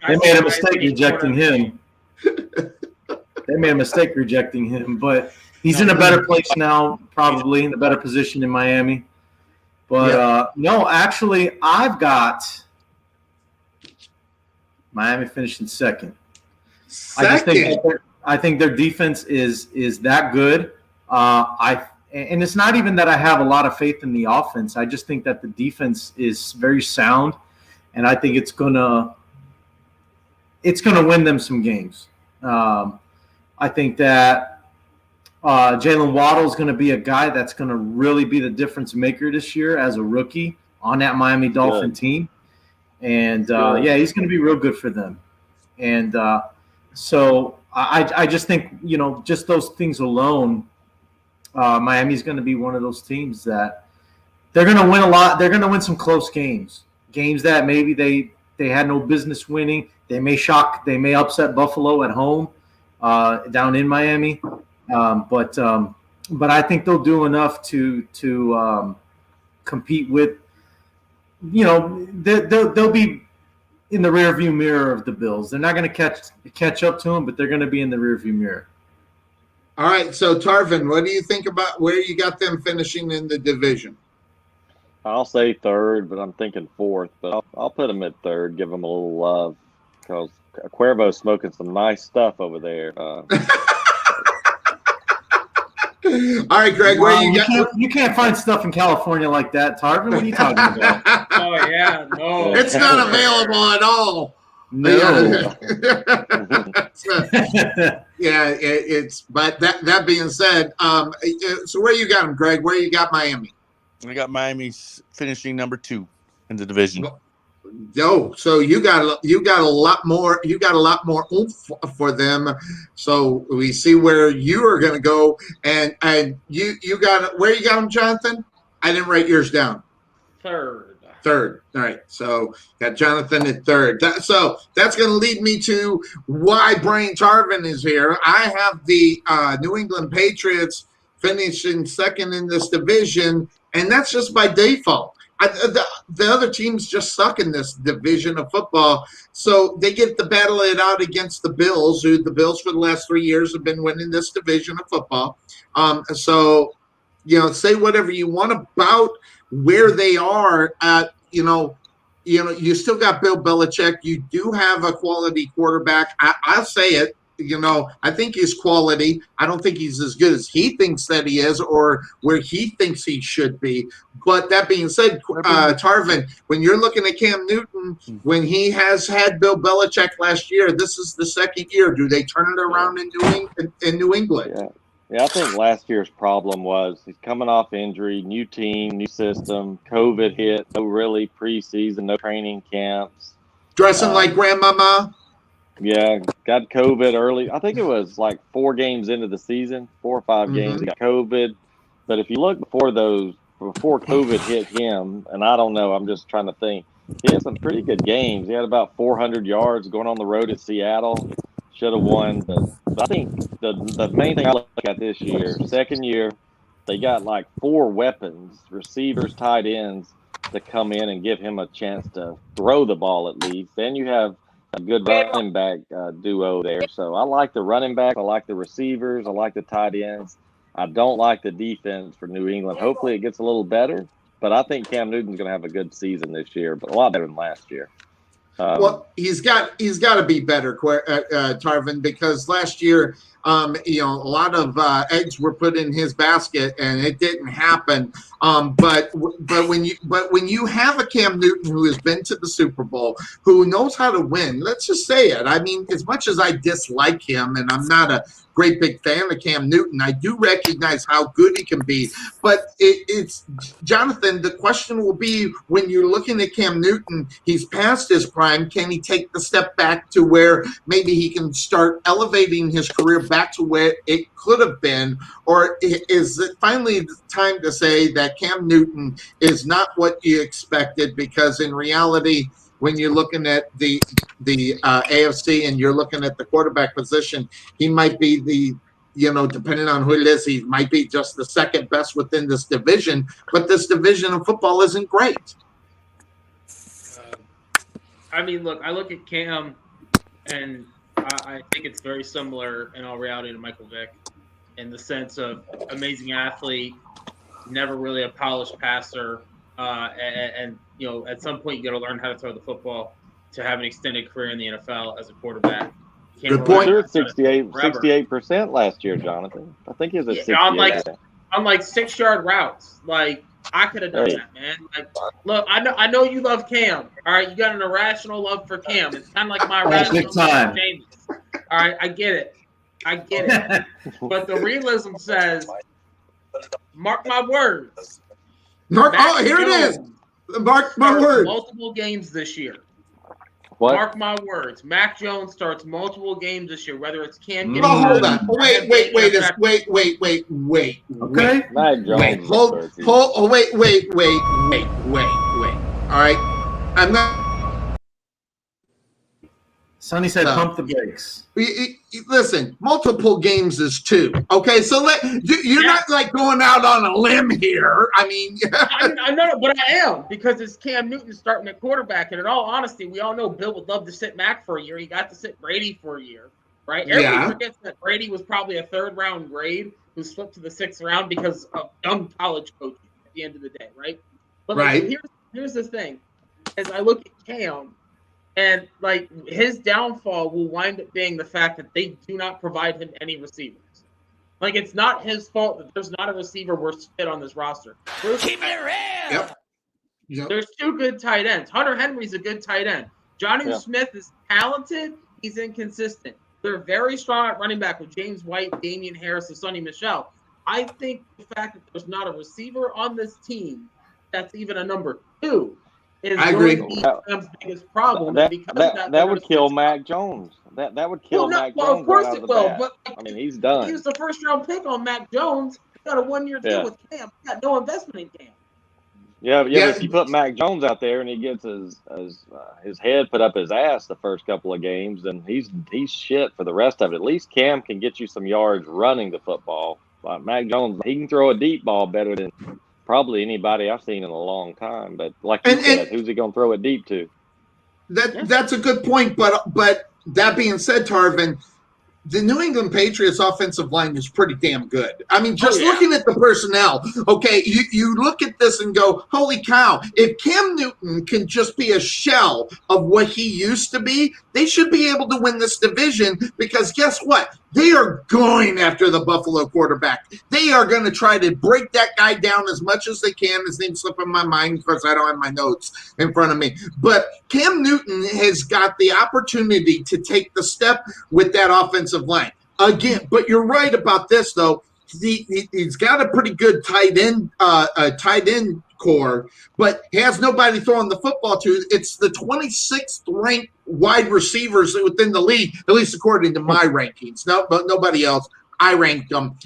They made a mistake rejecting him. They made a mistake rejecting him, but he's in a better place now, probably in a better position in Miami. But no, actually, I've got Miami finishing second. I think their defense is that good. And it's not even that I have a lot of faith in the offense. I just think that the defense is very sound, and I think it's gonna win them some games. I think that Jalen Waddle is going to be a guy that's going to really be the difference maker this year as a rookie on that Miami Dolphin team. And, yeah, he's going to be real good for them. And so I just think, just those things alone, Miami's going to be one of those teams that they're going to win a lot. They're going to win some close games that maybe they had no business winning. They may upset Buffalo at home down in Miami. But I think they'll do enough to compete with, they'll be in the rearview mirror of the Bills. They're not going to catch up to them, but they're going to be in the rearview mirror. All right, so Tarvin, what do you think about where you got them finishing in the division? I'll say third, but I'm thinking fourth. But I'll put them at third, give them a little love, because Cuervo's smoking some nice stuff over there. All right, Greg, where you can't find stuff in California like that, Tarvin. What are you talking about? Oh yeah, no, it's not available at all. No. Yeah, it's. But that being said, so where you got them, Greg? Where you got Miami? I got Miami finishing #2 in the division. So you got a lot more. You got a lot more oomph for them. So we see where you are going to go, and you got where you got them, Johnathan. I didn't write yours down. Third. All right. So got Johnathan at third. So that's going to lead me to why Brian Tarvin is here. I have the New England Patriots finishing second in this division, and that's just by default. The other teams just suck in this division of football, so they get to battle it out against the Bills, who the Bills for the last 3 years have been winning this division of football. So, say whatever you want about where they are at. You still got Bill Belichick. You do have a quality quarterback. I'll say it. I think he's quality. I don't think he's as good as he thinks that he is or where he thinks he should be. But that being said, Tarvin, when you're looking at Cam Newton, when he has had Bill Belichick last year, this is the second year. Do they turn it around in New England? Yeah, I think last year's problem was he's coming off injury, new team, new system, COVID hit, no really preseason, no training camps. Dressing like grandmama. Yeah, got COVID early. I think it was like 4 games into the season, 4 or 5 games. He got COVID. But if you look before COVID hit him, and I don't know, I'm just trying to think. He had some pretty good games. He had about 400 yards going on the road at Seattle. Should have won. But I think the main thing I look at this year, second year, they got like 4 weapons, receivers, tight ends, to come in and give him a chance to throw the ball at least. Then you have a good running back duo there. So I like the running back. I like the receivers. I like the tight ends. I don't like the defense for New England. Hopefully it gets a little better. But I think Cam Newton's going to have a good season this year, but a lot better than last year. Well, he's got to be better, Tarvin, because last year, a lot of eggs were put in his basket, and it didn't happen. But when you have a Cam Newton who has been to the Super Bowl, who knows how to win, let's just say it. I mean, as much as I dislike him, and I'm not a great big fan of Cam Newton, I do recognize how good he can be. But it's Johnathan, the question will be, when you're looking at Cam Newton, he's past his prime. Can he take the step back to where maybe he can start elevating his career back to where it could have been? Or is it finally time to say that Cam Newton is not what you expected? Because in reality, when you're looking at the AFC and you're looking at the quarterback position, he might be depending on who it is, he might be just the second best within this division. But this division of football isn't great. I mean, look, I look at Cam, and I think it's very similar in all reality to Michael Vick, in the sense of amazing athlete, never really a polished passer, and at some point you got to learn how to throw the football to have an extended career in the NFL as a quarterback. Good point. 68% last year, Johnathan. I think he was at 68%. On like 6-yard routes, like I could have done that, man. Like, look, I know you love Cam. All right, you got an irrational love for Cam. It's kind of like my irrational love for James. All right, I get it. But the realism says, mark my words. Here it is. Mark my words. Multiple games this year. What? Mark my words. Mac Jones starts multiple games this year, whether it's Cam. Hold on. Wait. Okay. Mac Jones. Wait. All right. I'm not. Sonny said, "Pump the brakes." Listen, multiple games is 2. Okay, so you're not like going out on a limb here. I mean, I know, but I am, because it's Cam Newton starting at quarterback. And in all honesty, we all know Bill would love to sit Mac for a year. He got to sit Brady for a year, right? Everybody forgets that Brady was probably a 3rd-round grade who slipped to the 6th round because of dumb college coaching at the end of the day, right? But here's the thing: as I look at Cam. And, like, his downfall will wind up being the fact that they do not provide him any receivers. Like, it's not his fault that there's not a receiver worth fit on this roster. Keep it real! Yep. There's 2 good tight ends. Hunter Henry's a good tight end. Johnny Smith is talented. He's inconsistent. They're very strong at running back with James White, Damian Harris, and Sonny Michel. I think the fact that there's not a receiver on this team that's even a number 2 I agree. Cam's biggest problem. That would kill Mac Jones. That would kill Mac Jones. Well, of course it will. But I mean, he's done. He was the 1st-round pick on Mac Jones. He got a 1-year deal with Cam. He got no investment in Cam. Yeah, but if you put Mac Jones out there and he gets his head put up his ass the first couple of games, then he's shit for the rest of it. At least Cam can get you some yards running the football. Like Mac Jones, he can throw a deep ball better than probably anybody I've seen in a long time. But like you said, who's he going to throw it deep to? That's a good point. But that being said, Tarvin, the New England Patriots offensive line is pretty damn good. I mean, just looking at the personnel, okay, you look at this and go, holy cow, if Cam Newton can just be a shell of what he used to be, they should be able to win this division, because guess what? They are going after the Buffalo quarterback. They are going to try to break that guy down as much as they can. His name's slipping my mind because I don't have my notes in front of me. But Cam Newton has got the opportunity to take the step with that offensive line. Again, but you're right about this, though. He's got a pretty good tight end core, but he has nobody throwing the football to. It's the 26th ranked wide receivers within the league, at least according to my rankings. No, but nobody else. I ranked them.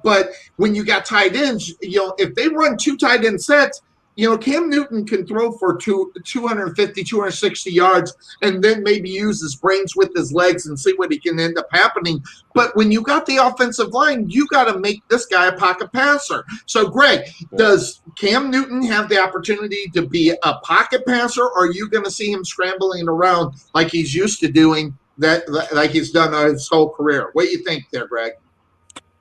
But when you got tight ends, if they run 2 tight end sets, Cam Newton can throw for 250, 260 yards and then maybe use his brains with his legs and see what he can end up happening. But when you got the offensive line, you got to make this guy a pocket passer. So, Greg, does Cam Newton have the opportunity to be a pocket passer, or are you going to see him scrambling around like he's used to doing, like he's done his whole career? What do you think there, Greg?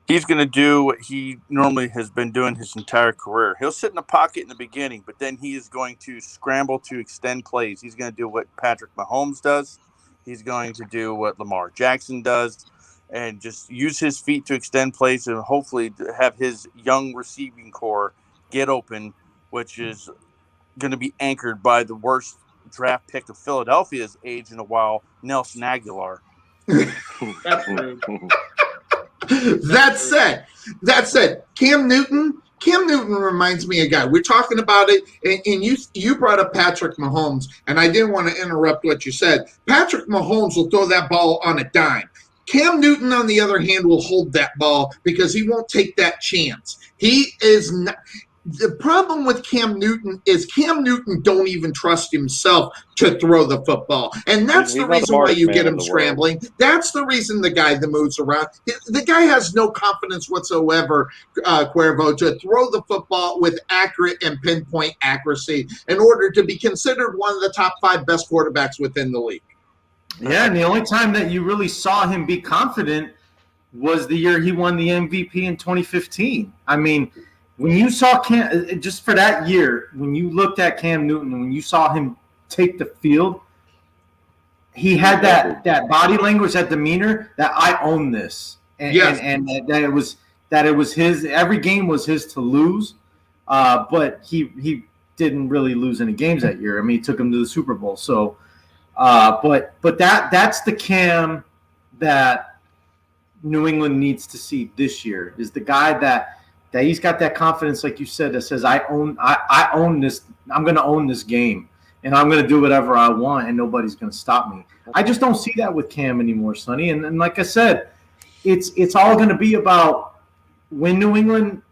He's going to do what he normally has been doing his entire career. He'll sit in the pocket in the beginning, but then he is going to scramble to extend plays. He's going to do what Patrick Mahomes does. He's going to do what Lamar Jackson does and just use his feet to extend plays and hopefully have his young receiving core get open, which is going to be anchored by the worst draft pick of Philadelphia's age in a while, Nelson Aguilar. That's rude. That said, Cam Newton reminds me of a guy. We're talking about it, and you brought up Patrick Mahomes, and I didn't want to interrupt what you said. Patrick Mahomes will throw that ball on a dime. Cam Newton, on the other hand, will hold that ball because he won't take that chance. He is not. The problem with Cam Newton is Cam Newton don't even trust himself to throw the football. And that's the reason why you get him scrambling. That's the reason the guy that moves around. The guy has no confidence whatsoever, Cuervo, to throw the football with accurate and pinpoint accuracy in order to be considered one of the top 5 best quarterbacks within the league. Yeah, and the only time that you really saw him be confident was the year he won the MVP in 2015. I mean, when you saw Cam, just for that year, when you looked at Cam Newton and when you saw him take the field, he had that body language, that demeanor that I own this, and that it was his. Every game was his to lose, but he didn't really lose any games that year. I mean, he took him to the Super Bowl. So, but that's the Cam that New England needs to see this year. Is the guy that he's got that confidence, like you said, that says, I own this. I'm going to own this game, and I'm going to do whatever I want, and nobody's going to stop me. I just don't see that with Cam anymore, Sonny. And like I said, it's all going to be about when New England,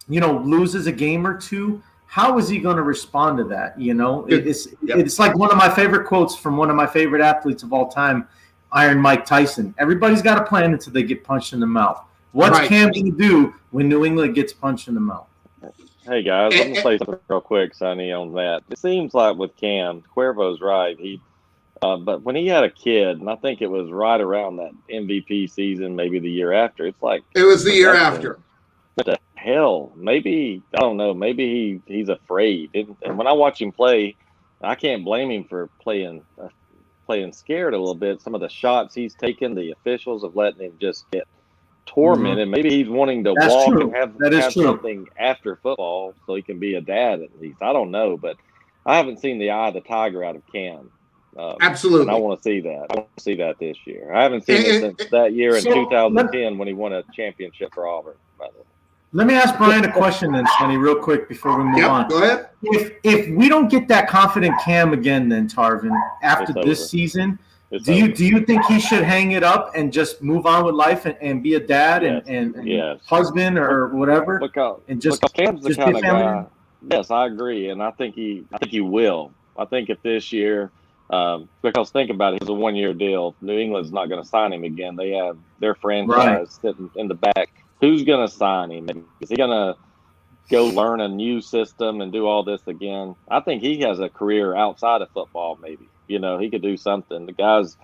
loses a game or two. How is he going to respond to that? It's like one of my favorite quotes from one of my favorite athletes of all time, Iron Mike Tyson. Everybody's got a plan until they get punched in the mouth. What's Cam going to do when New England gets punched in the mouth? Hey, guys, I'm going to say something real quick, Sonny, on that. It seems like with Cam, Cuervo's right. But when he had a kid, and I think it was right around that MVP season, maybe the year after, it's like – It was the year after. What the hell? Maybe – I don't know. Maybe he's afraid. And when I watch him play, I can't blame him for playing scared a little bit. Some of the shots he's taken, the officials have letting him just get – tormented. Maybe he's wanting to walk and have something after football so he can be a dad at least. I don't know, but I haven't seen the eye of the tiger out of Cam. Absolutely. And I want to see that. I want to see that this year. I haven't seen it since that year in 2010 when he won a championship for Auburn, by the way. Let me ask Brian a question then, Sonny, real quick before we move on. Go ahead. If we don't get that confident Cam again then, Tarvin, after this season – Do you think he should hang it up and just move on with life and be a dad and husband or whatever? Because Cam's the kind of guy. Yes, I agree, and I think he will. I think if this year, because think about it, it's a 1-year deal. New England's not going to sign him again. They have their franchise sitting in the back. Who's going to sign him? Is he going to go learn a new system and do all this again? I think he has a career outside of football, maybe. He could do something. The guy's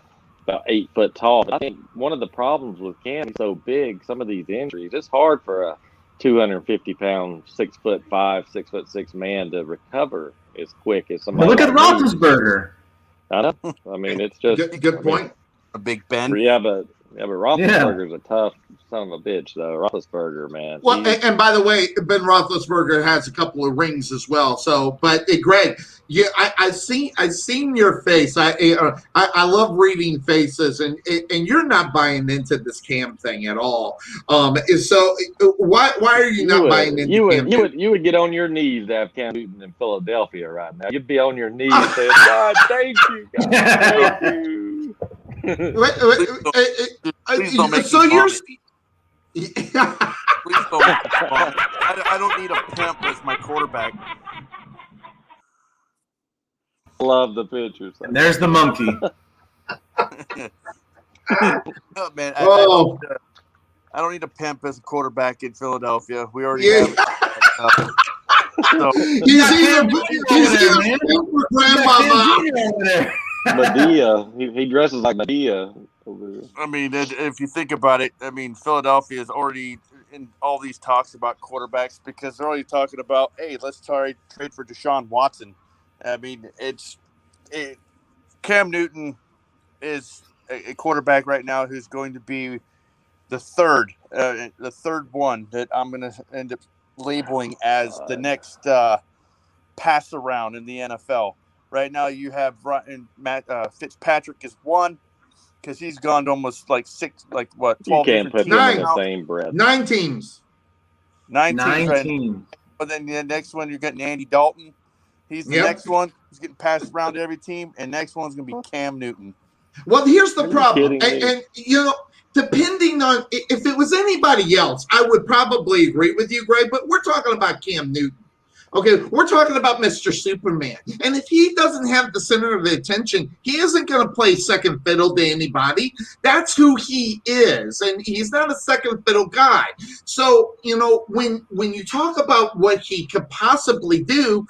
about 8 foot tall. But I think one of the problems with Cam, he's so big, some of these injuries, it's hard for a 250-pound, 6'5", 6'6" man to recover as quick as somebody. Look at Roethlisberger. I know. I mean, it's just good point. A Big Ben. Yeah, but Roethlisberger's a tough son of a bitch, though. Roethlisberger, man. Well, and by the way, Ben Roethlisberger has a couple of rings as well. So, but Greg, I've seen your face. I love reading faces, and you're not buying into this Cam thing at all. So why are you not buying into Cam? You would get on your knees to have Cam Newton in Philadelphia right now. You'd be on your knees saying, "God, thank you, God, thank you." So you're Please don't make me fun. I don't need a pimp as my quarterback. Love the pictures. And there's the monkey. Oh, man, Oh. I don't need a pimp as a quarterback in Philadelphia. We already Yeah. have. So He's either pimp or grandmama. Medea. He dresses like Medea over there. I mean, if you think about it, I mean, Philadelphia is already in all these talks about quarterbacks because they're already talking about, hey, let's trade for Deshaun Watson. I mean, Cam Newton is a quarterback right now who's going to be the third one that I'm going to end up labeling as the next pass around in the NFL. Right now, you have Fitzpatrick is one because he's gone to almost 12 You can't different put teams. them in the same breath. 9 teams. 9 teams. Right. But then the next one, you're getting Andy Dalton. He's the next one. He's getting passed around to every team. And next one's going to be Cam Newton. Well, here's the problem. kidding me? And, depending on if it was anybody else, I would probably agree with you, Greg, but we're talking about Cam Newton. Okay, we're talking about Mr. Superman. And if he doesn't have the center of the attention, he isn't going to play second fiddle to anybody. That's who he is. And he's not a second fiddle guy. So, when you talk about what he could possibly do,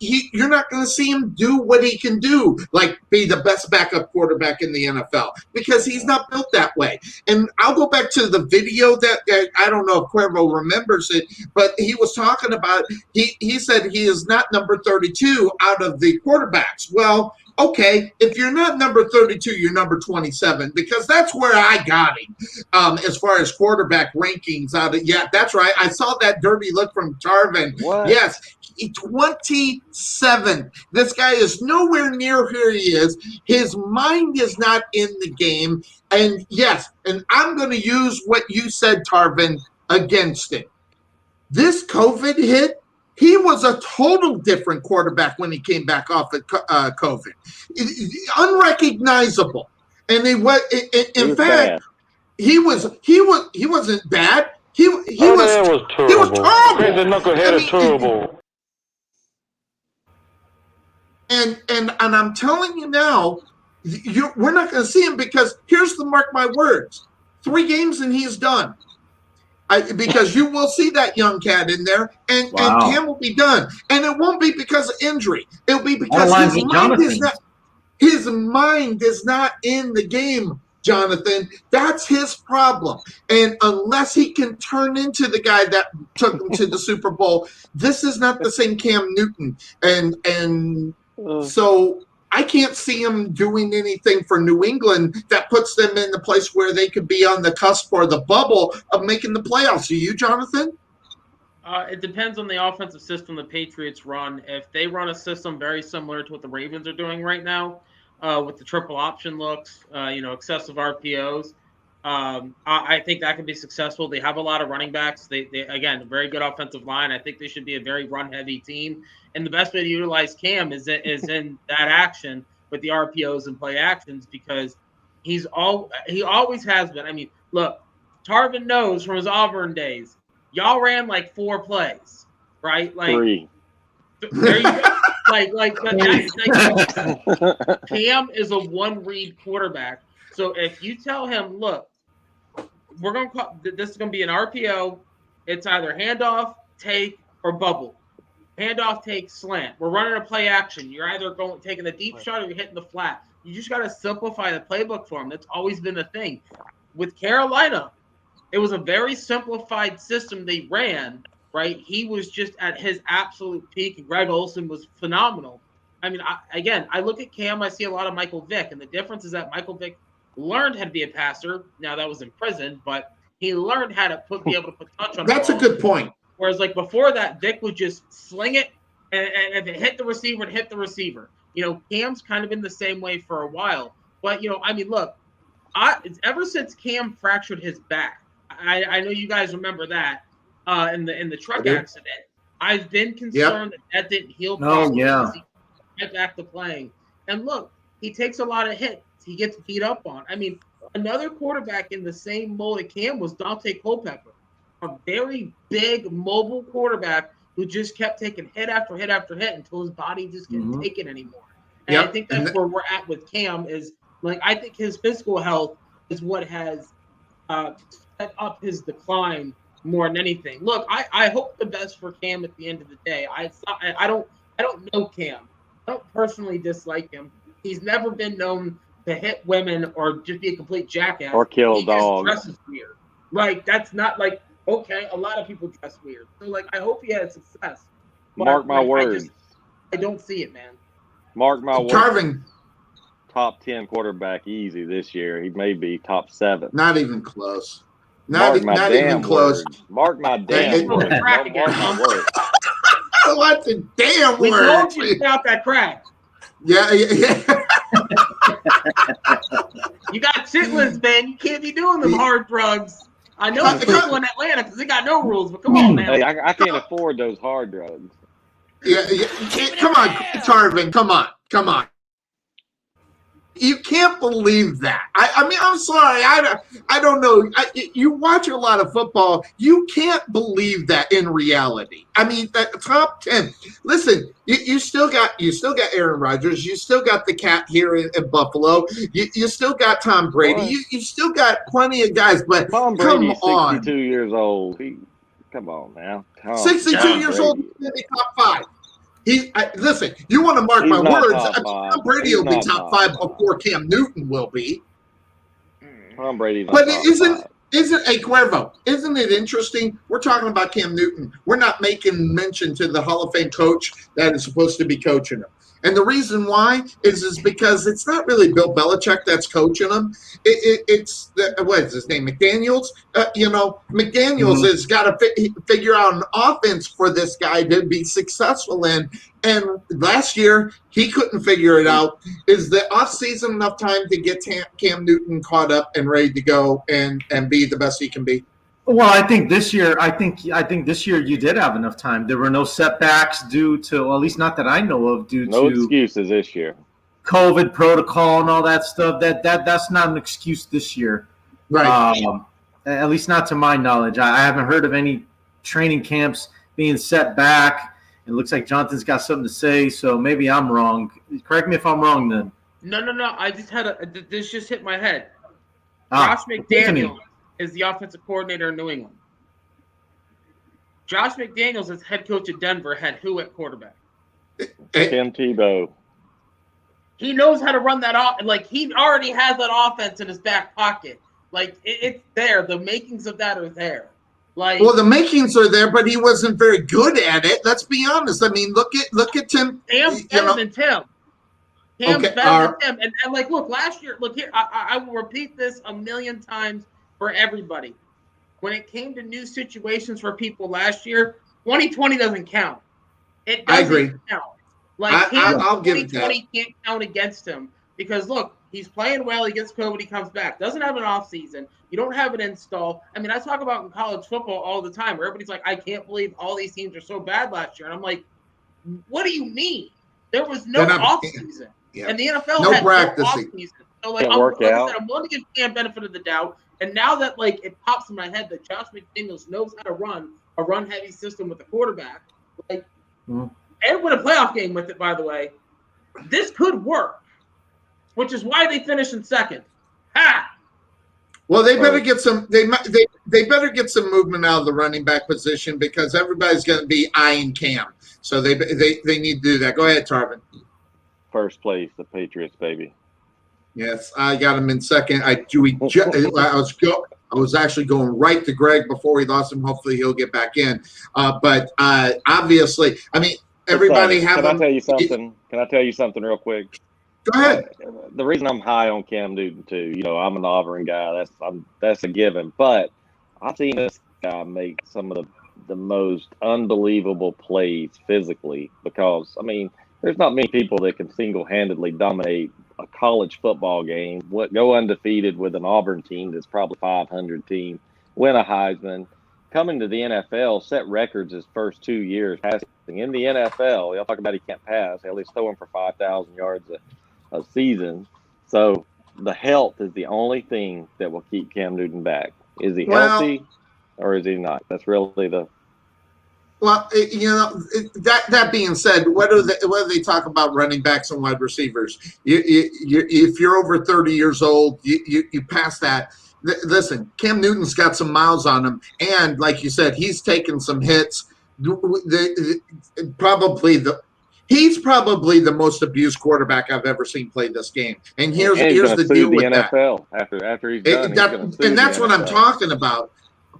you're not going to see him do what he can do, like be the best backup quarterback in the NFL, because he's not built that way. And I'll go back to the video that I don't know if Cuervo remembers it, but he was talking about, he said he is not number 32 out of the quarterbacks. Well, okay, if you're not number 32, you're number 27, because that's where I got him as far as quarterback rankings out of. Yeah, that's right. I saw that dirty look from Tarvin. What? Yes, 27. This guy is nowhere near where he is. His mind is not in the game. And yes, and I'm going to use what you said, Tarvin, against it. This COVID hit. He was a total different quarterback when he came back off of COVID. Unrecognizable. And in fact, bad. he wasn't bad. He was terrible. He was crazy knucklehead is terrible. And I'm telling you now, we're not going to see him, because here's the mark my words: 3 games and he's done. Because you will see that young cat in there, and Cam will be done. And it won't be because of injury. It'll be because his mind is not in the game, Johnathan. That's his problem. And unless he can turn into the guy that took him to the Super Bowl, this is not the same Cam Newton. And so I can't see him doing anything for New England that puts them in the place where they could be on the cusp or the bubble of making the playoffs. Do you, Johnathan? It depends on the offensive system the Patriots run. If they run a system very similar to what the Ravens are doing right now, with the triple option looks, excessive RPOs, I think that can be successful. They have a lot of running backs. They again, a very good offensive line. I think they should be a very run-heavy team. And the best way to utilize Cam is in that action with the RPOs and play actions, because he always has been. I mean, look, Tarvin knows from his Auburn days, y'all ran like 4 plays, right? Like 3. There you go. Cam is a one-read quarterback. So if you tell him, look, we're going to call this is going to be an RPO. It's either handoff, take, or bubble. Handoff, take, slant. We're running a play action. You're either taking the deep shot or you're hitting the flat. You just got to simplify the playbook for him. That's always been the thing. With Carolina, it was a very simplified system they ran, right? He was just at his absolute peak, and Greg Olsen was phenomenal. I mean, I look at Cam, I see a lot of Michael Vick, and the difference is that Michael Vick learned how to be a passer. Now, that was in prison, but he learned how to be able to put touch on the ball. That's a good point. Whereas, like, before that, Vic would just sling it, and if it hit the receiver, it hit the receiver. Cam's kind of been the same way for a while. But, I mean, look, ever since Cam fractured his back, I know you guys remember that in the truck accident. I've been concerned that didn't heal properly. Yeah. He get back to playing. And look, he takes a lot of hits. He gets beat up on. I mean, another quarterback in the same mold of Cam was Dante Culpepper. a very big mobile quarterback who just kept taking hit after hit after hit until his body just couldn't take it anymore. And I think that's where we're at with Cam is like I think his physical health is what has set up his decline more than anything. Look, I hope the best for Cam at the end of the day. I don't know Cam. I don't personally dislike him. He's never been known to hit women or just be a complete jackass or kill he dogs. Just dresses weird. Like that's not like okay. A lot of people dress weird, so like I hope he has success. But, Mark my words. I don't see it, man. Mark my words. Tarvin, top 10 quarterback easy this year. He may be top 7. not even close. Not even close. Mark my damn words. Don't mark my words. What's a damn We word? told you about that crack. Yeah. You got chitlins, man. You can't be doing them hard drugs. I know it's legal in Atlanta because they got no rules, but come on, man. Hey, I can't afford those hard drugs. Yeah. Come on, Tarvin. Come on. You can't believe that. I mean, I'm sorry. I don't know. You watch a lot of football. You can't believe that in reality. I mean, the top 10. Listen, you still got Aaron Rodgers. You still got the cat here in Buffalo. You still got Tom Brady. You still got plenty of guys. But Tom come Brady's on, 62 years old. Come on now. 62 years old. He's going to be top 5. Listen, you want to mark my words. Tom Brady will be top 5 before Cam Newton will be. Tom Brady's But isn't a Cuervo? Isn't it interesting? We're talking about Cam Newton. We're not making mention to the Hall of Fame coach that is supposed to be coaching him. And the reason why is because it's not really Bill Belichick that's coaching him. It's what is his name? McDaniels. McDaniels has got to figure out an offense for this guy to be successful in. And last year he couldn't figure it out. Is the offseason enough time to get Cam Newton caught up and ready to go and be the best he can be? Well, I think this year, this year you did have enough time. There were no setbacks due to, well, at least not that I know of, no excuses this year. COVID protocol and all that stuff. That's not an excuse this year, right? At least not to my knowledge. I haven't heard of any training camps being set back. It looks like Johnathan's got something to say, so maybe I'm wrong. Correct me if I'm wrong, then. No. I just had this just hit my head. Josh McDaniels is the offensive coordinator in New England. Josh McDaniels is head coach at Denver. Had who at quarterback? Tim Tebow. He knows how to run that off. Like he already has that offense in his back pocket. Like it's there. The makings of that are there. Like well, the makings are there, but he wasn't very good at it. Let's be honest. I mean, look at Tim. Cam's better than Tim. Cam's better than Tim. And like, look, last year, look here. I will repeat this a million times for everybody. When it came to new situations for people last year, 2020 doesn't count. It doesn't count. Like I'll give 2020 can't count against him because look, he's playing well. He gets COVID. He comes back. Doesn't have an off season. You don't have an install. I mean, I talk about in college football all the time where everybody's like, I can't believe all these teams are so bad last year. And I'm like, what do you mean? There was no off season. Yeah. And the NFL no had practicing. No off season. So like, I'm willing to give Cam benefit of the doubt. And now that like it pops in my head that Josh McDaniels knows how to run a run-heavy system with a quarterback, like and win a playoff game with it. By the way, this could work, which is why they finished in second. Ha! Well, they better get some. They better get some movement out of the running back position because everybody's going to be eyeing Cam. So they need to do that. Go ahead, Tarvin. First place, the Patriots, baby. Yes, I got him in second. I was actually going right to Greg before he lost him. Hopefully, he'll get back in. But obviously, I mean, everybody have. Can I tell you something? Can I tell you something real quick? Go ahead. The reason I'm high on Cam Newton too, I'm an Auburn guy. That's a given. But I've seen this guy make some of the most unbelievable plays physically because there's not many people that can single-handedly dominate a college football game, go undefeated with an Auburn team that's probably 500 team, win a Heisman, coming to the NFL, set records his first 2 years passing. In the NFL, y'all talk about he can't pass. Hell, he's throwing for 5,000 yards a season. So the health is the only thing that will keep Cam Newton back. Is he healthy? or is he not? That's really the. Well, that being said, what do they talk about running backs and wide receivers? If you're over 30 years old, you pass that. Listen, Cam Newton's got some miles on him, and like you said, he's taken some hits. He's probably the most abused quarterback I've ever seen play this game. And here's the deal with NFL that. After he's done, and that's what I'm talking about.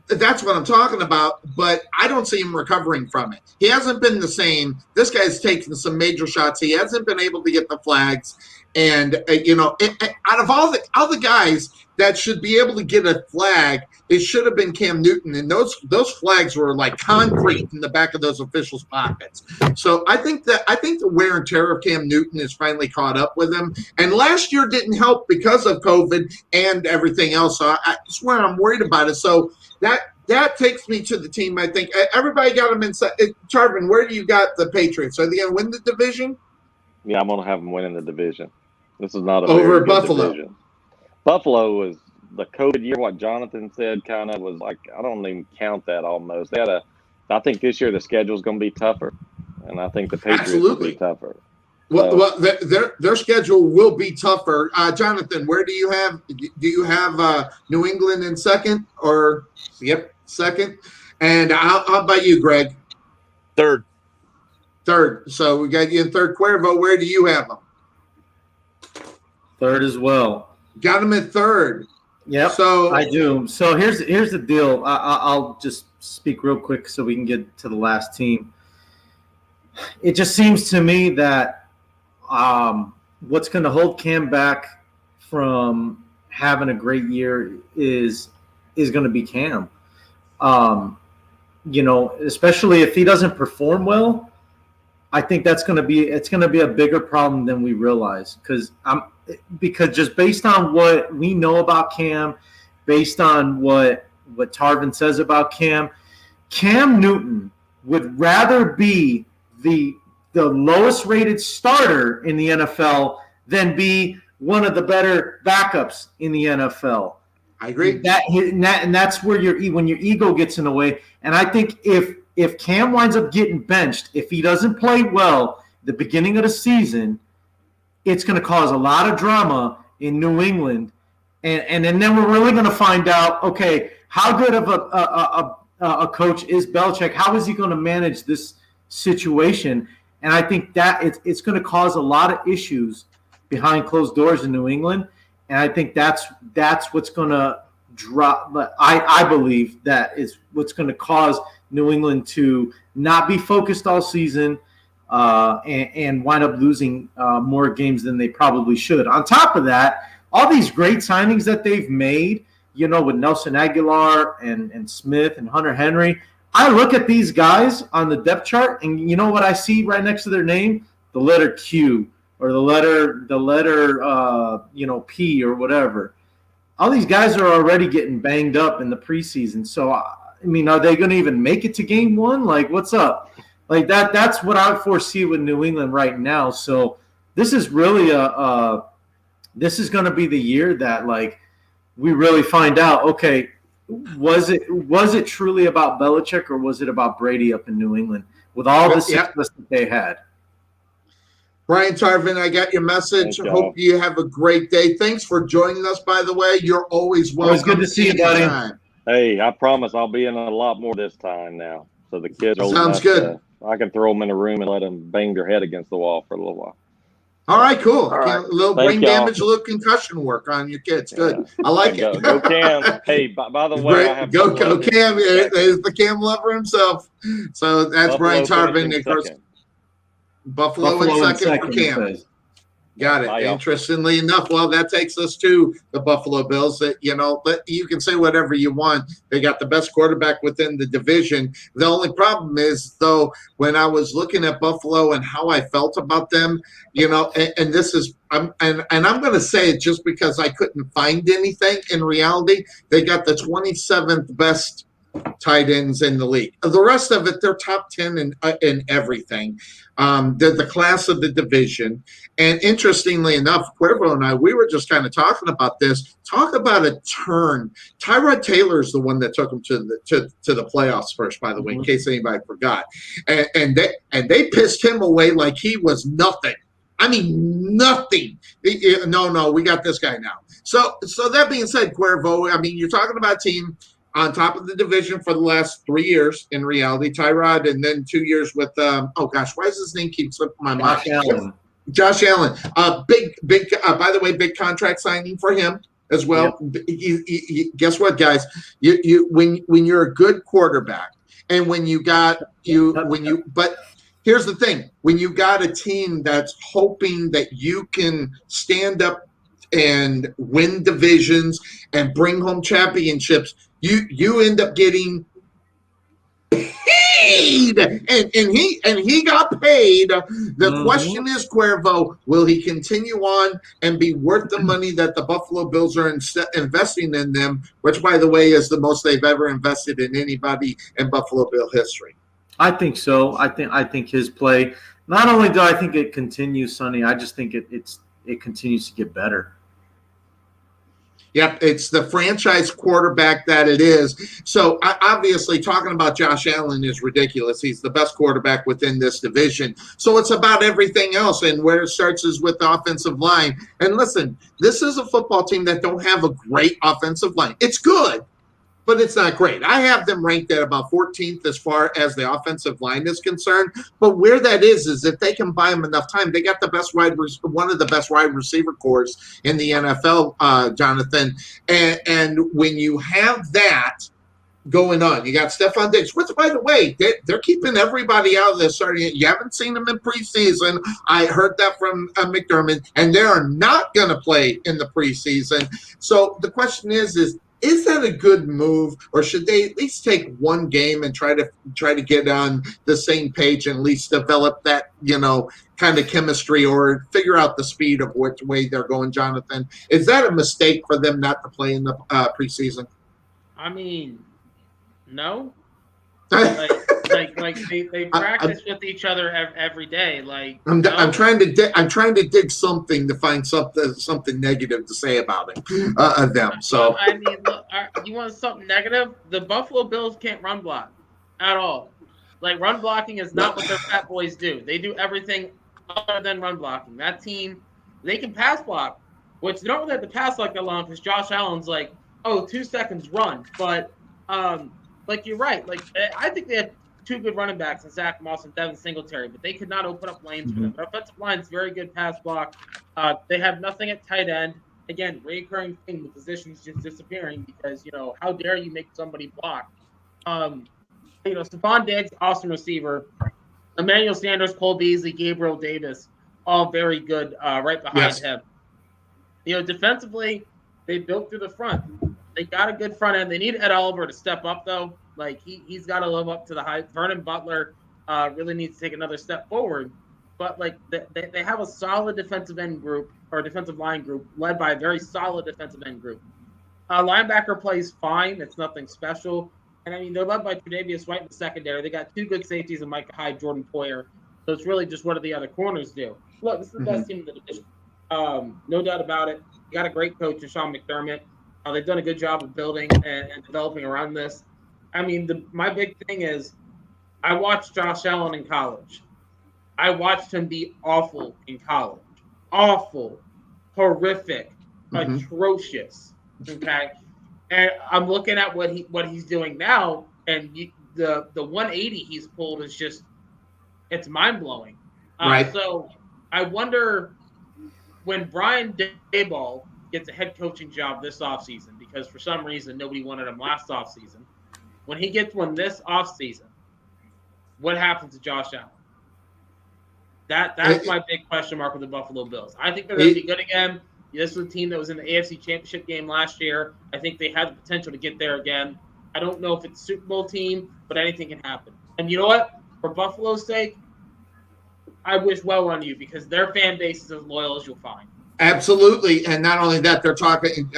That's what I'm talking about, but I don't see him recovering from it. He hasn't been the same. This guy's taken some major shots. He hasn't been able to get the flags. And, out of all the guys that should be able to get a flag, it should have been Cam Newton. And those flags were like concrete in the back of those officials' pockets. So I think the wear and tear of Cam Newton is finally caught up with him. And last year didn't help because of COVID and everything else. So I swear I'm worried about it. So that takes me to the team. I think everybody got them inside. Tarvin, where do you got the Patriots? Are they going to win the division? Yeah, I'm going to have them winning the division. This is not a over very good Buffalo. Division. Buffalo was the COVID year. What Johnathan said kind of was like, I don't even count that almost. I think this year the schedule is going to be tougher, and I think the Patriots will be tougher. Well, their schedule will be tougher. Johnathan, where do you have? Do you have New England in second? Or second. And how about you, Greg? Third. So we got you in third. Cuervo, where do you have them? Third as well. Got them at third. Yep. So I do. So here's the deal. I'll just speak real quick so we can get to the last team. It just seems to me that what's going to hold Cam back from having a great year is going to be Cam. Especially if he doesn't perform well, I think it's going to be a bigger problem than we realize. Because just based on what we know about Cam, based on what Tarvin says about Cam Newton would rather be the lowest rated starter in the NFL than be one of the better backups in the NFL. I agree. And that's where when your ego gets in the way. And I think if Cam winds up getting benched, if he doesn't play well at the beginning of the season, it's going to cause a lot of drama in New England. And then we're really going to find out, okay, how good of a coach is Belichick? How is he going to manage this situation? And I think that it's going to cause a lot of issues behind closed doors in New England. And I think that's what's going to drop. I believe that is what's going to cause New England to not be focused all season and wind up losing more games than they probably should. On top of that, all these great signings that they've made, with Nelson Aguilar and Smith and Hunter Henry, I look at these guys on the depth chart, and you know what I see right next to their name? The letter Q or the letter P or whatever. All these guys are already getting banged up in the preseason. So, are they going to even make it to game one? Like, what's up? Like that's what I would foresee with New England right now. So this is really this is going to be the year that we really find out, okay, was it truly about Belichick or was it about Brady up in New England with all the success that they had? Brian Tarvin, I got your message. Hope you have a great day. Thanks for joining us, by the way. You're always welcome. Always good to see you, buddy. Hey, I promise I'll be in a lot more this time now. So the kids are sounds good. I can throw them in a room and let them bang their head against the wall for a little while. All right, cool. All right. A little brain damage, a little concussion work on your kids. Good. Yeah. I like it. Go Cam. Hey, by the way, I have go Cam. There's the Cam lover himself. So that's Brian Tarvin. Of course, Buffalo in second for Cam. Got it. Interestingly enough, well, that takes us to the Buffalo Bills. That but you can say whatever you want. They got the best quarterback within the division. The only problem is, though, when I was looking at Buffalo and how I felt about them, and this is, I'm going to say it just because I couldn't find anything. In reality, they got the 27th best tight ends in the league. The rest of it, they're top 10 in everything. They're the class of the division. And interestingly enough, Cuervo and I, we were just kind of talking about this. Talk about a turn. Tyrod Taylor is the one that took them to the playoffs first, by the way, in case anybody forgot. And they pissed him away like he was nothing. I mean, nothing. No, we got this guy now. So that being said, Cuervo, I mean, you're talking about a team on top of the division for the last 3 years in reality. Tyrod, and then 2 years with why does his name keep slipping my mind? Josh Allen. Big. By the way, big contract signing for him as well. Yep. Guess what, guys? When you're a good quarterback, and but here's the thing: when you got a team that's hoping that you can stand up and win divisions and bring home championships, you end up getting paid, and he got paid. The question is, Cuervo, will he continue on and be worth the money that the Buffalo Bills are investing in them, which, by the way, is the most they've ever invested in anybody in Buffalo Bill history? I think so. I think his play. Not only do I think it continues, Sonny, I just think it continues to get better. Yep, it's the franchise quarterback that it is. So obviously talking about Josh Allen is ridiculous. He's the best quarterback within this division. So it's about everything else, and where it starts is with the offensive line. And listen, this is a football team that don't have a great offensive line. It's good, but it's not great. I have them ranked at about 14th as far as the offensive line is concerned. But where that is if they can buy them enough time. They got the best one of the best wide receiver cores in the NFL, Johnathan. And when you have that going on, you got Stephon Diggs, which, by the way, they're keeping everybody out of this. Sorry, you haven't seen them in preseason. I heard that from McDermott, and they are not going to play in the preseason. So the question is that a good move, or should they at least take one game and try to get on the same page and at least develop that, kind of chemistry, or figure out the speed of which way they're going, Johnathan? Is that a mistake for them not to play in the preseason? I mean, no. Like they practice with each other every day. Like I'm trying to dig something to find something negative to say about it them. So I mean, look, you want something negative? The Buffalo Bills can't run block at all. Like, run blocking is not what their fat boys do. They do everything other than run blocking. That team, they can pass block, which they don't really have to pass like that long because Josh Allen's like, 2 seconds run. But like, you're right. Like, I think they have two good running backs in Zach Moss and Devin Singletary, but they could not open up lanes for them. Their offensive line's very good pass block. They have nothing at tight end. Again, recurring thing, the position's just disappearing because, how dare you make somebody block? Stephon Diggs, awesome receiver. Emmanuel Sanders, Cole Beasley, Gabriel Davis, all very good right behind him. Defensively, they built through the front. They got a good front end. They need Ed Oliver to step up, though. Like, he's got to live up to the hype. Vernon Butler really needs to take another step forward. But, like, they have a solid defensive end group, or defensive line group, led by a very solid defensive end group. Linebacker plays fine. It's nothing special. And, I mean, they're led by Tre'Davious White in the secondary. They got two good safeties in Micah Hyde, Jordan Poyer. So it's really just what do the other corners do. Look, this is the best team in the division. No doubt about it. You got a great coach in Sean McDermott. They've done a good job of building and developing around this. I mean, my big thing is I watched Josh Allen in college. I watched him be awful in college. Awful, horrific, atrocious. Okay, and I'm looking at what he's doing now, and the 180 he's pulled is just, it's mind blowing. Right. So I wonder when Brian Daboll gets a head coaching job this offseason, because for some reason nobody wanted him last offseason. When he gets one this offseason, what happens to Josh Allen? That's my big question mark with the Buffalo Bills. I think they're going to be good again. This was a team that was in the AFC Championship game last year. I think they had the potential to get there again. I don't know if it's a Super Bowl team, but anything can happen. And you know what? For Buffalo's sake, I wish well on you because their fan base is as loyal as you'll find. Absolutely, and not only that, they're talking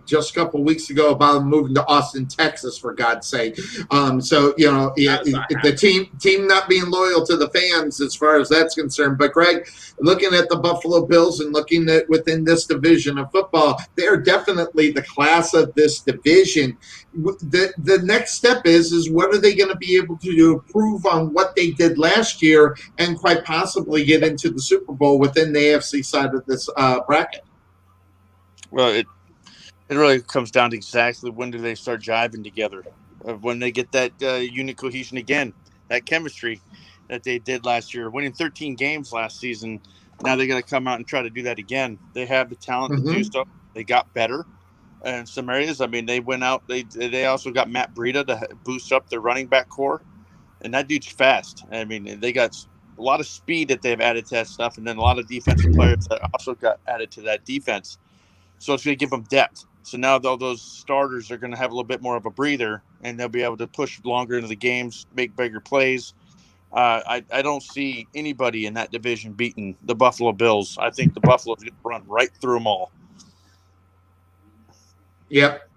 just a couple of weeks ago about them moving to Austin, Texas, for God's sake. So the team not being loyal to the fans as far as that's concerned. But Greg, looking at the Buffalo Bills and looking at within this division of football, they are definitely the class of this division. The next step is what are they going to be able to do, improve on what they did last year, and quite possibly get into the Super Bowl within the AFC side of this bracket. Well, it really comes down to exactly when do they start jiving together, when they get that unit cohesion again, that chemistry that they did last year, winning 13 games last season. Now they're going to come out and try to do that again. They have the talent to do so. They got better in some areas. I mean, they went out. They also got Matt Breida to boost up their running back core, and that dude's fast. I mean, they got a lot of speed that they've added to that stuff, and then a lot of defensive players that also got added to that defense. So it's going to give them depth. So now those starters are going to have a little bit more of a breather, and they'll be able to push longer into the games, make bigger plays. I don't see anybody in that division beating the Buffalo Bills. I think the Buffalo's going to run right through them all. Yep.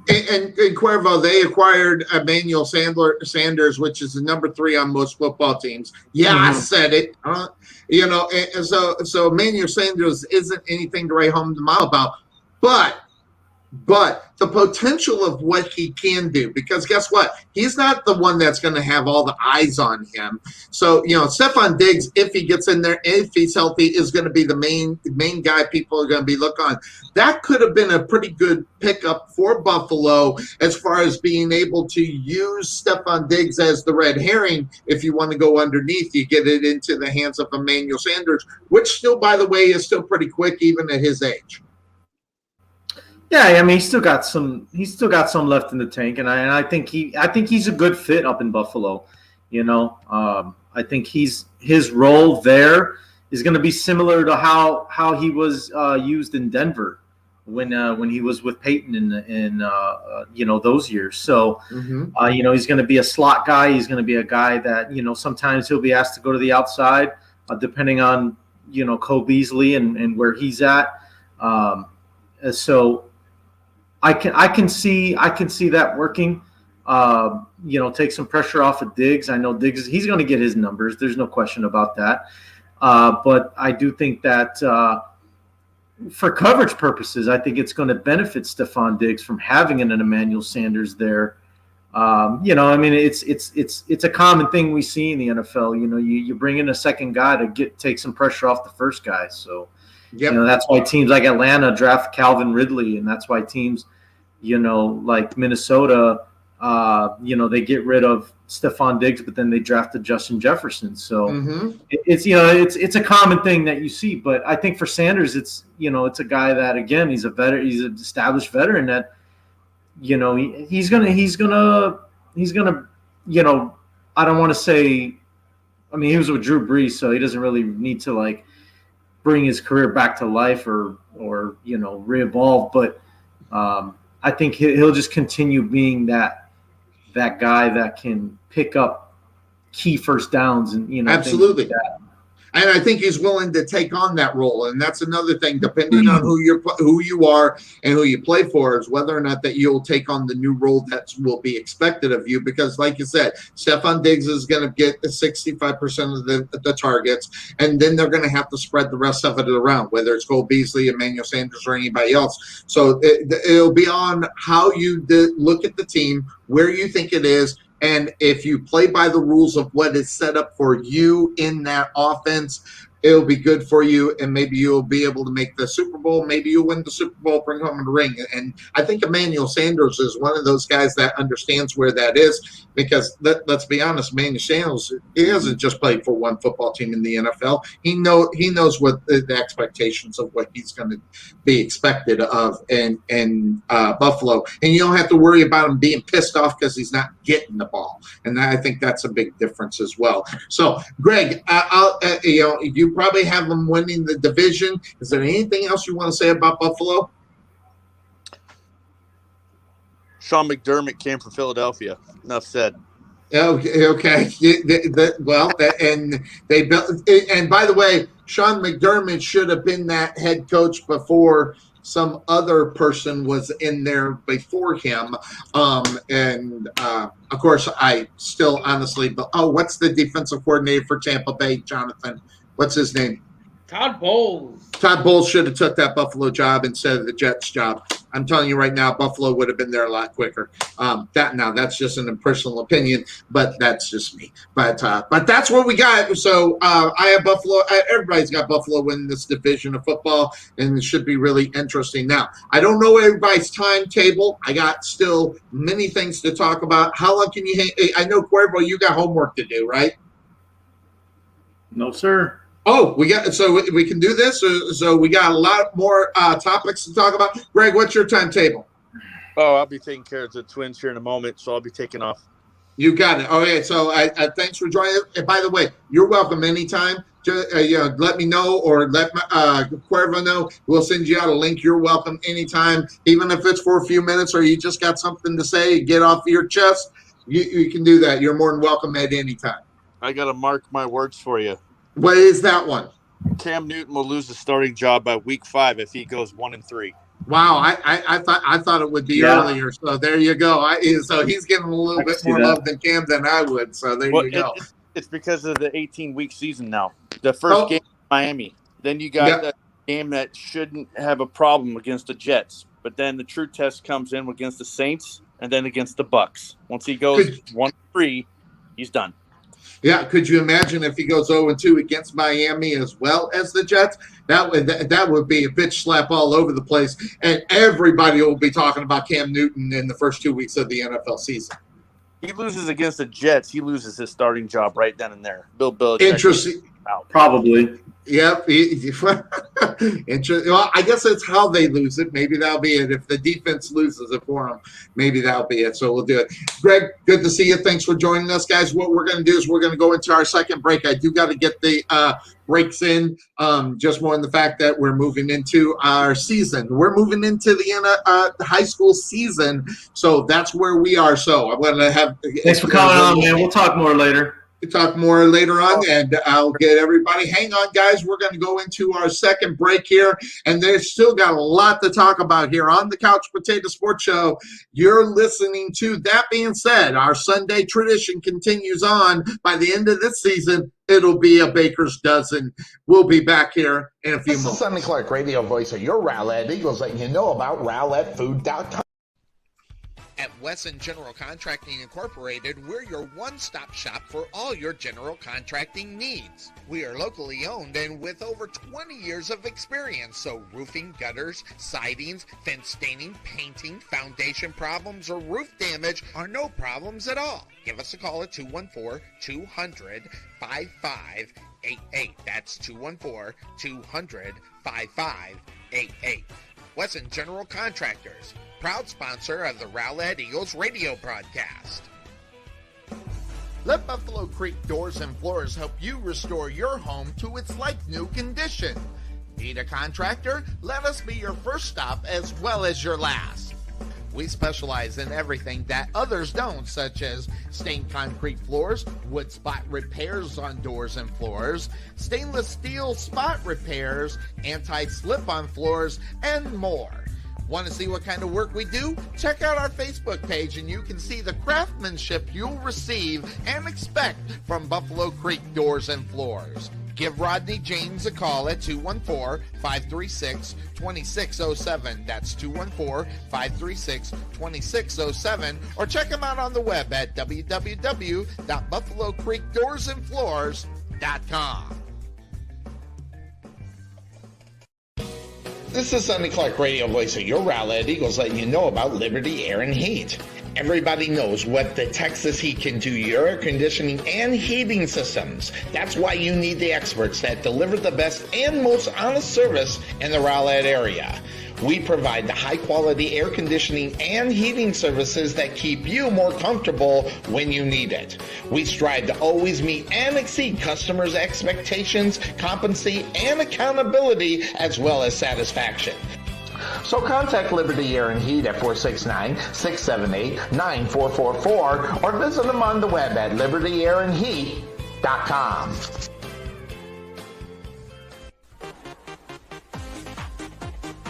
And Cuervo, they acquired Emmanuel Sanders, which is the number 3 on most football teams. Yeah, I said it. And so Emmanuel Sanders isn't anything to write home to mom about. But the potential of what he can do, because guess what? He's not the one that's going to have all the eyes on him. So, Stephon Diggs, if he gets in there, if he's healthy, is going to be the main guy people are going to be looking on. That could have been a pretty good pickup for Buffalo as far as being able to use Stephon Diggs as the red herring. If you want to go underneath, you get it into the hands of Emmanuel Sanders, which still, by the way, is still pretty quick even at his age. Yeah, I mean, he's still got some left in the tank, and I think he's a good fit up in Buffalo. I think his role there is going to be similar to how he was used in Denver when he was with Peyton in those years. So he's going to be a slot guy. He's going to be a guy that sometimes he'll be asked to go to the outside, depending on Cole Beasley and where he's at. So I can see that working. Take some pressure off of Diggs. I know Diggs, he's going to get his numbers. There's no question about that. But I do think that for coverage purposes, I think it's going to benefit Stephon Diggs from having an Emmanuel Sanders there. It's a common thing we see in the NFL. You bring in a second guy to take some pressure off the first guy. So. Yep. That's why teams like Atlanta draft Calvin Ridley, and that's why teams, like Minnesota, they get rid of Stephon Diggs, but then they drafted Justin Jefferson. So it's a common thing that you see. But I think for Sanders, it's a guy that, again, he's an established veteran that he's gonna I don't want to say, I mean, he was with Drew Brees, so he doesn't really need to bring his career back to life or re-evolve, but I think he'll just continue being that guy that can pick up key first downs and absolutely things like that. And I think he's willing to take on that role, and that's another thing. Depending on who you are and who you play for, is whether or not that you'll take on the new role that will be expected of you. Because, like you said, Stephon Diggs is going to get 65% of the targets, and then they're going to have to spread the rest of it around, whether it's Cole Beasley, Emmanuel Sanders, or anybody else. So it'll be on how you look at the team, where you think it is. And if you play by the rules of what is set up for you in that offense, it'll be good for you, and maybe you'll be able to make the Super Bowl. Maybe you'll win the Super Bowl, bring home the ring. And I think Emmanuel Sanders is one of those guys that understands where that is, because let's be honest, Emmanuel Sanders, he hasn't just played for one football team in the NFL. He knows what the expectations of what he's going to be expected of in Buffalo. And you don't have to worry about him being pissed off because he's not getting the ball. And I think that's a big difference as well. So, Greg, you probably have them winning the division. Is there anything else you want to say about Buffalo? Sean McDermott came from Philadelphia. Enough said. Okay. And they built. And by the way, Sean McDermott should have been that head coach before some other person was in there before him. Of course, I still honestly. What's the defensive coordinator for Tampa Bay, Johnathan? What's his name? Todd Bowles. Todd Bowles should have took that Buffalo job instead of the Jets job. I'm telling you right now, Buffalo would have been there a lot quicker. That's just an impersonal opinion, but that's just me. But that's what we got. So I have Buffalo. Everybody's got Buffalo winning this division of football, and it should be really interesting. Now, I don't know everybody's timetable. I got still many things to talk about. How long can you hang? I know, Cuervo, you got homework to do, right? No, sir. Oh, we can do this. So we got a lot more topics to talk about. Greg, what's your timetable? Oh, I'll be taking care of the Twins here in a moment, so I'll be taking off. You got it. Okay, so I thanks for joining. And by the way, you're welcome anytime. Just, let me know or let Cuervo know. We'll send you out a link. You're welcome anytime, even if it's for a few minutes or you just got something to say, get off your chest. You can do that. You're more than welcome at any time. I got to mark my words for you. What is that one? Cam Newton will lose the starting job by week 5 if he goes 1-3. Wow, I thought it would be earlier. So there you go. So he's getting a little bit more love than Cam than I would. So there you go. It's because of the 18-week season now. The first game Miami. Then you got the game that shouldn't have a problem against the Jets. But then the true test comes in against the Saints and then against the Bucks. Once he goes 1-3, he's done. Yeah, could you imagine if he goes 0-2 against Miami as well as the Jets? That would be a bitch slap all over the place, and everybody will be talking about Cam Newton in the first 2 weeks of the NFL season. He loses against the Jets, he loses his starting job right then and there. Bill Belichick. Interesting. Probably. Yep. Well, I guess it's how they lose it. Maybe that'll be it. If the defense loses it for them, maybe that'll be it. So we'll do it. Greg, good to see you. Thanks for joining us, guys. What we're going to do is we're going to go into our second break. I do got to get the breaks in, just more in the fact that we're moving into our season. We're moving into the high school season, so that's where we are. So I'm going to have. Thanks for coming on, man. We'll talk more later. We'll talk more later on, and I'll get everybody. Hang on, guys. We're going to go into our second break here, and there's still got a lot to talk about here on the Couch Potato Sports Show. You're listening to. That being said, our Sunday tradition continues on. By the end of this season, it'll be a baker's dozen. We'll be back here in a few moments. This is Sonny Clark, radio voice of your Rowlett Eagles, letting you know about RowlettFood.com. At Wesson General Contracting Incorporated, we're your one-stop shop for all your general contracting needs. We are locally owned and with over 20 years of experience, so roofing, gutters, sidings, fence staining, painting, foundation problems, or roof damage are no problems at all. Give us a call at 214-200-5588. That's 214-200-5588. Wesson General Contractors, proud sponsor of the Rowlett Eagles radio broadcast. Let Buffalo Creek Doors and Floors help you restore your home to its like-new condition. Need a contractor? Let us be your first stop as well as your last. We specialize in everything that others don't, such as stained concrete floors, wood spot repairs on doors and floors, stainless steel spot repairs, anti-slip-on floors, and more. Want to see what kind of work we do? Check out our Facebook page and you can see the craftsmanship you'll receive and expect from Buffalo Creek Doors and Floors. Give Rodney James a call at 214-536-2607. That's 214-536-2607. Or check him out on the web at www.buffalocreekdoorsandfloors.com. This is Sonny Clark, radio voice of your Rowlett Eagles, letting you know about Liberty Air and Heat. Everybody knows what the Texas Heat can do to your air conditioning and heating systems. That's why you need the experts that deliver the best and most honest service in the Rowlett area. We provide the high-quality air conditioning and heating services that keep you more comfortable when you need it. We strive to always meet and exceed customers' expectations, competency, and accountability, as well as satisfaction. So contact Liberty Air and Heat at 469-678-9444 or visit them on the web at libertyairandheat.com.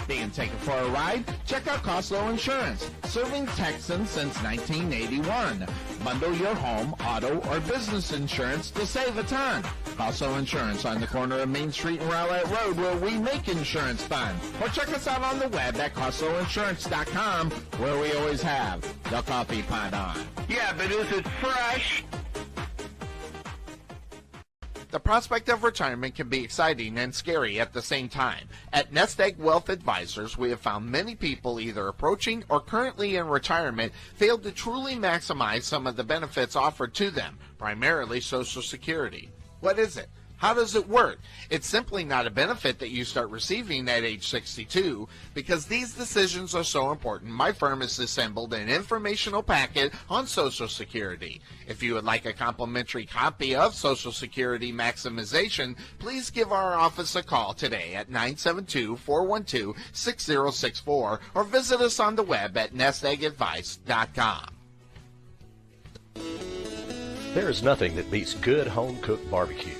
Being taken for a ride? Check out Costco Insurance, serving Texans since 1981. Bundle your home, auto, or business insurance to save a ton. Costco Insurance on the corner of Main Street and Rowlett Road, where we make insurance fun. Or check us out on the web at CostcoInsurance.com, where we always have the coffee pot on. Yeah, but is it fresh? The prospect of retirement can be exciting and scary at the same time. At Nest Egg Wealth Advisors, we have found many people either approaching or currently in retirement fail to truly maximize some of the benefits offered to them, primarily Social Security. What is it? How does it work? It's simply not a benefit that you start receiving at age 62. Because these decisions are so important, my firm has assembled an informational packet on Social Security. If you would like a complimentary copy of Social Security Maximization, please give our office a call today at 972-412-6064 or visit us on the web at nesteggadvice.com. There is nothing that beats good home-cooked barbecue.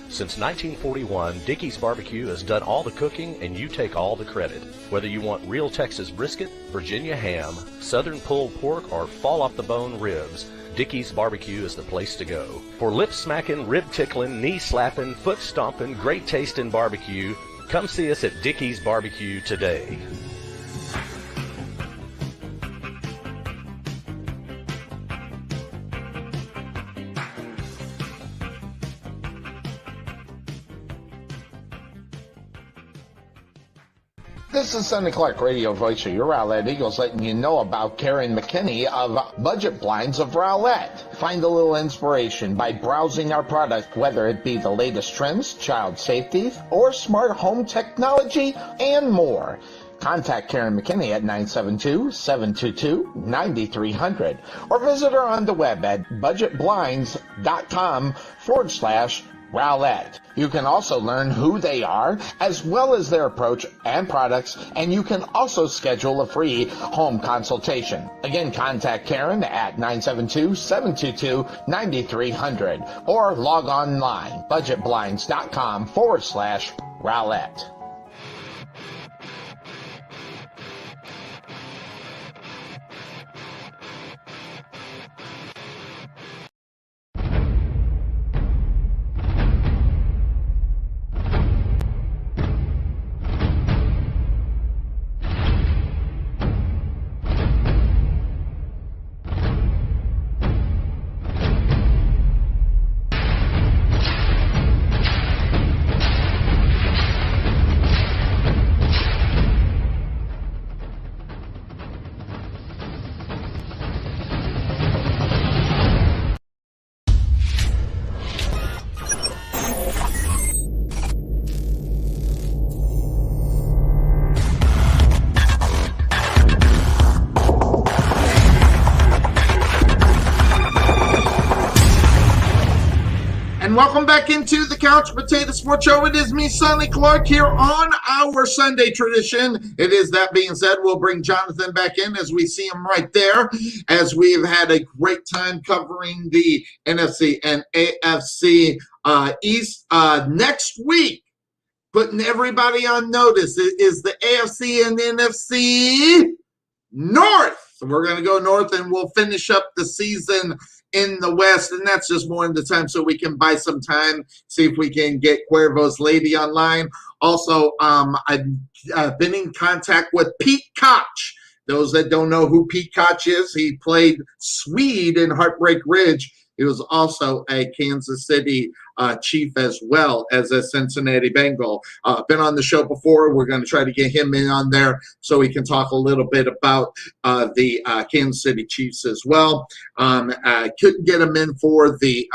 Since 1941, Dickey's Barbecue has done all the cooking and you take all the credit. Whether you want real Texas brisket, Virginia ham, southern pulled pork, or fall-off-the-bone ribs, Dickey's Barbecue is the place to go. For lip-smacking, rib-tickling, knee-slapping, foot-stomping, great-tasting barbecue, come see us at Dickey's Barbecue today. This is Sonny Clark, radio voice of your Rowlett Eagles, letting you know about Karen McKinney of Budget Blinds of Rowlett. Find a little inspiration by browsing our product, whether it be the latest trends, child safety, or smart home technology, and more. Contact Karen McKinney at 972-722-9300 or visit her on the web at budgetblinds.com/Rowlett. You can also learn who they are, as well as their approach and products, and you can also schedule a free home consultation. Again, contact Karen at 972-722-9300 or log online, budgetblinds.com/Rowlett. And welcome back into the Couch Potato Sports Show. It is me, Sonny Clark, here on our Sunday tradition. It is that being said, we'll bring Johnathan back in as we see him right there, as we've had a great time covering the NFC and AFC East. Next week, putting everybody on notice, is the AFC and NFC North. We're going to go north, and we'll finish up the season in the West, and that's just more in the time so we can buy some time, see if we can get Cuervo's lady online. Also, I've been in contact with Pete Koch. Those that don't know who Pete Koch is, he played Swede in Heartbreak Ridge. He was also a Kansas City Chief as well as a Cincinnati Bengal. Been on the show before. We're going to try to get him in on there so we can talk a little bit about the Kansas City Chiefs as well. Couldn't get him in for the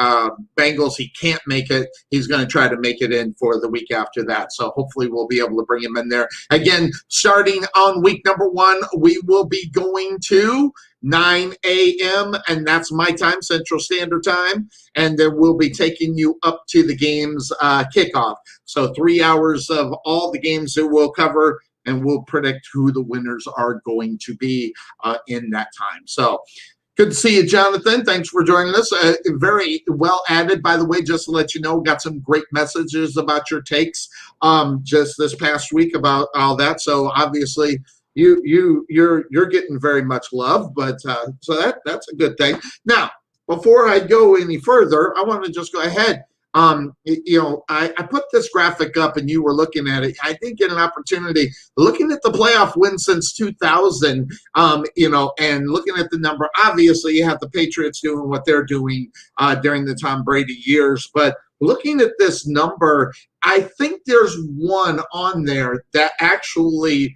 Bengals. He can't make it. He's going to try to make it in for the week after that. So hopefully we'll be able to bring him in there. Again, starting on week number 1, we will be going to 9 a.m., and that's my time, Central Standard Time, and then we'll be taking you up to the game's kickoff. So 3 hours of all the games that we'll cover and we'll predict who the winners are going to be in that time. So good to see you, Jonathan. Thanks for joining us. Very well added, by the way. Just to let you know, got some great messages about your takes just this past week about all that. So obviously, you're getting very much love, but so that's a good thing. Now, before I go any further, I want to just go ahead. I put this graphic up and you were looking at it. I did get an opportunity looking at the playoff wins since 2000, and looking at the number. Obviously, you have the Patriots doing what they're doing during the Tom Brady years. But looking at this number, I think there's one on there that actually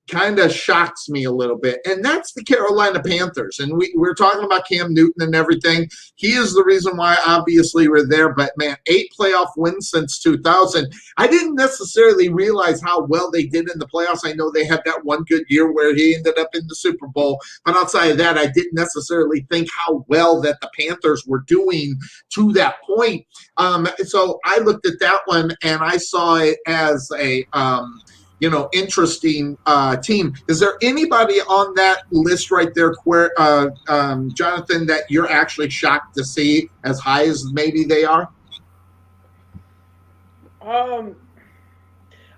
kind of shocks me a little bit, and that's the Carolina Panthers. And we're talking about Cam Newton and everything. He is the reason why, obviously, we're there. But, man, 8 playoff wins since 2000. I didn't necessarily realize how well they did in the playoffs. I know they had that one good year where he ended up in the Super Bowl. But outside of that, I didn't necessarily think how well that the Panthers were doing to that point. So I looked at that one, and I saw it as a interesting team. Is there anybody on that list right there, Jonathan, that you're actually shocked to see as high as maybe they are?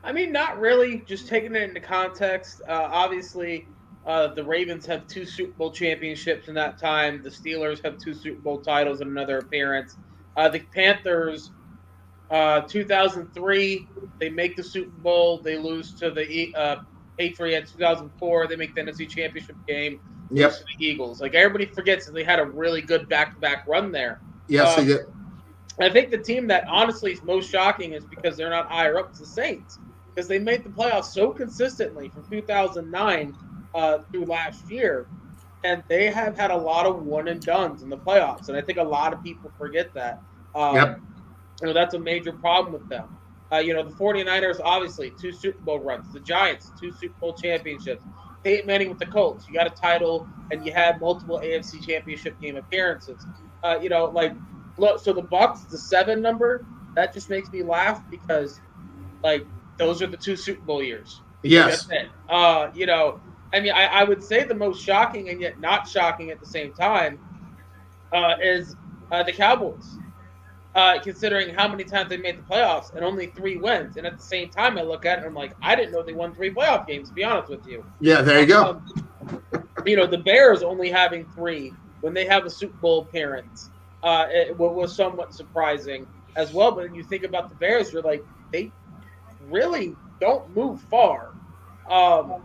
Not really. Just taking it into context. Obviously, the Ravens have 2 Super Bowl championships in that time. The Steelers have 2 Super Bowl titles and another appearance. The Panthers, 2003, they make the Super Bowl. They lose to the Patriots. 2004, they make the NFC Championship game. Lose to the Eagles. Like, everybody forgets that they had a really good back-to-back run there. Yes, they did. I think the team that honestly is most shocking is because they're not higher up, is the Saints, because they made the playoffs so consistently from 2009 through last year, and they have had a lot of one-and-dones in the playoffs, and I think a lot of people forget that. That's a major problem with them. The 49ers, obviously, 2 Super Bowl runs. The Giants, 2 Super Bowl championships. Peyton Manning with the Colts. You got a title, and you had multiple AFC Championship game appearances. Look, so the Bucs, the 7 number, that just makes me laugh because, those are the 2 Super Bowl years. Yes. That's it. I would say the most shocking and yet not shocking at the same time is the Cowboys. Considering how many times they made the playoffs and only 3 wins. And at the same time, I look at it and I'm like, I didn't know they won 3 playoff games, to be honest with you. Yeah, there you go. The Bears only having 3 when they have a Super Bowl appearance it was somewhat surprising as well. But when you think about the Bears, you're like, they really don't move far. Buffalo,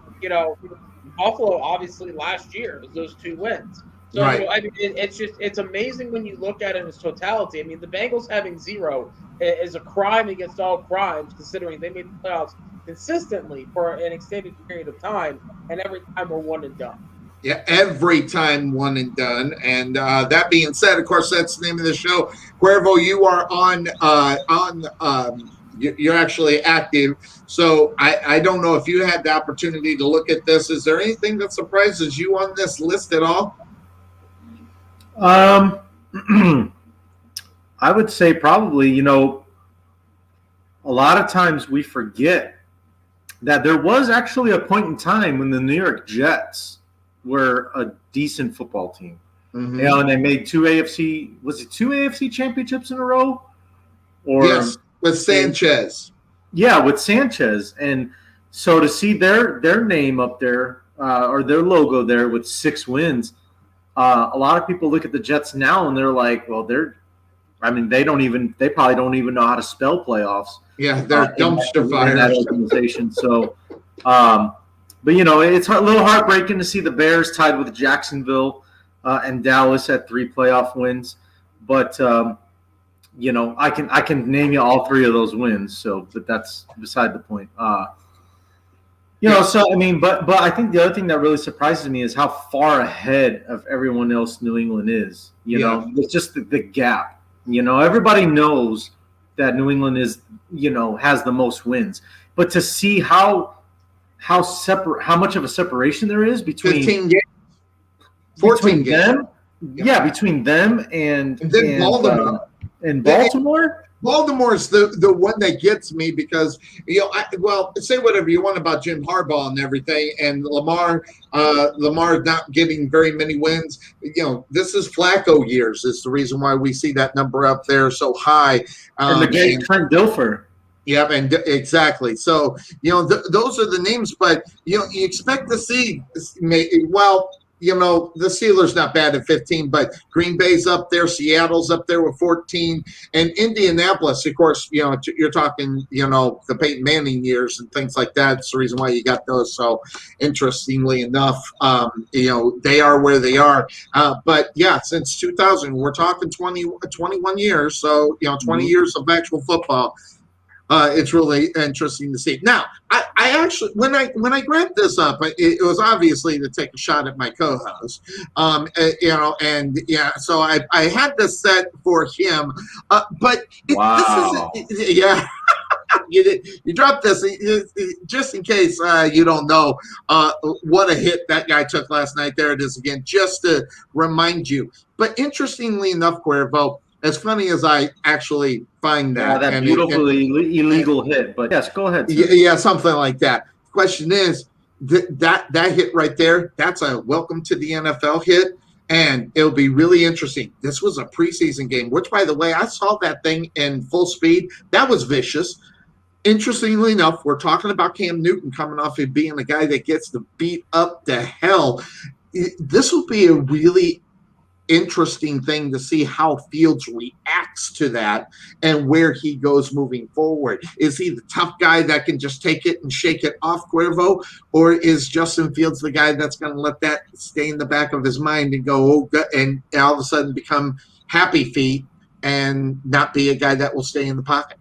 obviously, last year was those 2 wins. So, right. It's amazing when you look at it in its totality. The Bengals having 0 is a crime against all crimes, considering they made the playoffs consistently for an extended period of time, and every time we're one and done. Yeah, every time one and done. And that being said, of course, that's the name of the show. Cuervo, you are you're actually active. So I don't know if you had the opportunity to look at this. Is there anything that surprises you on this list at all? I would say probably, a lot of times we forget that there was actually a point in time when the New York Jets were a decent football team. Mm-hmm. And they made 2 AFC championships in a row? Yes, with Sanchez. With Sanchez. And so to see their name up there, or their logo there with 6 wins, a lot of people look at the Jets now and they're like, well, they probably don't even know how to spell playoffs. Yeah, they're dumpster fire. That organization. So, but it's a little heartbreaking to see the Bears tied with Jacksonville and Dallas at 3 playoff wins. But I can name you all 3 of those wins. So, but that's beside the point. But I think the other thing that really surprises me is how far ahead of everyone else New England is. It's just the gap. Everybody knows that New England is, has the most wins. But to see how much of a separation there is between 15 games, 14 between games. them, between them and then Baltimore. And Baltimore. Baltimore's the one that gets me because, say whatever you want about Jim Harbaugh and everything, and Lamar not getting very many wins. This is Flacco years is the reason why we see that number up there so high. And the great Trent Dilfer. Yep, and exactly. So those are the names, but you expect to see. The Steelers not bad at 15, but Green Bay's up there, Seattle's up there with 14, and Indianapolis, of course. You're talking, the Peyton Manning years and things like that. It's the reason why you got those. So, interestingly enough, they are where they are. But yeah, since 2000, we're talking 21 years. So 20 years of actual football. It's really interesting to see. Now, I actually, when I grabbed this up, it was obviously to take a shot at my co-host, so I had this set for him, but wow. This isn't, yeah. You dropped this just in case you don't know what a hit that guy took last night. There it is again, just to remind you. But interestingly enough, Cuervo, as funny as I actually find that. Yeah, that beautifully illegal hit. But yes, go ahead. Yeah, something like that. The question is, that hit right there, that's a welcome to the NFL hit. And it'll be really interesting. This was a preseason game, which, by the way, I saw that thing in full speed. That was vicious. Interestingly enough, we're talking about Cam Newton coming off of being a guy that gets to beat up the hell. This will be a really interesting thing to see how Fields reacts to that and where he goes moving forward. Is he the tough guy that can just take it and shake it off, Cuervo, or is Justin Fields the guy that's going to let that stay in the back of his mind and go and all of a sudden become happy feet and not be a guy that will stay in the pocket?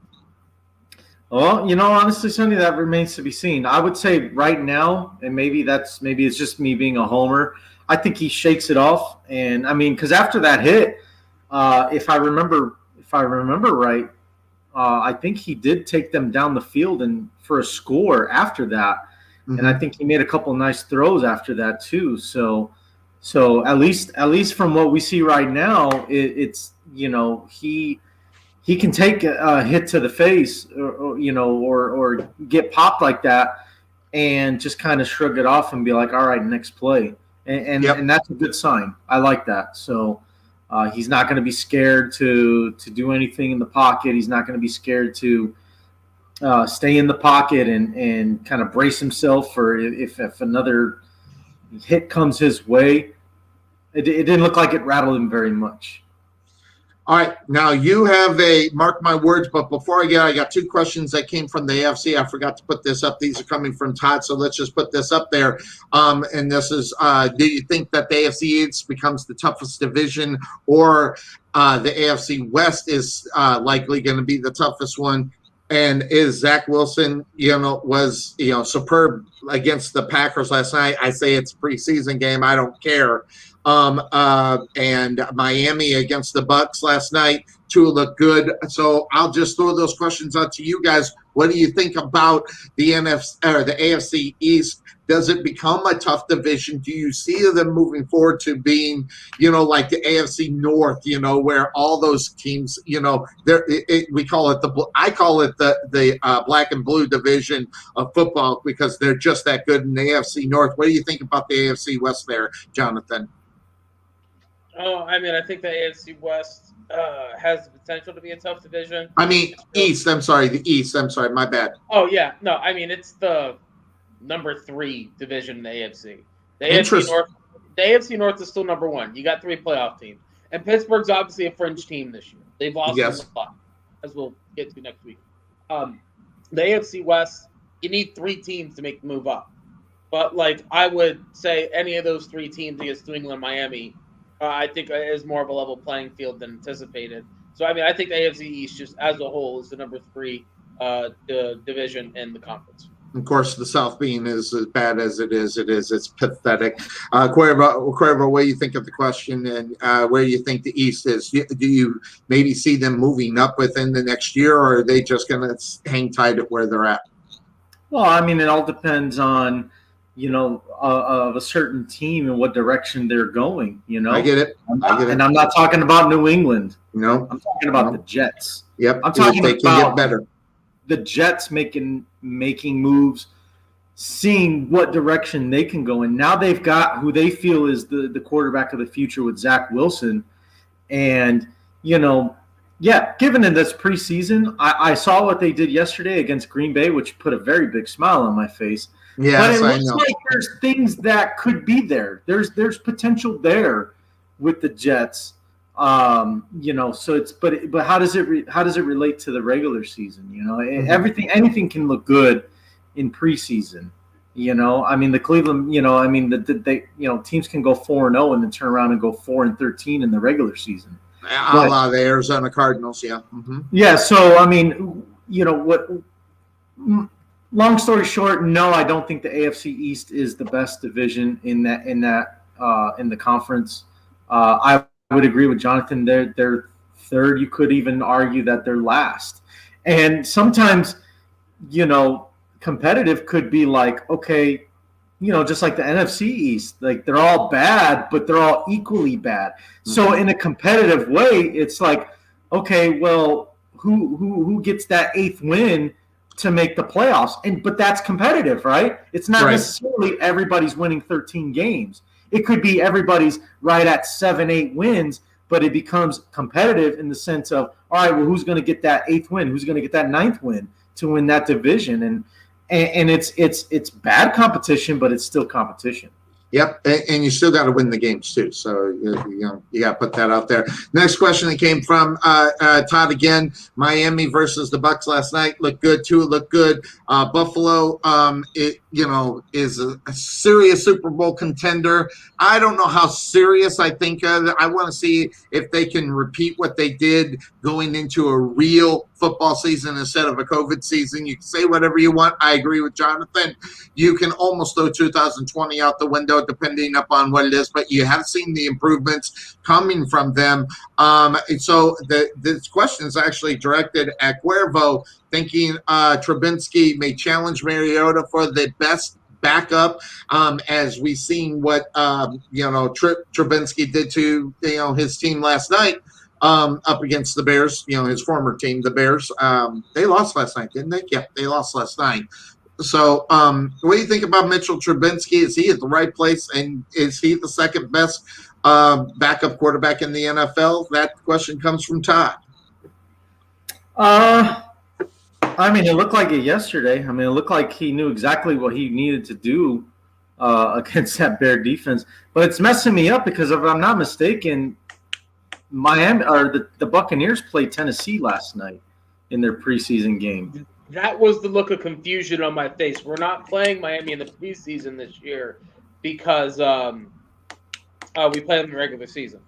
Well, honestly, Sonny, that remains to be seen. I would say right now, and maybe it's just me being a homer, I think he shakes it off, and I mean, because after that hit, if I remember right, I think he did take them down the field and for a score after that, and I think he made a couple nice throws after that too. So at least from what we see right now, it's he can take a hit to the face, or get popped like that, and just kind of shrug it off and be like, all right, next play. And that's a good sign. I like that. So he's not going to be scared to do anything in the pocket. He's not going to be scared to stay in the pocket and kind of brace himself for if another hit comes his way. It didn't look like it rattled him very much. All right, now you have mark my words, but before I got two questions that came from the AFC. I forgot to put this up. These are coming from Todd, so let's just put this up there. And this is, do you think that the AFC East becomes the toughest division, or the AFC West is likely going to be the toughest one? And is Zach Wilson, was superb against the Packers last night? I say it's a preseason game. I don't care. And Miami against the Bucks last night, Tua looked good. So I'll just throw those questions out to you guys. What do you think about the NFC or the AFC East? Does it become a tough division? Do you see them moving forward to being, like the AFC North, where all those teams, we call it I call it the black and blue division of football because they're just that good in the AFC North. What do you think about the AFC West there, Johnathan? Oh, I mean, I think the AFC West has the potential to be a tough division. I mean, East. I'm sorry, the East. I'm sorry, my bad. Oh yeah, no, I mean it's the number 3 division in the AFC. The AFC North is still number 1. You got 3 playoff teams, and Pittsburgh's obviously a fringe team this year. They've lost a lot, as we'll get to next week. The AFC West, you need 3 teams to make the move up, but I would say any of those 3 teams against New England, Miami. I think is more of a level playing field than anticipated. So, I mean, I think the AFC East just as a whole is the number 3 division in the conference. Of course, the South being as bad as it's pathetic. Cuervo, what do you think of the question, and where do you think the East is? Do you maybe see them moving up within the next year, or are they just going to hang tight at where they're at? Well, I mean, it all depends on of a certain team and what direction they're going. I get it. And I'm not talking about New England. No, I'm talking about the Jets. Yep, I'm talking they can about get better. The Jets making moves, seeing what direction they can go in. Now they've got who they feel is the quarterback of the future with Zach Wilson. And, given in this preseason, I saw what they did yesterday against Green Bay, which put a very big smile on my face. Yes, but it I looks know. like there's things that could be there. There's potential there with the Jets. So it's but how does it relate to the regular season? Anything can look good in preseason. The Cleveland, teams can go 4-0 and then turn around and go 4-13 in the regular season. A la the Arizona Cardinals, yeah. Mm-hmm. Yeah. So what? Long story short, no, I don't think the AFC East is the best division in the conference. I would agree with Johnathan. They're third. You could even argue that they're last. And sometimes, competitive could be like, okay, just like the NFC East, like they're all bad, but they're all equally bad. Mm-hmm. So in a competitive way, it's like, okay, well, who gets that 8th win to make the playoffs? But that's competitive, right? It's not necessarily everybody's winning 13 games. It could be everybody's right at 7-8 wins, but it becomes competitive in the sense of, all right, well, who's going to get that 8th win? Who's going to get that 9th win to win that division? And it's bad competition, but it's still competition. Yep, and you still got to win the games too. So you got to put that out there. Next question that came from Todd again. Miami versus the Bucs last night looked good too. Looked good. Buffalo, is a serious Super Bowl contender. I don't know how serious I think of it. I want to see if they can repeat what they did going into a real football season instead of a COVID season. You can say whatever you want. I agree with Johnathan. You can almost throw 2020 out the window depending upon what it is, but you have seen the improvements coming from them. So this question is actually directed at Cuervo, thinking Trubinsky may challenge Mariota for the best backup, as we've seen what Trubinsky did to his team last night. Up against the Bears, his former team, the Bears. They lost last night, didn't they? Yeah, they lost last night. So what do you think about Mitchell Trubinsky? Is he at the right place, and is he the second best backup quarterback in the NFL? That question comes from Todd. It looked like it yesterday. It looked like he knew exactly what he needed to do against that Bear defense. But it's messing me up because if I'm not mistaken, Miami or the Buccaneers played Tennessee last night in their preseason game. That was the look of confusion on my face. We're not playing Miami in the preseason this year because we play them in the regular season.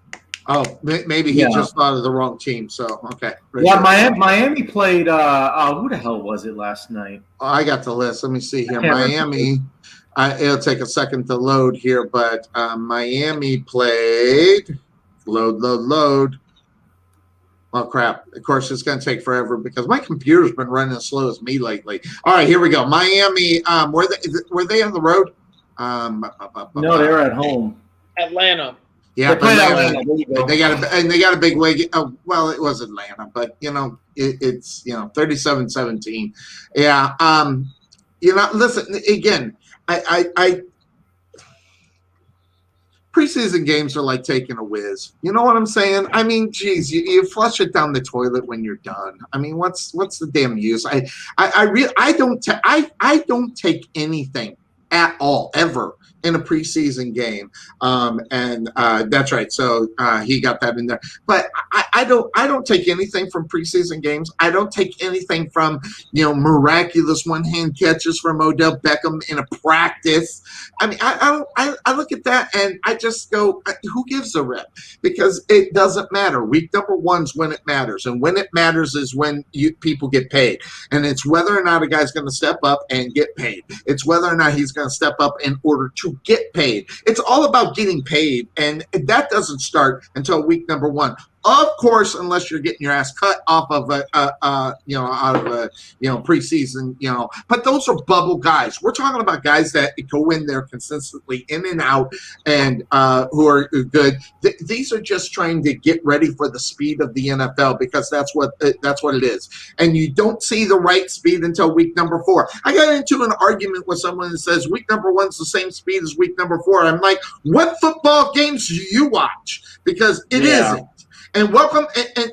Oh, maybe he just thought of the wrong team. So, okay. Yeah, Miami played who the hell was it last night? Oh, I got the list. Let me see here. Miami, it'll take a second to load here, but Miami played – load. Oh, crap. Of course, it's going to take forever because my computer's been running as slow as me lately. All right, here we go. Miami, were they on the road? No, they were at home. Atlanta. Yeah, they played Atlanta. They got a big wig. Oh, well, it was Atlanta, but it's 37-17. Yeah. Listen again. I preseason games are like taking a whiz. You know what I'm saying? Geez, you flush it down the toilet when you're done. What's the damn use? I don't take anything at all ever in a preseason game. And that's right. So he got that in there. But I don't take anything from preseason games. I don't take anything from miraculous one-hand catches from Odell Beckham in a practice. I look at that and I just go, who gives a rip? Because it doesn't matter. Week number one's when it matters, and when it matters is when people get paid. And it's whether or not a guy's going to step up and get paid. It's whether or not he's going to step up in order to get paid. It's all about getting paid, and that doesn't start until week number one. Of course, unless you're getting your ass cut off of preseason, but those are bubble guys. We're talking about guys that go in there consistently, in and out, and who are good. These are just trying to get ready for the speed of the NFL, because that's what it is. And you don't see the right speed until week number 4. I got into an argument with someone that says week number 1's the same speed as week number 4. I'm like, what football games do you watch? Because it isn't. And welcome,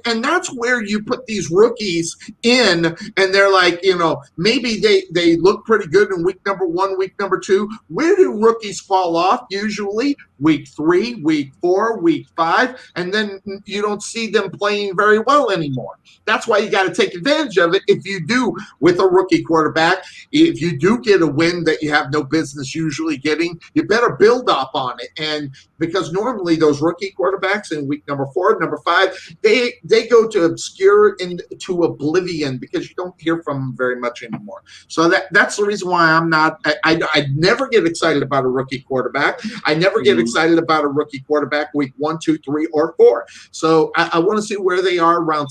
and that's where you put these rookies in, and they're like, maybe they look pretty good in week number 1, week number 2. Where do rookies fall off? Usually week 3, week 4, week 5, and then you don't see them playing very well anymore. That's why you got to take advantage of it. If you do, with a rookie quarterback, if you do get a win that you have no business usually getting, you better build up on it. And because normally those rookie quarterbacks in week number 4, number 5, they go to obscure into oblivion, because you don't hear from them very much anymore. So that's the reason why I never get excited about a rookie quarterback. I never get excited about a rookie quarterback week 1, 2, 3, or 4. So I want to see where they are around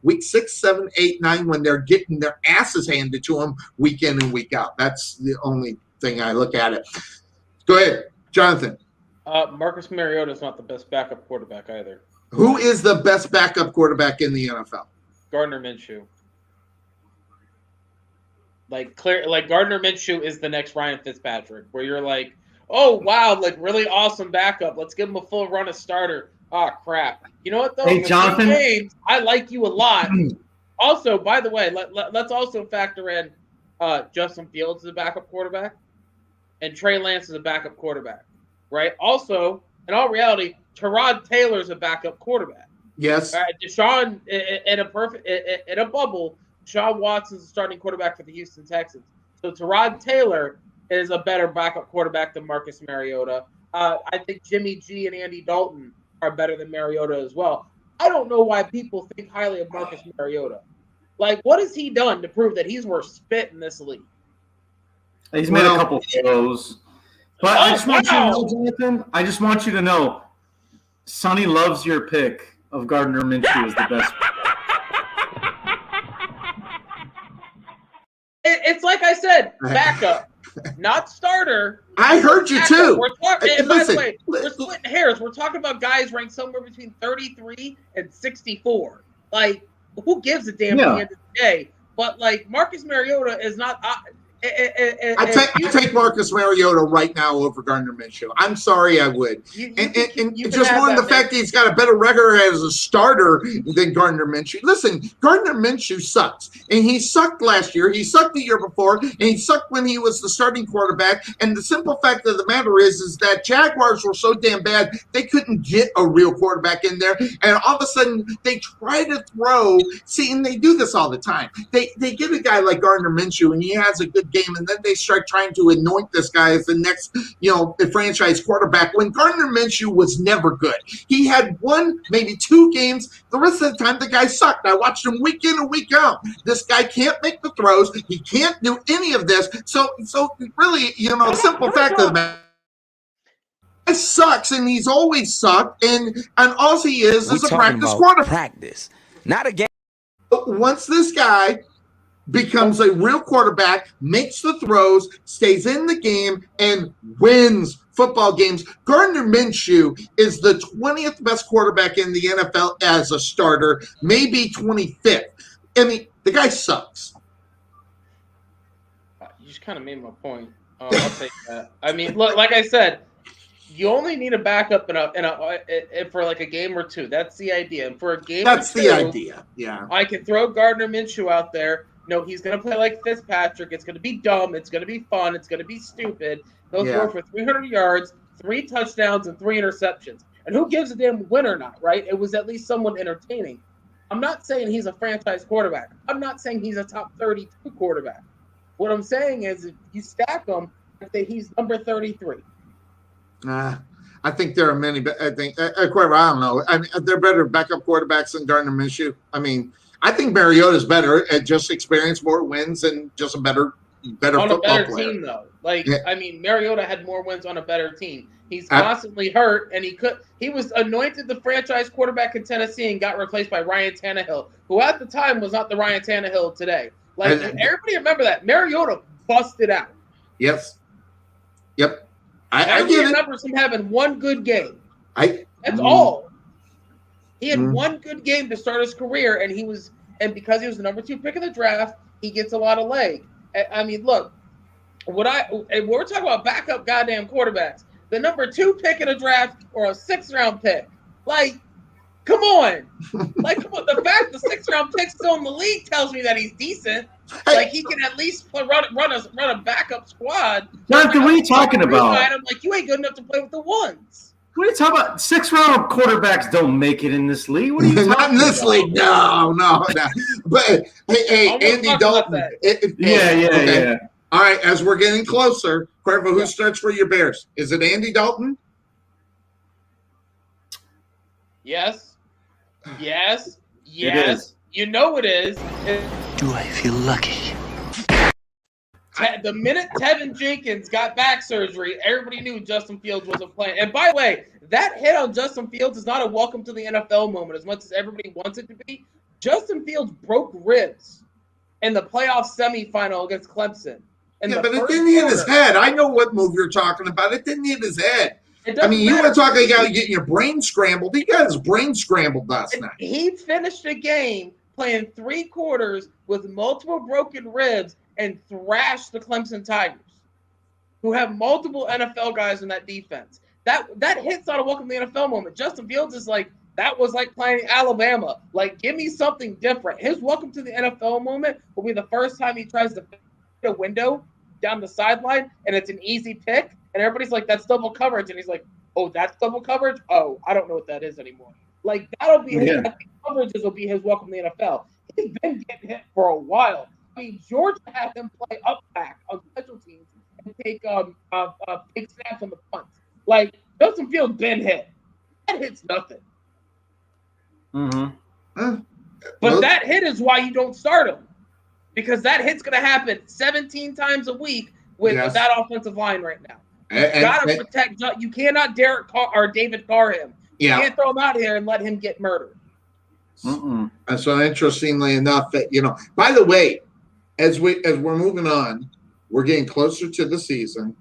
week 6, 7, 8, 9, when they're getting their asses handed to them week in and week out. That's the only thing I look at it. Go ahead, Jonathan. Marcus Mariota is not the best backup quarterback either. Who is the best backup quarterback in the NFL? Gardner Minshew. Like Gardner Minshew is the next Ryan Fitzpatrick, where you're like, oh wow, like really awesome backup. Let's give him a full run as starter. Oh crap! You know what though? Hey, Johnathan. Games, I like you a lot. Also, by the way, let's also factor in Justin Fields as a backup quarterback, and Trey Lance as a backup quarterback, right? Also, in all reality, Tyrod Taylor's a backup quarterback. Yes. All right, Deshaun in a bubble. Deshaun Watson's the starting quarterback for the Houston Texans. So Tyrod Taylor is a better backup quarterback than Marcus Mariota. I think Jimmy G and Andy Dalton are better than Mariota as well. I don't know why people think highly of Marcus Mariota. Like, what has he done to prove that he's worth spit in this league? He's made a couple throws. But I just want you to know, Jonathan, I just want you to know, Sonny loves your pick of Gardner Minshew as the best. It's like I said, backup, not starter. I heard you too. We're talking, and by the way, we're splitting hairs. We're talking about guys ranked somewhere between 33 and 64. Like, who gives a damn at the end of the day? But like, Marcus Mariota is not. I take Marcus Mariota right now over Gardner Minshew. I'm sorry, I would. And just more than the fact that he's got a better record as a starter than Gardner Minshew. Listen, Gardner Minshew sucks. And he sucked last year. He sucked the year before. And he sucked when he was the starting quarterback. And the simple fact of the matter is that Jaguars were so damn bad, they couldn't get a real quarterback in there. And all of a sudden, they try to throw. See, and they do this all the time. They get a guy like Gardner Minshew, and he has a good game, and then they start trying to anoint this guy as the next, franchise quarterback, when Gardner Minshew was never good. He had 1, maybe 2 games. The rest of the time, the guy sucked. I watched him week in and week out. This guy can't make the throws. He can't do any of this. So really, simple fact of the matter, he sucks, and he's always sucked, and all he is a practice quarterback. Practice, not a game. Once this guy becomes a real quarterback, makes the throws, stays in the game, and wins football games. Gardner Minshew is the 20th best quarterback in the NFL as a starter, maybe 25th. I mean, the guy sucks. You just kind of made my point. I'll take that. I mean, look, like I said, you only need a backup for like a game or 2. That's the idea. And for a game that's or 2, the idea. Yeah. I can throw Gardner Minshew out there. No, he's going to play like Fitzpatrick. It's going to be dumb. It's going to be fun. It's going to be stupid. They'll throw for 300 yards, 3 touchdowns, and 3 interceptions. And who gives a damn win or not, right? It was at least someone entertaining. I'm not saying he's a franchise quarterback. I'm not saying he's a top 32 quarterback. What I'm saying is if you stack him, I think he's number 33. I think there are many. I think Cuervo, I don't know. I mean, they're better backup quarterbacks than Gardner Minshew. I mean, I think Mariota's better at just experience, more wins, and just better on football a better player. Team, though. Like, I mean, Mariota had more wins on a better team. He's constantly hurt, and he was anointed the franchise quarterback in Tennessee and got replaced by Ryan Tannehill, who at the time was not the Ryan Tannehill today. Like, everybody remember that. Mariota busted out. Yes. Yep. Everybody remembers him having one good game. That's all. He had one good game to start his career, and because he was the number 2 pick of the draft, he gets a lot of leg. I mean, look, we're talking about backup goddamn quarterbacks. The number 2 pick in the draft or a 6th round pick. Like, come on. Come on. The fact the 6th round pick's still in the league tells me that he's decent. Like, he can at least run a backup squad. Johnathan, what are you talking about? I'm like, you ain't good enough to play with the ones. What are you talking about? 6th round quarterbacks don't make it in this league. What are you talking about? Not in this league. No. But hey, Andy Dalton. Yeah. All right, as we're getting closer, Cuervo, who starts for your Bears? Is it Andy Dalton? Yes. It is. You know it is. Do I feel lucky? The minute Tevin Jenkins got back surgery, everybody knew Justin Fields wasn't playing. And by the way, that hit on Justin Fields is not a welcome to the NFL moment as much as everybody wants it to be. Justin Fields broke ribs in the playoff semifinal against Clemson. But it didn't hit his head. I know what move you're talking about. It didn't hit his head. I mean, you were talking about getting your brain scrambled. He got his brain scrambled last night. He finished the game playing 3 quarters with multiple broken ribs and thrashed the Clemson Tigers, who have multiple NFL guys in that defense. That hit's not a welcome to the NFL moment. Justin Fields is like, that was like playing Alabama. Like, give me something different. His welcome to the NFL moment will be the first time he tries to fit a window down the sideline, and it's an easy pick, and everybody's like, that's double coverage, and he's like, oh, that's double coverage? Oh, I don't know what that is anymore. Like, that'll be his coverages will be his welcome to the NFL. He's been getting hit for a while. I mean, Georgia had him play up back on special teams and take big snaps on the punts. Like, Justin Fields been hit. That hit's nothing. But that hit is why you don't start him. Because that hit's going to happen 17 times a week with that offensive line right now. You got to protect. You cannot Derek Carr or David Carr him. You can't throw him out here and let him get murdered. And so, interestingly enough, that by the way, as we're moving on, we're getting closer to the season.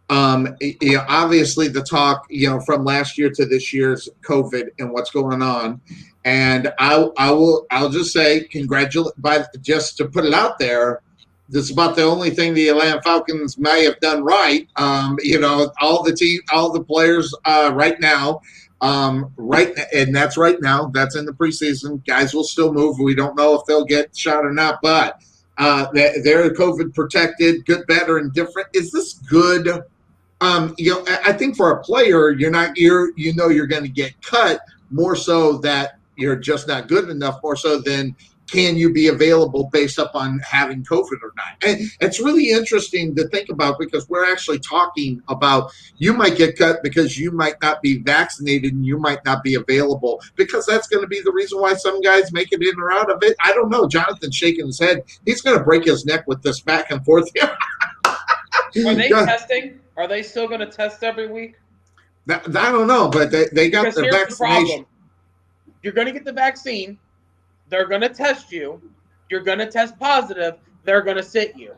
Obviously, the talk from last year to this year's COVID and what's going on. And I'll just say just to put it out there, this is about the only thing the Atlanta Falcons may have done right. All the players right now, and that's right now. That's in the preseason. Guys will still move. We don't know if they'll get shot or not, but they're COVID protected, good, better, and different. Is this good? I think for a player, you're going to get cut more so that you're just not good enough, more so than can you be available based up on having COVID or not. And it's really interesting to think about because we're actually talking about you might get cut because you might not be vaccinated and you might not be available because that's going to be the reason why some guys make it in or out of it. I don't know. Johnathan's shaking his head. He's going to break his neck with this back and forth here. Are they testing? Are they still going to test every week? I don't know, but they got the vaccination. You're going to get the vaccine. They're going to test you. You're going to test positive. They're going to sit you.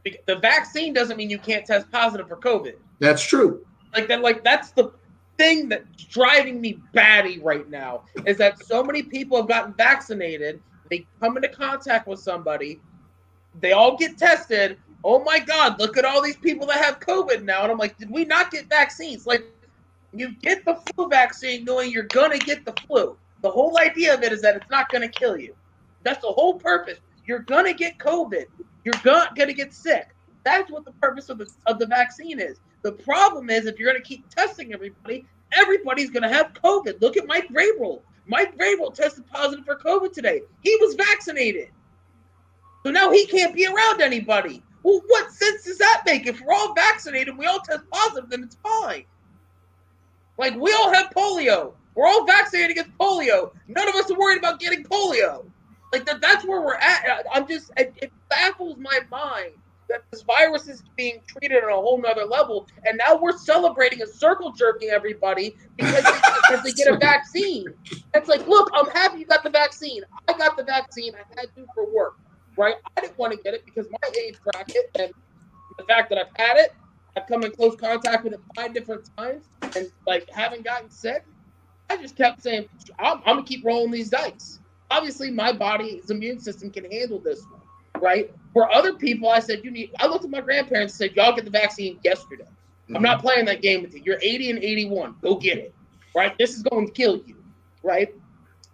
The vaccine doesn't mean you can't test positive for COVID. That's true. That's the thing that's driving me batty right now is that so many people have gotten vaccinated. They come into contact with somebody. They all get tested. Oh my God, look at all these people that have COVID now. And I'm like, did we not get vaccines? Like, you get the flu vaccine knowing you're going to get the flu. The whole idea of it is that it's not going to kill you. That's the whole purpose. You're going to get COVID. You're going to get sick. That's what the purpose of the vaccine is. The problem is if you're going to keep testing everybody, everybody's going to have COVID. Look at Mike Vrabel. Mike Vrabel tested positive for COVID today. He was vaccinated. So now he can't be around anybody. Well, what sense does that make? If we're all vaccinated, we all test positive, then it's fine. Like, we all have polio. We're all vaccinated against polio. None of us are worried about getting polio. Like, that's where we're at. It baffles my mind that this virus is being treated on a whole nother level, and now we're celebrating and circle jerking everybody because they get a vaccine. It's like, look, I'm happy you got the vaccine. I got the vaccine. I had to for work, right? I didn't want to get it because my age bracket and the fact that I've had it, I've come in close contact with it 5 different times, and like haven't gotten sick. I just kept saying, I'm gonna keep rolling these dice. Obviously, my body's immune system can handle this one, right? For other people, I said, I looked at my grandparents and said, y'all get the vaccine yesterday. I'm not playing that game with you. You're 80 and 81. Go get it, right? This is going to kill you, right?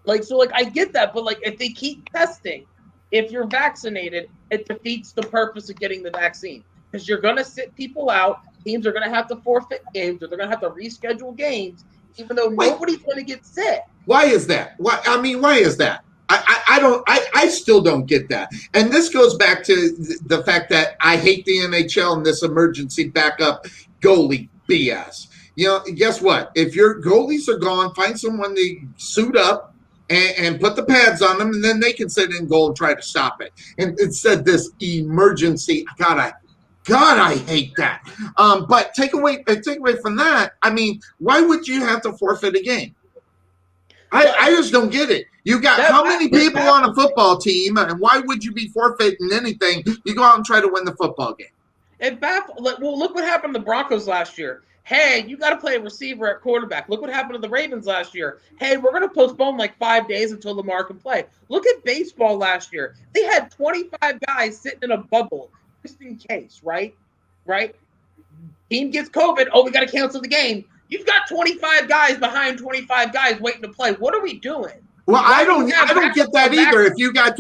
Like, so, like, I get that, but, like, if they keep testing, if you're vaccinated, it defeats the purpose of getting the vaccine because you're going to sit people out. Teams are going to have to forfeit games or they're going to have to reschedule games, even though nobody's going to get sick. Why is that? Why is that? I still don't get that. And this goes back to the fact that I hate the NHL and this emergency backup goalie BS. You know, guess what? If your goalies are gone, find someone to suit up and put the pads on them, and then they can sit in goal and try to stop it. And instead, this emergency, God, I hate that. But take away from that, I mean, why would you have to forfeit a game? I just don't get it. You got how many people on a football team, and why would you be forfeiting anything? You go out and try to win the football game. Well, look what happened to the Broncos last year. Hey, you got to play a receiver at quarterback. Look what happened to the Ravens last year. Hey, we're going to postpone like 5 days until Lamar can play. Look at baseball last year. They had 25 guys sitting in a bubble just in case, right? Right? Team gets COVID. Oh, we got to cancel the game. You've got 25 guys behind 25 guys waiting to play. What are we doing? Well, I don't get that either. If you got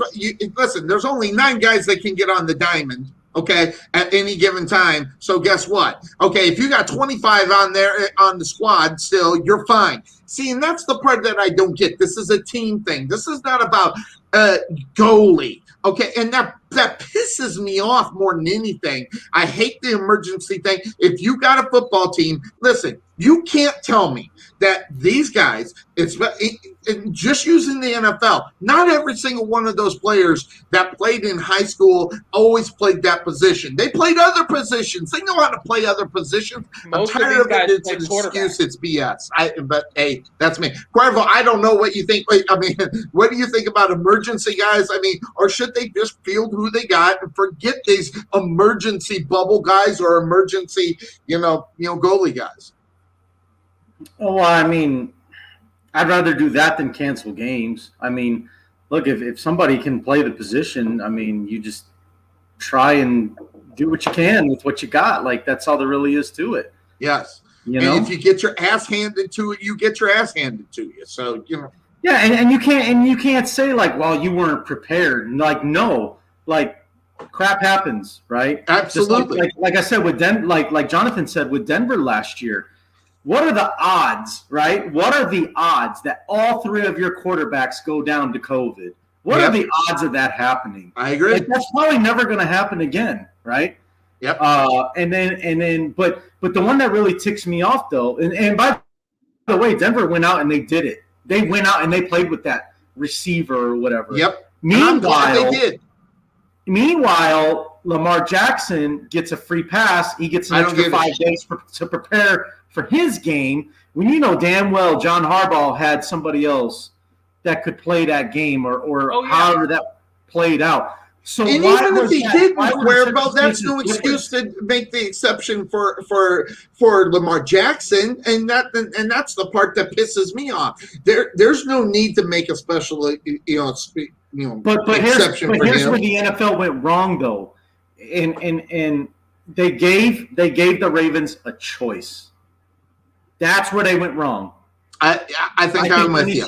listen, there's only 9 guys that can get on the diamond, okay, at any given time. So guess what? Okay, if you got 25 on there on the squad still, you're fine. See, and that's the part that I don't get. This is a team thing. This is not about goalie. Okay, and that pisses me off more than anything. I hate the emergency thing. If you got a football team, listen, you can't tell me that these guys, it's just using the NFL, not every single one of those players that played in high school always played that position. They played other positions. They know how to play other positions. I'm tired of it. It's an excuse. It's BS. But, hey, that's me. Cuervo, I don't know what you think. I mean, what do you think about emergency guys? I mean, or should they just field who they got and forget these emergency bubble guys or emergency, goalie guys? Oh, I mean, I'd rather do that than cancel games. I mean, look, if somebody can play the position, I mean, you just try and do what you can with what you got. Like, that's all there really is to it. Yes. And if you get your ass handed to it, you get your ass handed to you. So, Yeah, and you can't say like, well, you weren't prepared. Like, no, like crap happens, right? Absolutely. Like I said with like Johnathan said with Denver last year. What are the odds, right? What are the odds that all 3 of your quarterbacks go down to COVID? What are the odds of that happening? I agree. Like, that's probably never going to happen again, right? Yep. And then, but the one that really ticks me off though, and by the way, Denver went out and they did it. They went out and they played with that receiver or whatever. Yep. Meanwhile, Lamar Jackson gets a free pass. He gets an extra 5 days to prepare for his game. When you know damn well John Harbaugh had somebody else that could play that game or however that played out. So and even if he didn't, Cuervo, that's no excuse to make the exception for Lamar Jackson, and that's the part that pisses me off. There's no need to make a special But exception for here's him. where the NFL went wrong though, and they gave the Ravens a choice. That's where they went wrong. I think I'm with you.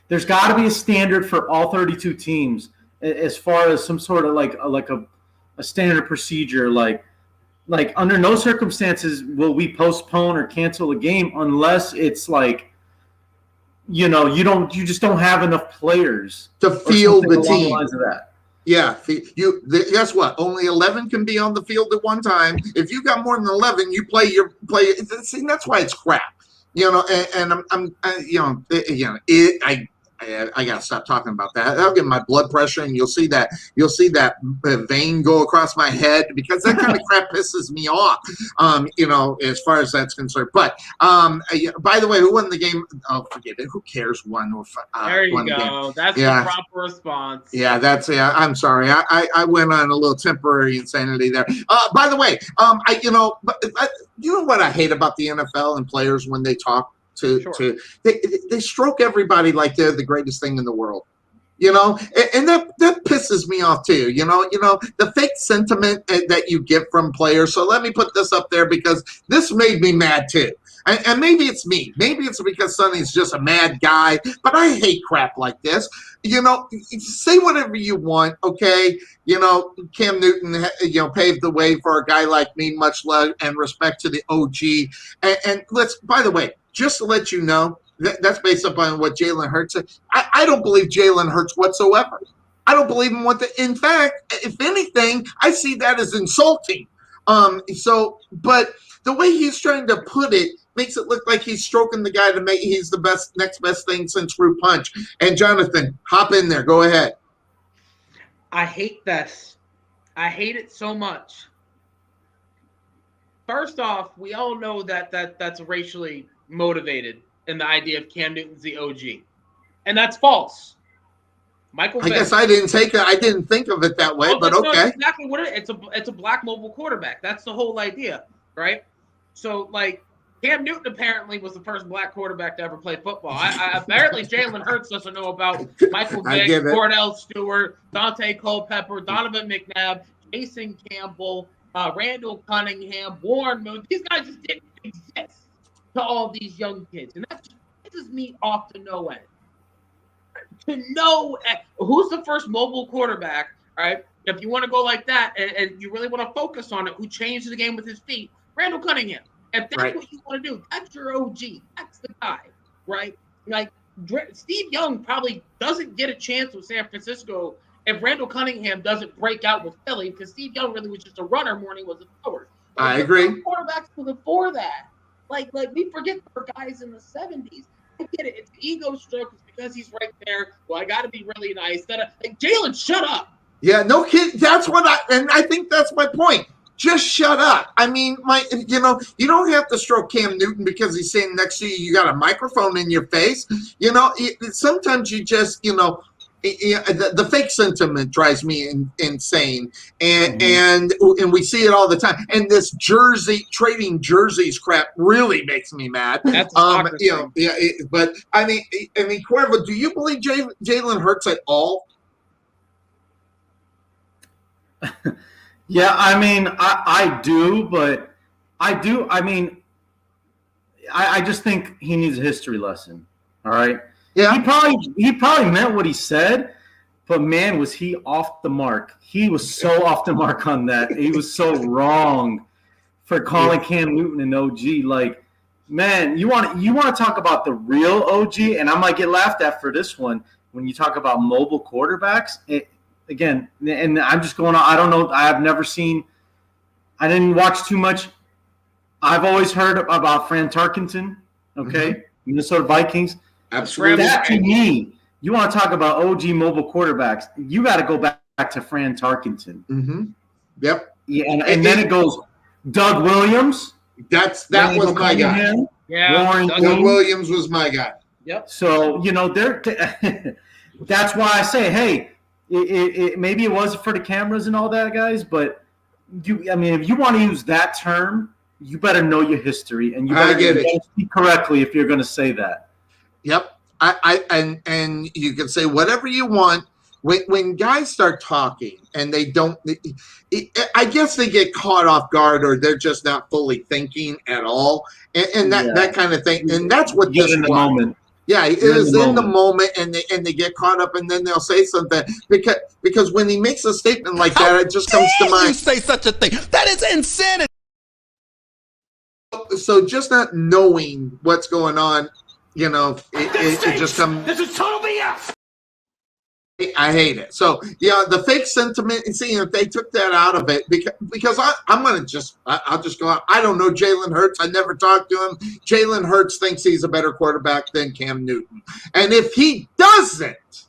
There's got to be a standard for all 32 teams as far as some sort of like a standard procedure. Like under no circumstances will we postpone or cancel a game unless it's like, you just don't have enough players to field the team. The lines of that. Yeah, guess what? Only 11 can be on the field at one time. If you got more than 11, you play. See, that's why it's crap. I gotta stop talking about that. That'll get my blood pressure, and you'll see that vein go across my head, because that kind of crap pisses me off. As far as that's concerned. But by the way, who won the game? Oh, forget it. Who cares? There you go. That's the proper response. Yeah, I'm sorry. I went on a little temporary insanity there. By the way, you know what I hate about the NFL and players when they talk they stroke everybody like they're the greatest thing in the world. And that pisses me off too. The fake sentiment that you get from players. So let me put this up there, because this made me mad too. And maybe it's me. Maybe it's because Sonny's just a mad guy. But I hate crap like this. Say whatever you want, okay? Cam Newton, paved the way for a guy like me. Much love and respect to the OG. And by the way, just to let you know, that's based upon what Jalen Hurts said. I don't believe Jalen Hurts whatsoever. I don't believe him. In fact, if anything, I see that as insulting. But the way he's trying to put it makes it look like he's stroking the guy to make he's the next best thing since fruit punch. And Johnathan, hop in there. Go ahead. I hate this. I hate it so much. First off, we all know that's racially motivated in the idea of Cam Newton's the OG, and that's false. I guess I didn't think of it that way, but okay. That's exactly what it is. It's a black mobile quarterback. That's the whole idea, right? So Cam Newton apparently was the first black quarterback to ever play football. Apparently Jalen Hurts doesn't know about Michael Vick, Cordell Stewart, Dante Culpepper, Donovan McNabb, Jason Campbell, Randall Cunningham, Warren Moon. These guys just didn't exist to all these young kids. And that just pisses me off to no end. To know who's the first mobile quarterback, right? If you want to go like that and you really want to focus on it, who changed the game with his feet, Randall Cunningham. If that's what you want to do, that's your OG. That's the guy, right? Steve Young probably doesn't get a chance with San Francisco if Randall Cunningham doesn't break out with Philly, because Steve Young really was just a runner more than he was a thrower. I agree. Quarterbacks were before that. We forget there were guys in the 70s. I get it. It's ego stroke. It's because he's right there. Well, I got to be really nice. Jalen, shut up. Yeah, no kid. That's what I think that's my point. Just shut up. I mean, you don't have to stroke Cam Newton because he's sitting next to you. You got a microphone in your face. Sometimes you just, the fake sentiment drives me insane, and we see it all the time. And this trading jerseys crap really makes me mad. That's but I mean, Cuervo, do you believe Jalen Hurts at all? Yeah, I mean, I do, but I mean, I just think he needs a history lesson. All right. Yeah. He probably meant what he said, but man, was he off the mark. He was so off the mark on that. He was so wrong for calling Cam Newton an OG. Man, you want to talk about the real OG, and I might get laughed at for this one when you talk about mobile quarterbacks. Again, and I'm just going on. I don't know. I didn't watch too much. I've always heard about Fran Tarkenton, okay, Minnesota Vikings. Absolutely. That to me, you want to talk about OG mobile quarterbacks, you got to go back to Fran Tarkenton. Mm-hmm. Yep. Yeah, and then it goes Doug Williams. That was my guy. Yeah, Doug Williams was my guy. Yep. So, that's why I say, hey, it maybe it was for the cameras and all that, guys, but if you want to use that term, you better know your history, and you better speak correctly if you're going to say that. Yep. And you can say whatever you want. When guys start talking and they don't, I guess they get caught off guard, or they're just not fully thinking at all, and that kind of thing. And that's what this in the was. moment. Yeah, it is in the moment, and they get caught up, and then they'll say something because when he makes a statement like that, it just comes to mind. You say such a thing? That is insanity. So just not knowing what's going on, it just comes. This is total BS. I hate it. So, yeah, the fake sentiment, and seeing if they took that out of it, because I'm going to I'll just go out. I don't know Jalen Hurts. I never talked to him. Jalen Hurts thinks he's a better quarterback than Cam Newton. And if he doesn't,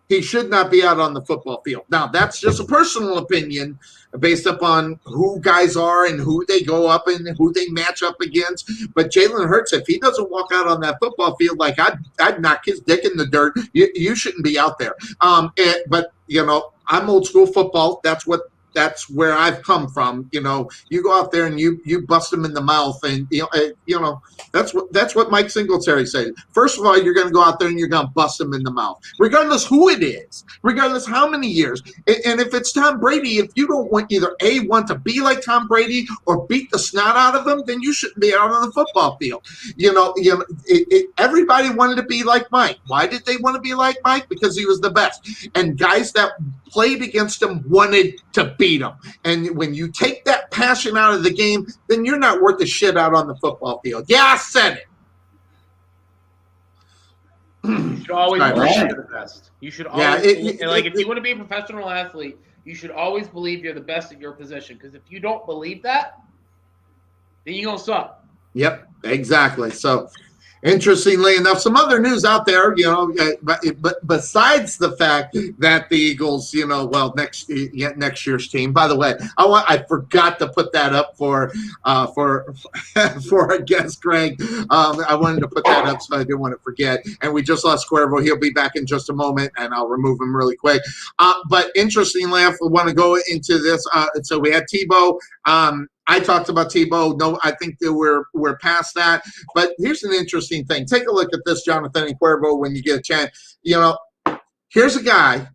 he should not be out on the football field. Now, that's just a personal opinion based upon who guys are and who they go up and who they match up against. But Jalen Hurts, if he doesn't walk out on that football field, like I'd knock his dick in the dirt. You shouldn't be out there. But I'm old school football. That's where I've come from. You go out there and you bust them in the mouth, and that's what Mike Singletary said. First of all, you're going to go out there and you're going to bust them in the mouth, regardless who it is, regardless how many years. And if it's Tom Brady, if you don't want to be like Tom Brady or beat the snot out of him, then you shouldn't be out on the football field. Everybody wanted to be like Mike. Why did they want to be like Mike? Because he was the best, and guys that played against him wanted to beat him. And when you take that passion out of the game, then you're not worth the shit out on the football field. Yeah, I said it. You should always believe you're the best. You should always if you want to be a professional athlete, you should always believe you're the best at your position. Because if you don't believe that, then you're gonna suck. Yep, exactly. So, interestingly enough, some other news out there, but besides the fact that the Eagles, next year's team. By the way, I forgot to put that up for our guest Greg. I wanted to put that up so I didn't want to forget. And we just lost Cuervo. He'll be back in just a moment, and I'll remove him really quick. But interestingly, if we want to go into this, so we had Tebow. I talked about Tebow. No, I think that we're past that. But here's an interesting thing. Take a look at this, Johnathan and Cuervo, when you get a chance. Here's a guy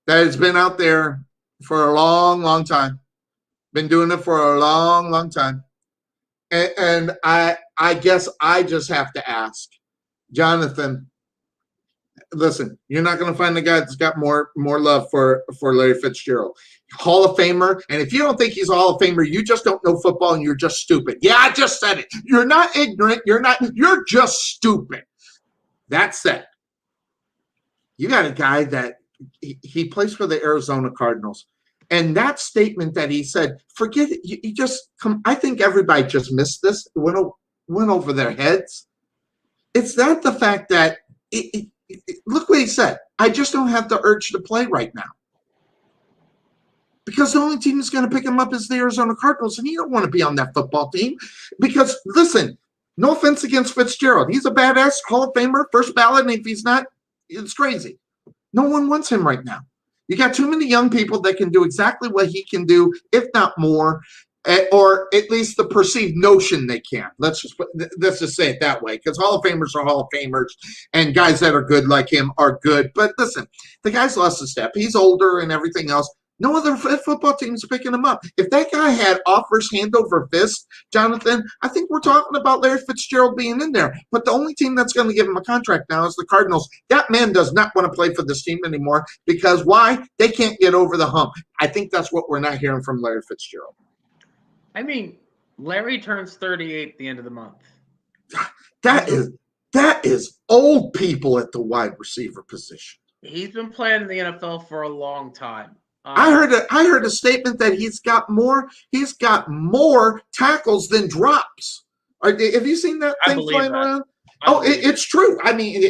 that has been out there for a long, long time. Been doing it for a long, long time. And I guess I just have to ask, Johnathan, listen, you're not going to find the guy that's got more love for Larry Fitzgerald. Hall of Famer, and if you don't think he's a Hall of Famer, you just don't know football and you're just stupid. Yeah, I just said it. You're not ignorant. You're just stupid. That said, you got a guy that he plays for the Arizona Cardinals. And that statement that he said, forget it. You just come. I think everybody just missed this. It went over their heads. It's not the fact that look what he said. I just don't have the urge to play right now. Because the only team that's going to pick him up is the Arizona Cardinals, and you don't want to be on that football team. Because, listen, no offense against Fitzgerald. He's a badass Hall of Famer, first ballot, and if he's not, it's crazy. No one wants him right now. You got too many young people that can do exactly what he can do, if not more, or at least the perceived notion they can. Let's just say it that way, because Hall of Famers are Hall of Famers, and guys that are good like him are good. But listen, the guy's lost a step. He's older and everything else. No other football team's picking him up. If that guy had offers hand over fist, Johnathan, I think we're talking about Larry Fitzgerald being in there. But the only team that's going to give him a contract now is the Cardinals. That man does not want to play for this team anymore because why? They can't get over the hump. I think that's what we're not hearing from Larry Fitzgerald. I mean, Larry turns 38 at the end of the month. That is old people at the wide receiver position. He's been playing in the NFL for a long time. I heard a statement that he's got more tackles than drops. Have you seen that thing flying around? It's true. I mean,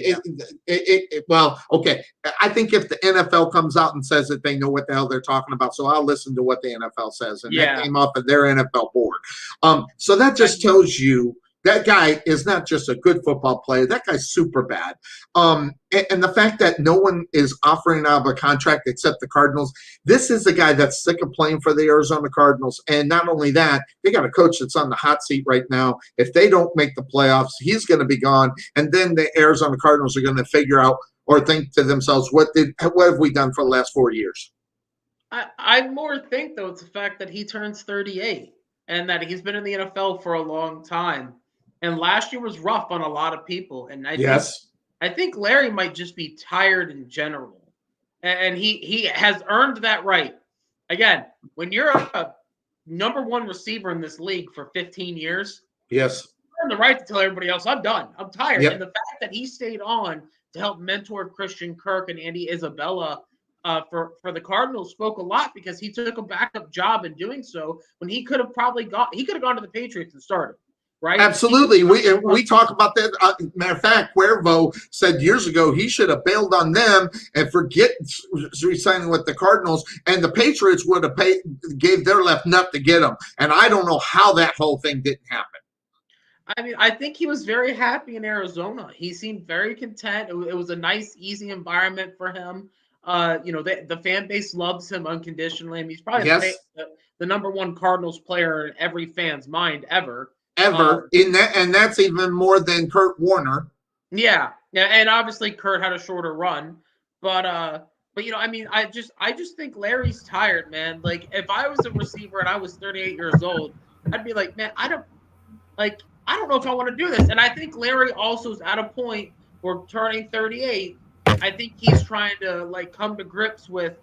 well, okay. I think if the NFL comes out and says that they know what the hell they're talking about, so I'll listen to what the NFL says, and that came off of their NFL board. So that just tells you that guy is not just a good football player. That guy's super bad. And the fact that no one is offering out of a contract except the Cardinals, this is the guy that's sick of playing for the Arizona Cardinals. And not only that, they got a coach that's on the hot seat right now. If they don't make the playoffs, he's going to be gone. And then the Arizona Cardinals are going to figure out or think to themselves, what have we done for the last 4 years? I more think, though, it's the fact that he turns 38 and that he's been in the NFL for a long time. And last year was rough on a lot of people. And I think Larry might just be tired in general. And he has earned that right. Again, when you're a number one receiver in this league for 15 years, yes, you earn the right to tell everybody else, I'm done. I'm tired. Yep. And the fact that he stayed on to help mentor Christian Kirk and Andy Isabella for the Cardinals spoke a lot because he took a backup job in doing so when he could have gone to the Patriots and started. Right? Absolutely. We talk about that. Matter of fact, Cuervo said years ago he should have bailed on them and forget re-signing with the Cardinals, and the Patriots would have gave their left nut to get him. And I don't know how that whole thing didn't happen. I mean, I think he was very happy in Arizona. He seemed very content. It was a nice, easy environment for him. The fan base loves him unconditionally. I mean, he's probably the number one Cardinals player in every fan's mind ever. And that's even more than Kurt Warner. Yeah, and obviously Kurt had a shorter run, but I mean, I just think Larry's tired, man. Like, if I was a receiver and I was 38 years old, I'd be like, man, I don't know if I want to do this. And I think Larry also is at a point where turning 38, I think he's trying to come to grips with,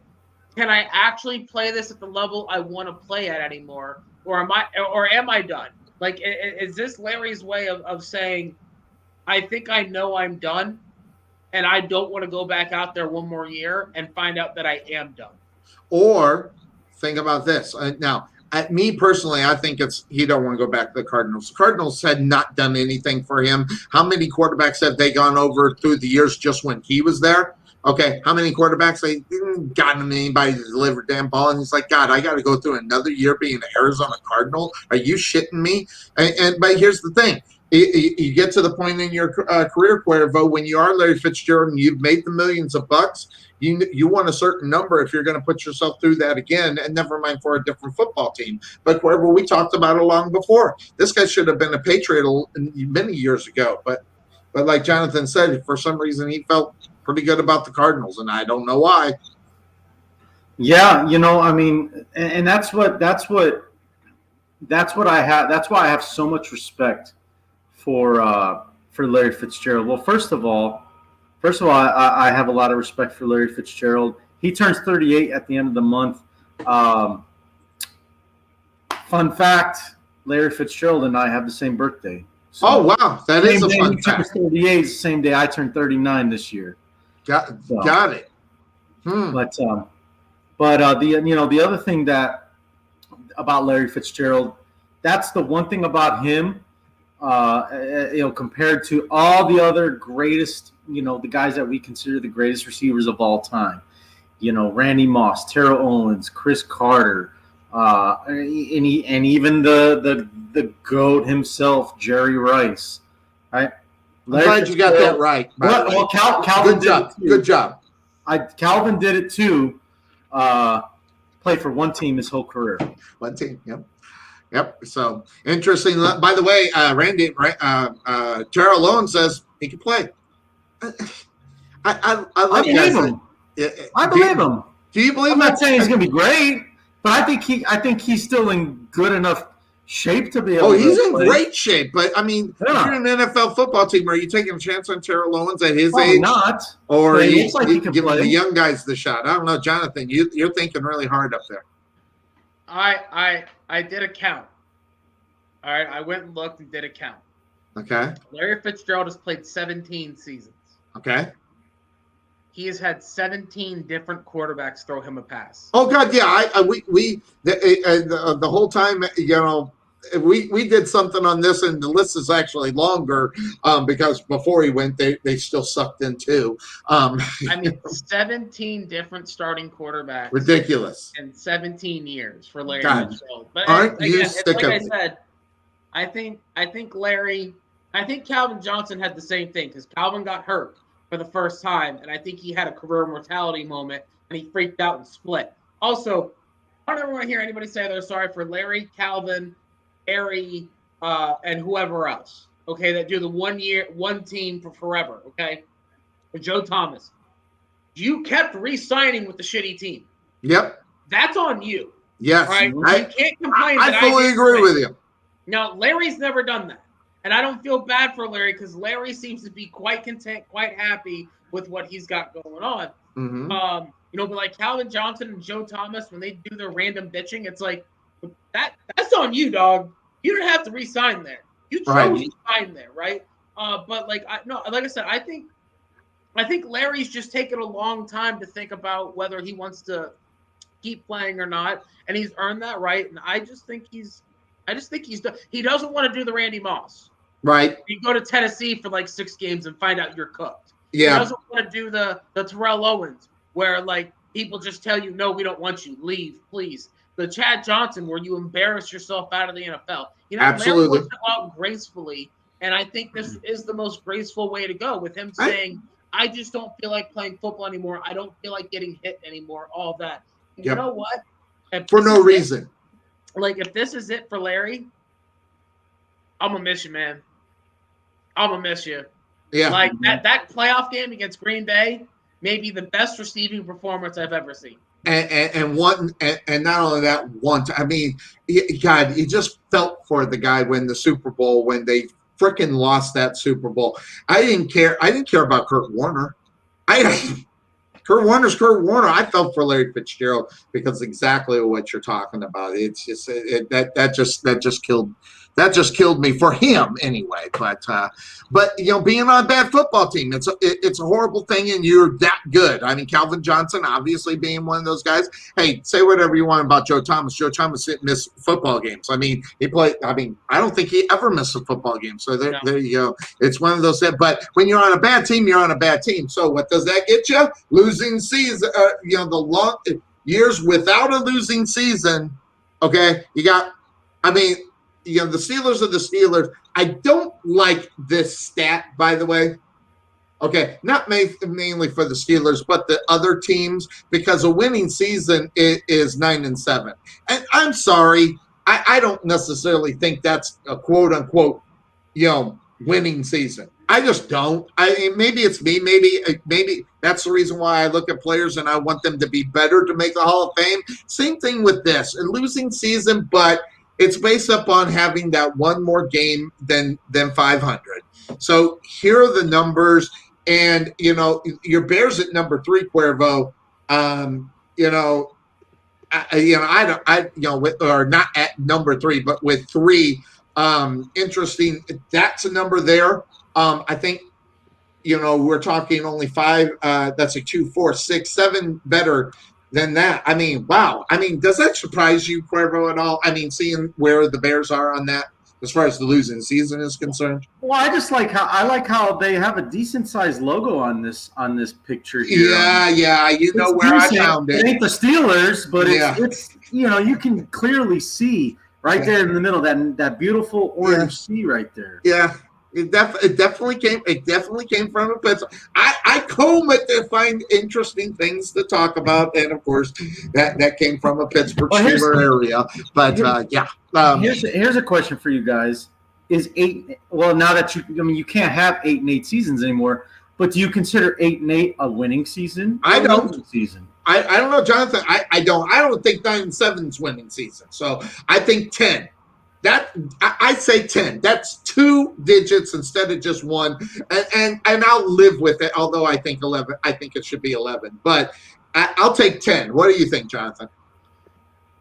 can I actually play this at the level I want to play at anymore, or am I done? Like, is this Larry's way of saying, I think I know I'm done, and I don't want to go back out there one more year and find out that I am done? Or think about this. Now, me personally, I think he don't want to go back to the Cardinals. The Cardinals had not done anything for him. How many quarterbacks have they gone over through the years just when he was there? Okay, how many quarterbacks they didn't gotten anybody to deliver damn ball? And he's like, God, I got to go through another year being an Arizona Cardinal? Are you shitting me? But here's the thing. You get to the point in your career, Cuervo, when you are Larry Fitzgerald and you've made the millions of bucks, you want a certain number if you're going to put yourself through that again, and never mind for a different football team. But Cuervo, we talked about it long before. This guy should have been a Patriot many years ago. But like Johnathan said, for some reason he felt pretty good about the Cardinals, and I don't know why. Yeah, I mean, and that's what I have. That's why I have so much respect for Larry Fitzgerald. Well, first of all, I have a lot of respect for Larry Fitzgerald. He turns 38 at the end of the month. Fun fact: Larry Fitzgerald and I have the same birthday. So oh wow, that is a fun fact. 38 is the same day I turned 39 this year. Got it. But the other thing that about Larry Fitzgerald, that's the one thing about him, compared to all the other greatest, the guys that we consider the greatest receivers of all time, Randy Moss, Terrell Owens, Chris Carter, and even the GOAT himself, Jerry Rice, right? I'm glad you got that right. Well, Calvin Good job. Calvin did it too. Played for one team his whole career. One team, yep. So interesting. By the way, Terrell Owens says he can play. I believe him. I believe him. Do you believe? I'm not saying he's going to be great, but I think he's still in good enough shape to be able to he's in play. great shape, but I mean, if you're an NFL football team, are you taking a chance on Terrell Owens at his Probably age? not. Or But he you looks like he can giving play. the young guys the shot? I don't know, Johnathan. You're thinking really hard up there. I did a count. All right, I went and looked and did a count. Okay. Larry Fitzgerald has played 17 seasons. Okay. He has had 17 different quarterbacks throw him a pass. Oh God, yeah. The whole time, we did something on this, and the list is actually longer because before he went, they still sucked in too. I mean, 17 different starting quarterbacks. Ridiculous. In 17 years for Larry God. Fitzgerald. But Aren't you again, sick like I of it? said, I think Calvin Johnson had the same thing because Calvin got hurt for the first time, and I think he had a career mortality moment, and he freaked out and split. Also, I don't ever want to hear anybody say they're sorry for Larry, Calvin, Harry, and whoever else, okay, that do the one team for forever, okay? For Joe Thomas. You kept re-signing with the shitty team. Yep. That's on you. Yes. Right? You can't complain. I fully agree with you. Now, Larry's never done that. And I don't feel bad for Larry because Larry seems to be quite content, quite happy with what he's got going on. Mm-hmm. But like Calvin Johnson and Joe Thomas, when they do their random bitching, it's like, that's on you, dog. You didn't have to re-sign there. You chose to sign there, right? But like I said, I think I think Larry's just taken a long time to think about whether he wants to keep playing or not, and he's earned that right. And I just think he's done. He doesn't want to do the Randy Moss. Right. You go to Tennessee for like 6 games and find out you're cooked. Yeah. He doesn't want to do the Terrell Owens where like people just tell you, no, we don't want you. Leave, please. The Chad Johnson where you embarrass yourself out of the NFL. You know, Absolutely. Larry wants to go out gracefully, and I think this is the most graceful way to go with him saying, I just don't feel like playing football anymore. I don't feel like getting hit anymore, all that. And you know what? For no reason. Like, if this is it for Larry, I'm going to miss you, man. I'm going to miss you. Yeah. Like, that playoff game against Green Bay may be the best receiving performance I've ever seen. And not only that, I mean, God, you just felt for the guy when the Super Bowl, when they freaking lost that Super Bowl. I didn't care about Kurt Warner. Kurt Warner's Kurt Warner. I felt for Larry Fitzgerald because exactly what you're talking about. It's just that just killed me for him anyway. But you know, being on a bad football team, it's a horrible thing, and you're that good. I mean, Calvin Johnson obviously being one of those guys. Hey, say whatever you want about Joe Thomas. Joe Thomas didn't miss football games. I mean, he played. I mean, I don't think he ever missed a football game. So there you go. It's one of those. But when you're on a bad team, you're on a bad team. So what does that get you? Losing season. You know, the long years without a losing season. Okay, you got. I mean. You know, the Steelers are the Steelers. I don't like this stat, by the way. Okay, not mainly for the Steelers, but the other teams, because a winning season is 9-7. And I'm sorry, I don't necessarily think that's a quote-unquote, you know, winning season. I just don't. I mean, maybe it's me. Maybe that's the reason why I look at players and I want them to be better to make the Hall of Fame. Same thing with this. A losing season, but it's based upon having that one more game than 500. So here are the numbers, and you know your Bears at number 3, Cuervo. Or not at number 3, but with 3. Interesting. That's a number there. I think we're talking only 5. That's a 2, 4, 6, 7 better than that. I mean, wow. I mean, does that surprise you, Cuervo, at all? I mean, seeing where the Bears are on that as far as the losing season is concerned. Well, I just like how they have a decent sized logo on this picture here. Yeah. You know where I found it. It ain't the Steelers, but it's you can clearly see right there in the middle that beautiful orange C right there. Yeah. It definitely came from a pencil. I comb it to find interesting things to talk about, and of course that came from a Pittsburgh Steelers area. But here's a question for you guys: Is 8? Well, now that you can't have 8 and 8 seasons anymore. But do you consider 8 and 8 a winning season? I don't. Season. I don't know, Johnathan. I don't. I don't think 9 and 7's winning season. So I think 10. I say 10. That's 2 digits instead of just 1, and I'll live with it. Although I think 11. I think it should be 11, but I'll take 10. What do you think, Johnathan?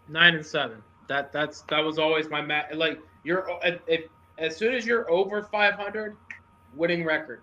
9 and 7. That was always my like as soon as you're over 500, winning record.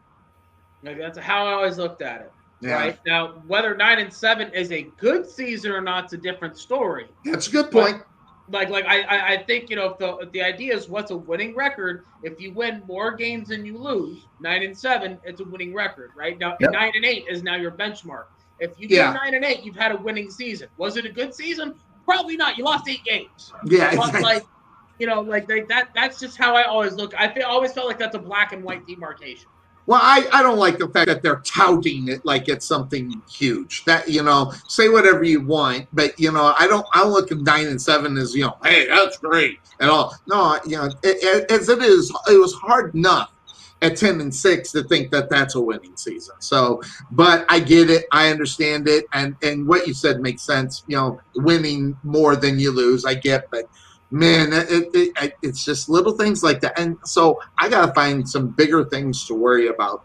Like that's how I always looked at it. Yeah. Right now, whether 9 and 7 is a good season or not, is a different story. That's a good point. Like I think if the idea is what's a winning record, if you win more games than you lose, 9 and 7, it's a winning record, right? Now 9 and 8 is now your benchmark. If you do 9 and 8, you've had a winning season. Was it a good season? Probably not. You lost 8 games. Yeah, but exactly. That's just how I always look. Always felt like that's a black and white demarcation. Well, I don't like the fact that they're touting it like it's something huge. That say whatever you want, but I don't look at 9 and 7 as hey, that's great at all. No, as it is, it was hard enough at 10 and 6 to think that that's a winning season. So, but I get it, I understand it, and what you said makes sense. Winning more than you lose, I get, but. Man, it's just little things like that. And so I got to find some bigger things to worry about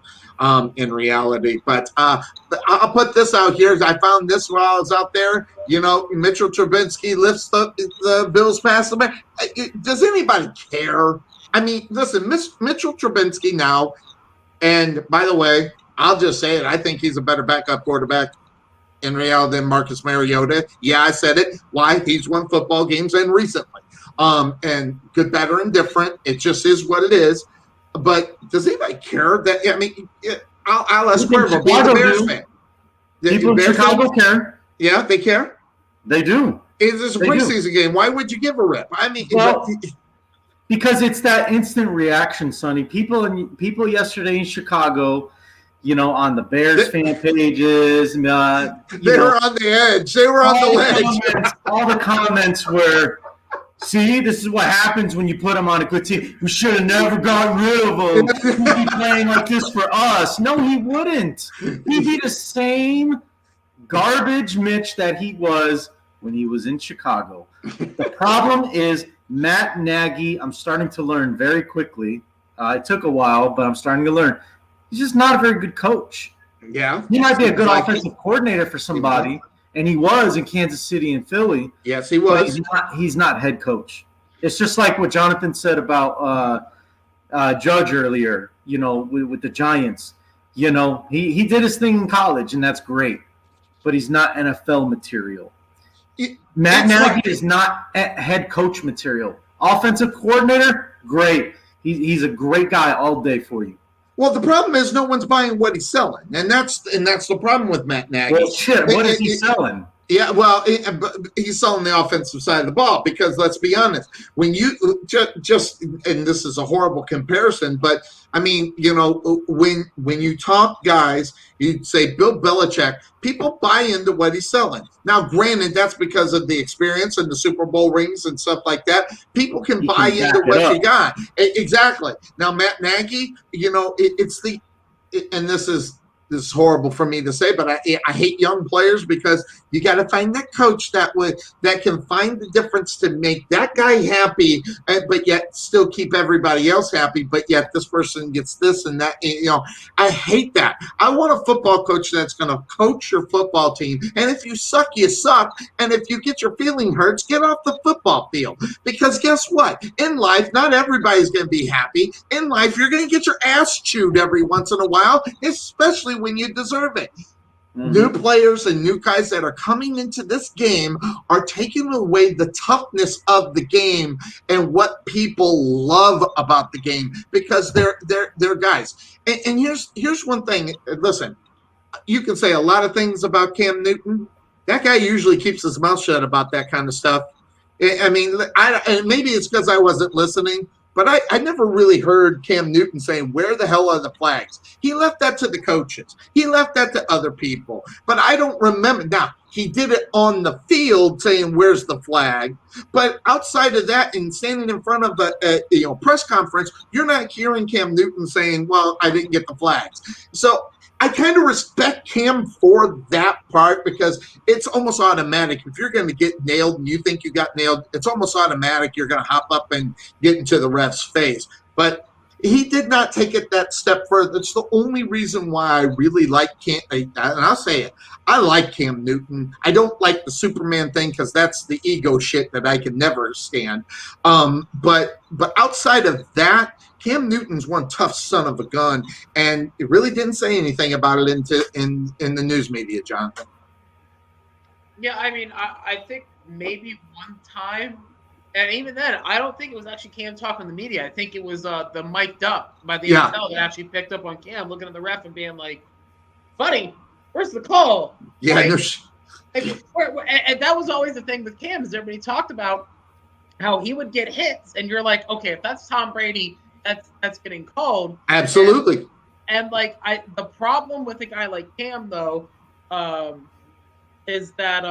in reality. But I'll put this out here. I found this while I was out there. Mitchell Trubisky lifts the Bills past the back. Does anybody care? I mean, listen, Mitchell Trubisky now, and by the way, I'll just say it. I think he's a better backup quarterback in Real than Marcus Mariota. Yeah, I said it. Why? He's won football games and recently. And good, better, and different. It just is what it is. But does anybody care that? I mean, I'll ask Cuervo, being a Bears fan. People in Chicago care. Yeah, they care. They do. It's just a preseason game. Why would you give a rip? I mean, because it's that instant reaction, Sonny. People yesterday in Chicago, on the Bears fan pages, they were on the edge. They were on the ledge. All the comments were, see, this is what happens when you put him on a good team. We should have never gotten rid of him. He'd be playing like this for us. No, he wouldn't. He'd be the same garbage Mitch that he was when he was in Chicago. The problem is Matt Nagy, I'm starting to learn very quickly. It took a while, but I'm starting to learn. He's just not a very good coach. Yeah. He might be a good offensive coordinator for somebody, and he was in Kansas City and Philly. Yes, he was. He's not head coach. It's just like what Johnathan said about Judge earlier, with the Giants. He did his thing in college, and that's great, but he's not NFL material. Matt Nagy is not head coach material. Offensive coordinator, great. He's a great guy all day for you. Well, the problem is no one's buying what he's selling, and that's the problem with Matt Nagy. Well, shit, what is he selling? Yeah, well, he's selling the offensive side of the ball because let's be honest, when you just and this is a horrible comparison, but I mean, when you talk guys, you say Bill Belichick, people buy into what he's selling. Now, granted, that's because of the experience and the Super Bowl rings and stuff like that. People can buy into what you got. Exactly. Now, Matt Nagy, and this is horrible for me to say, but I hate young players because you got to find that coach that can find the difference to make that guy happy, but yet still keep everybody else happy. But yet this person gets this and that. I hate that. I want a football coach that's going to coach your football team. And if you suck, you suck. And if you get your feeling hurts, get off the football field. Because guess what? In life, not everybody's going to be happy. In life, you're going to get your ass chewed every once in a while, especially when you deserve it. Mm-hmm. New players and new guys that are coming into this game are taking away the toughness of the game and what people love about the game because they're guys. And here's one thing. Listen, you can say a lot of things about Cam Newton. That guy usually keeps his mouth shut about that kind of stuff. I mean, and maybe it's because I wasn't listening. But I never really heard Cam Newton saying, where the hell are the flags? He left that to the coaches. He left that to other people. But I don't remember. Now, he did it on the field saying, where's the flag? But outside of that and standing in front of a press conference, you're not hearing Cam Newton saying, well, I didn't get the flags. So I kind of respect Cam for that part because it's almost automatic. If you're going to get nailed and you think you got nailed, it's almost automatic. You're going to hop up and get into the ref's face. But he did not take it that step further. It's the only reason why I really like Cam. And I'll say it. I like Cam Newton. I don't like the Superman thing because that's the ego shit that I can never stand. But outside of that, Cam Newton's one tough son of a gun, and it really didn't say anything about it in the news media, Johnathan. Yeah, I mean, I think maybe one time, and even then, I don't think it was actually Cam talking to the media. I think it was the mic'd up by the NFL that actually picked up on Cam looking at the ref and being like, buddy, where's the call? Yeah, and that was always the thing with Cam is everybody talked about how he would get hits, and you're like, okay, if that's Tom Brady, that's getting called. Absolutely. And the problem with a guy like Cam though, is that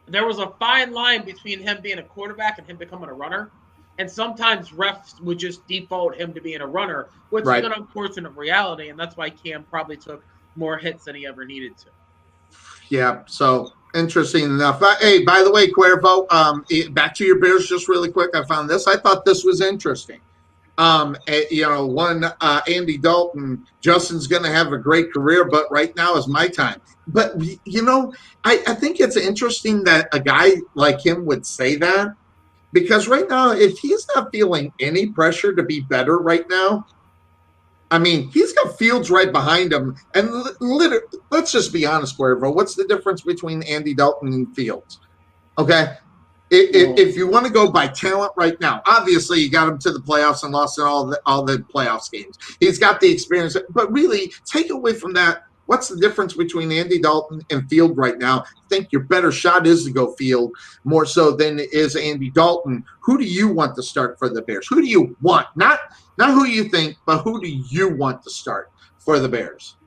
there was a fine line between him being a quarterback and him becoming a runner. And sometimes refs would just default him to being a runner, which is an unfortunate reality. And that's why Cam probably took more hits than he ever needed to. Yeah. So interesting enough. Hey, by the way, Cuervo, back to your Bears just really quick. I found this. I thought this was interesting. Andy Dalton, Justin's going to have a great career, but right now is my time. But, I think it's interesting that a guy like him would say that because right now, if he's not feeling any pressure to be better right now, I mean, he's got Fields right behind him. And let's just be honest, Cuervo. What's the difference between Andy Dalton and Fields? Okay. If you want to go by talent right now, obviously you got him to the playoffs and lost in all the playoffs games. He's got the experience, but really take away from that. What's the difference between Andy Dalton and Field right now? I think your better shot is to go Field more so than it is Andy Dalton. Who do you want to start for the Bears? Who do you want? Not who you think, but who do you want to start for the Bears?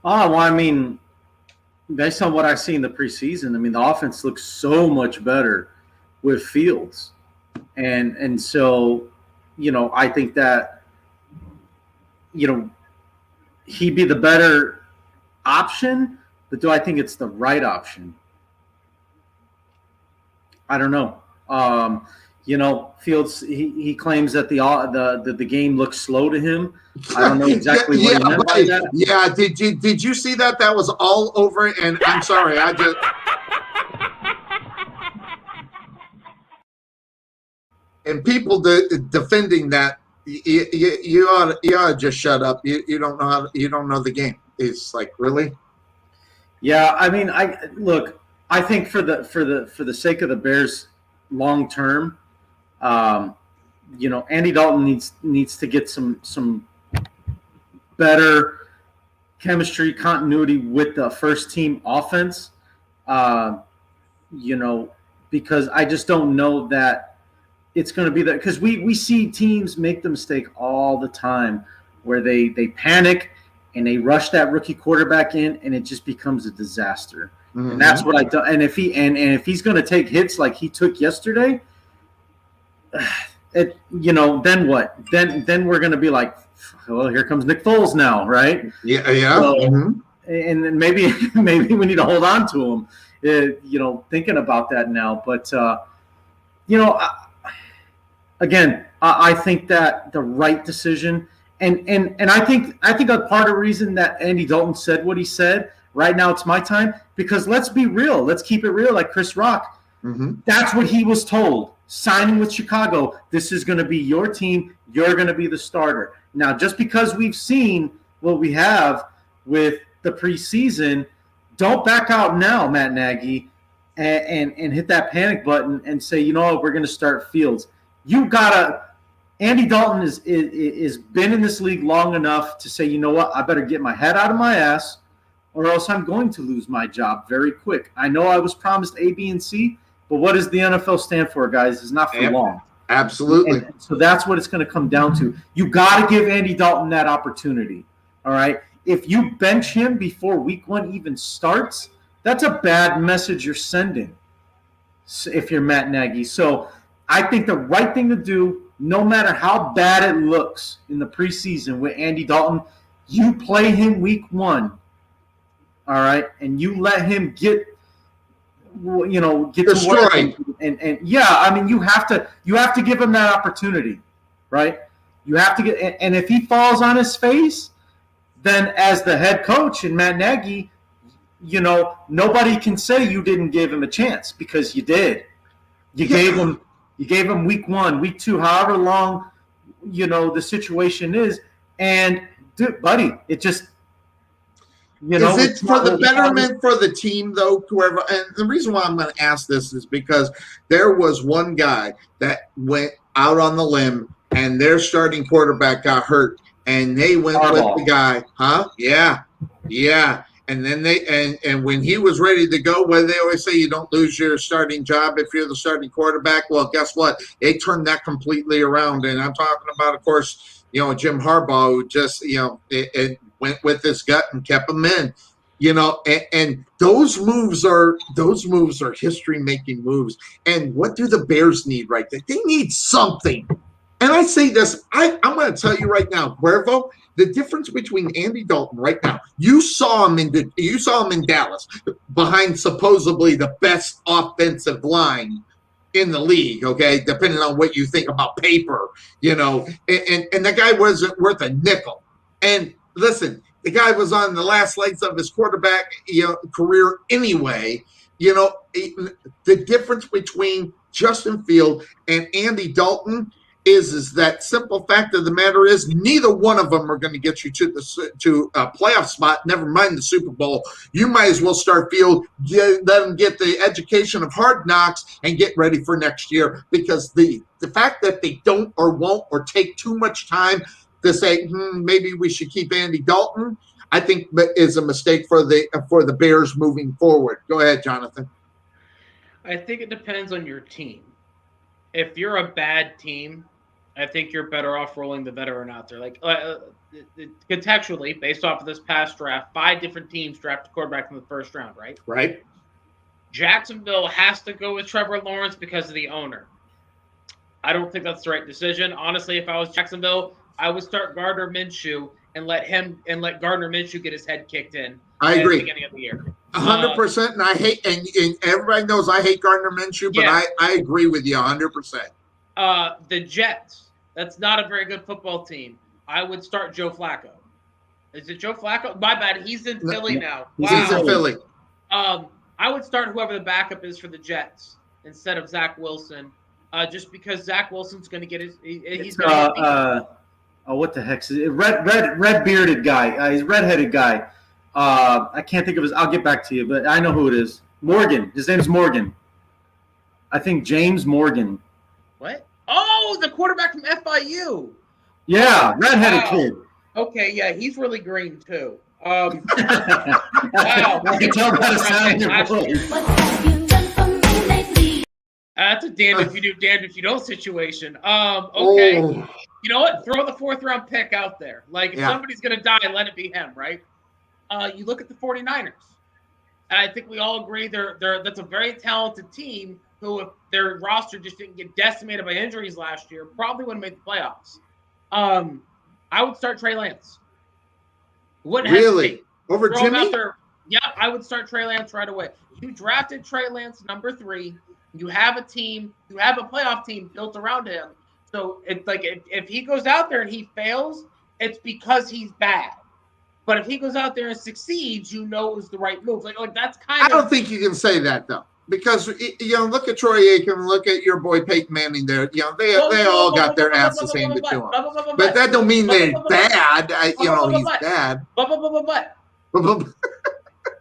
Oh, well, I mean, based on what I see in the preseason, I mean, the offense looks so much better with Fields. And so, I think that, he'd be the better option, but do I think it's the right option? I don't know. Fields, he claims that the game looks slow to him. I don't know exactly what he meant by that. Yeah, did you see that? That was all over, and I'm sorry, I just and people defending that. You ought to just shut up. You don't know you don't know the game. It's like, really? Yeah, I mean, I think for the sake of the Bears long term, Andy Dalton needs to get some better chemistry, continuity with the first team offense. Because I just don't know that it's going to be that, because we see teams make the mistake all the time where they panic and they rush that rookie quarterback in, and it just becomes a disaster. Mm-hmm. And that's what I do. And if he's going to take hits like he took yesterday, then what? Then we're going to be like, well, here comes Nick Foles now, right? Yeah. So, and then maybe we need to hold on to him. Thinking about that now, but again, I think that the right decision, and I think a part of the reason that Andy Dalton said what he said, right now it's my time, because let's be real. Let's keep it real, like Chris Rock. Mm-hmm. That's what he was told. Signing with Chicago, this is going to be your team. You're going to be the starter. Now, just because we've seen what we have with the preseason, don't back out now, Matt Nagy, and hit that panic button and say, we're going to start Fields. You gotta. Andy Dalton is been in this league long enough to say, I better get my head out of my ass, or else I'm going to lose my job very quick. I know I was promised A, B, and C, but what does the NFL stand for, guys? It's not for long. Absolutely. And so that's what it's going to come down to. You got to give Andy Dalton that opportunity. All right. If you bench him before week 1 even starts, that's a bad message you're sending if you're Matt Nagy. So I think the right thing to do, no matter how bad it looks in the preseason with Andy Dalton, you play him week 1. All right. And you let him get to work. And yeah, I mean, you have to give him that opportunity, right? You have to get, and if he falls on his face, then as the head coach and Matt Nagy, nobody can say you didn't give him a chance, because you did. You gave him week 1, week 2, however long, the situation is. And dude, buddy, it just, is it for the betterment for the team, though, Cuervo? And the reason why I'm going to ask this is because there was one guy that went out on the limb and their starting quarterback got hurt, and they went with the guy. Huh? Yeah. And then and when he was ready to go, where they always say you don't lose your starting job if you're the starting quarterback. Well, guess what? They turned that completely around. And I'm talking about, of course, Jim Harbaugh, who just, it went with his gut and kept him in, and those moves are history-making moves. And what do the Bears need right there? They need something. And I say this, I'm going to tell you right now, Cuervo, the difference between Andy Dalton right now, you saw him in Dallas behind supposedly the best offensive line in the league, okay, depending on what you think about paper, and the guy wasn't worth a nickel. And listen, the guy was on the last legs of his quarterback career anyway. The difference between Justin Field and Andy Dalton is that simple fact of the matter is neither one of them are going to get you to a playoff spot, never mind the Super Bowl. You might as well start let them get the education of hard knocks and get ready for next year, because the fact that they don't or won't or take too much time to say, maybe we should keep Andy Dalton, I think is a mistake for the Bears moving forward. Go ahead, Johnathan. I think it depends on your team. If you're a bad team, I think you're better off rolling the veteran out there. Like contextually, based off of this past draft, 5 different teams drafted quarterback in the first round, right? Right. Jacksonville has to go with Trevor Lawrence because of the owner. I don't think that's the right decision. Honestly, if I was Jacksonville, I would start Gardner Minshew and let Gardner Minshew get his head kicked in. I agree. At the beginning of the year. 100%. And I hate, and everybody knows I hate Gardner Minshew, but Yeah. I agree with you 100%. The Jets. That's not a very good football team. I would start Joe Flacco. Is it Joe Flacco? My bad. He's in Philly now. He's in Philly. I would start whoever the backup is for the Jets instead of Zach Wilson, just because Zach Wilson's going to get his. He's going to get what the heck is it? Red bearded guy. He's a redheaded guy. I can't think of his. I'll get back to you, but I know who it is. Morgan. His name is Morgan. I think James Morgan. What? Oh, the quarterback from FIU. Yeah, redheaded kid. Okay, yeah, he's really green too. Wow. I can tell by the sound of your voice. That's a damned if you do, damned if you don't situation. Okay. Oh. You know what? Throw the 4th round pick out there. Like, if somebody's going to die, let it be him, right? You look at the 49ers. And I think we all agree that's a very talented team who, if their roster just didn't get decimated by injuries last year, probably wouldn't make the playoffs. I would start Trey Lance. Wouldn't really? Over Throw him out Jimmy? there. Yeah, I would start Trey Lance right away. You drafted Trey Lance number 3. You have a team. You have a playoff team built around him. So it's like if he goes out there and he fails, it's because he's bad. But if he goes out there and succeeds, you know it was the right move. Like that's kind of. I don't think you can say that though, because look at Troy Aikman, look at your boy Peyton Manning. There, they all got their asses handed to them. But that don't mean they're bad. He's bad. But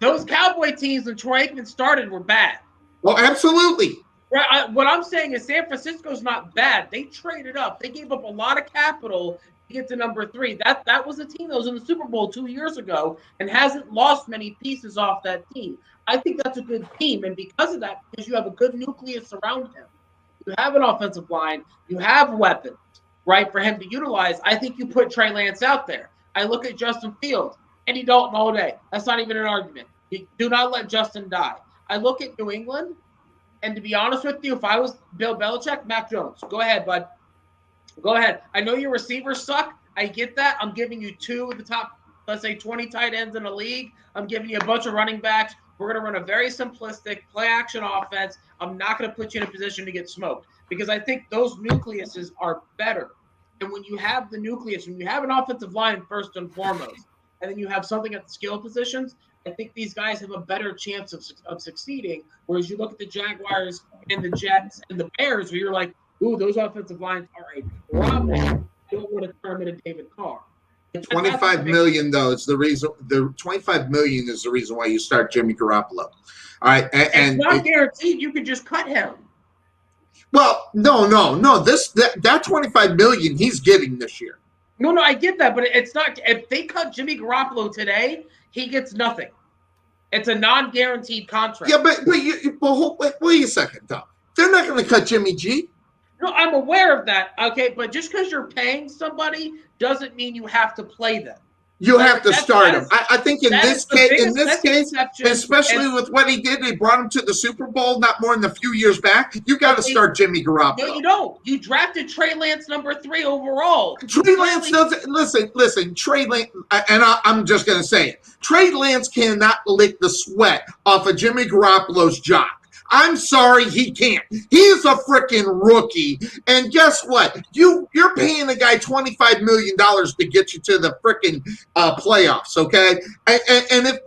those Cowboy teams when Troy Aikman started were bad. Well, absolutely. Right. What I'm saying is San Francisco's not bad. They traded up. They gave up a lot of capital to get to number 3. That was a team that was in the Super Bowl 2 years ago and hasn't lost many pieces off that team. I think that's a good team. And because of that, because you have a good nucleus around him, you have an offensive line, you have weapons, right, for him to utilize. I think you put Trey Lance out there. I look at Justin Fields, Andy Dalton all day. That's not even an argument. You do not let Justin die. I look at New England. And to be honest with you, if I was Bill Belichick, Mac Jones, go ahead, bud. Go ahead. I know your receivers suck. I get that. I'm giving you 2 of the top, let's say, 20 tight ends in the league. I'm giving you a bunch of running backs. We're going to run a very simplistic play-action offense. I'm not going to put you in a position to get smoked because I think those nucleuses are better. And when you have the nucleus, when you have an offensive line first and foremost, and then you have something at the skill positions, I think these guys have a better chance of succeeding. Whereas you look at the Jaguars and the Jets and the Bears, where you're like, ooh, those offensive lines are a problem. I don't want to turn them into David Carr. $25 million though is the reason. The $25 million is the reason why you start Jimmy Garoppolo. All right, and it's not guaranteed. You could just cut him. Well, no. That $25 million he's getting this year. No, I get that, but it's not. If they cut Jimmy Garoppolo today, he gets nothing. It's a non-guaranteed contract. Yeah, but wait a second, though. They're not going to cut Jimmy G. No, I'm aware of that. Okay, but just because you're paying somebody doesn't mean you have to play them. You have to start him. I think in this case, especially with what he did, he brought him to the Super Bowl not more than a few years back. You got to start Jimmy Garoppolo. No, you don't. You drafted Trey Lance number 3 overall. Trey Lance doesn't listen. Trey Lance, and I'm just going to say it. Trey Lance cannot lick the sweat off of Jimmy Garoppolo's jock. I'm sorry, he can't. He's a freaking rookie. And guess what? You're paying a guy $25 million to get you to the freaking playoffs, okay? And if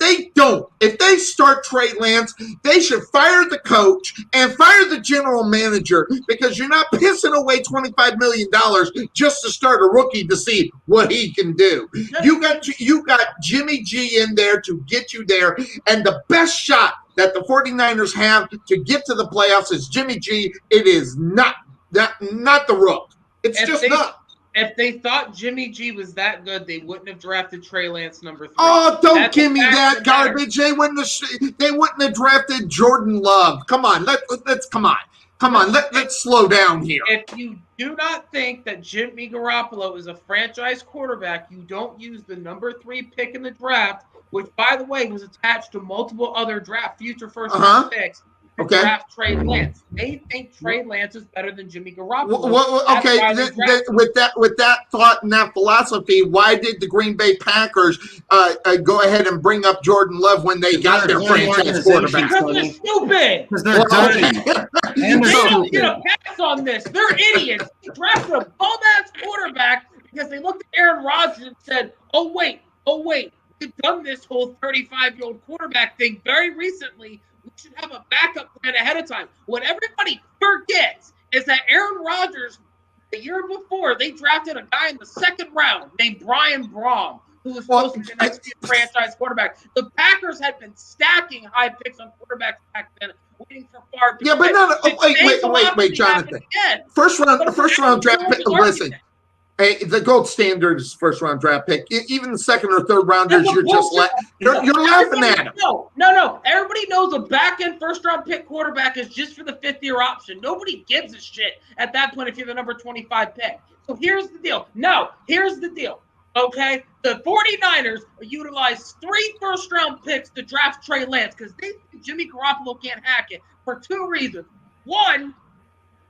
they start Trey Lance, they should fire the coach and fire the general manager, because you're not pissing away $25 million just to start a rookie to see what he can do. You got Jimmy G in there to get you there, and the best shot that the 49ers have to get to the playoffs is Jimmy G. It is not the Rook. It's not. If they thought Jimmy G was that good, they wouldn't have drafted Trey Lance number 3. Oh, don't give me that garbage. They wouldn't have drafted Jordan Love. Come on, let's come on. Let's slow down here. If you do not think that Jimmy Garoppolo is a franchise quarterback, you don't use the number 3 pick in the draft, which, by the way, was attached to multiple other future first-round picks. Draft Trey Lance. They think Trey Lance is better than Jimmy Garoppolo. With that thought and that philosophy, why did the Green Bay Packers go ahead and bring up Jordan Love when they got their franchise quarterback? Because they're stupid. Because they're dirty. And they don't get a pass on this. They're idiots. They drafted a bum-ass quarterback because they looked at Aaron Rodgers and said, oh, wait. We've done this whole 35-year-old quarterback thing very recently. We should have a backup plan ahead of time. What everybody forgets is that Aaron Rodgers, the year before, they drafted a guy in the 2nd round named Brian Braum, who was supposed to be the next franchise quarterback. The Packers had been stacking high picks on quarterbacks back then, waiting for Favre. Yeah, but wait, Johnathan. First round draft pick. Listen. Hey, the gold standard is first round draft pick. Even the 2nd or 3rd rounders, you're laughing at them. No. Everybody knows a back end first round pick quarterback is just for the 5th year option. Nobody gives a shit at that point if you're the number 25 pick. So here's the deal. Okay, the 49ers utilized 3 first round picks to draft Trey Lance because they think Jimmy Garoppolo can't hack it for 2 reasons. 1,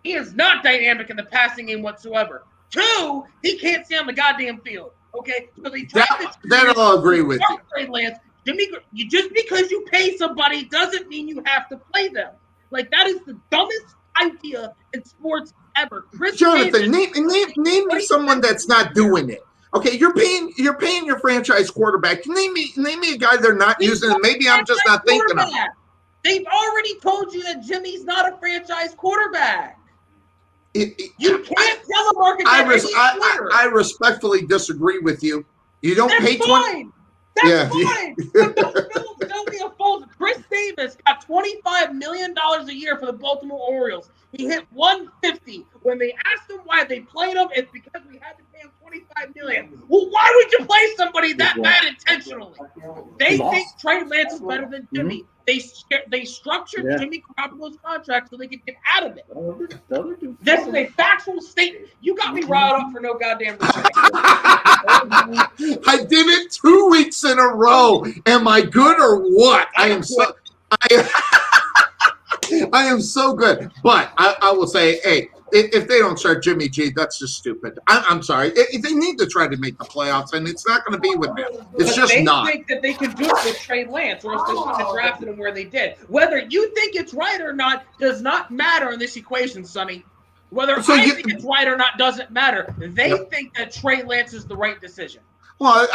he is not dynamic in the passing game whatsoever. 2, he can't stay on the goddamn field. Okay, so they drafted. That I'll agree with you. Trey Lance, just because you pay somebody doesn't mean you have to play them. Like, that is the dumbest idea in sports ever. Johnathan, name me someone that's not doing it. Okay, you're paying your franchise quarterback. Name me a guy they're not using, and maybe I'm just not thinking of it. They've already told you that Jimmy's not a franchise quarterback. You can't tell a market that I respectfully disagree with you. You don't pay 20. That's fine. But don't tell me a false. Chris Davis got $25 million a year for the Baltimore Orioles. He hit 150. When they asked him why they played him, it's because we had to pay him $25 million. Well, why would you play somebody that bad intentionally? They think Trey Lance is better than Jimmy. They structured Jimmy Garoppolo's contract so they could get out of it. This is a factual statement. You got me riled up for no goddamn reason. I did it 2 weeks in a row. Am I good or what? I am so good. But I will say, hey, if they don't start Jimmy G, that's just stupid. I'm sorry. They need to try to make the playoffs, and it's not going to be with them. It's just not. They think that they can do it with Trey Lance, or else they wouldn't have drafted him where they did. Whether you think it's right or not does not matter in this equation, Sonny. Whether I think it's right or not doesn't matter. They think that Trey Lance is the right decision. Well,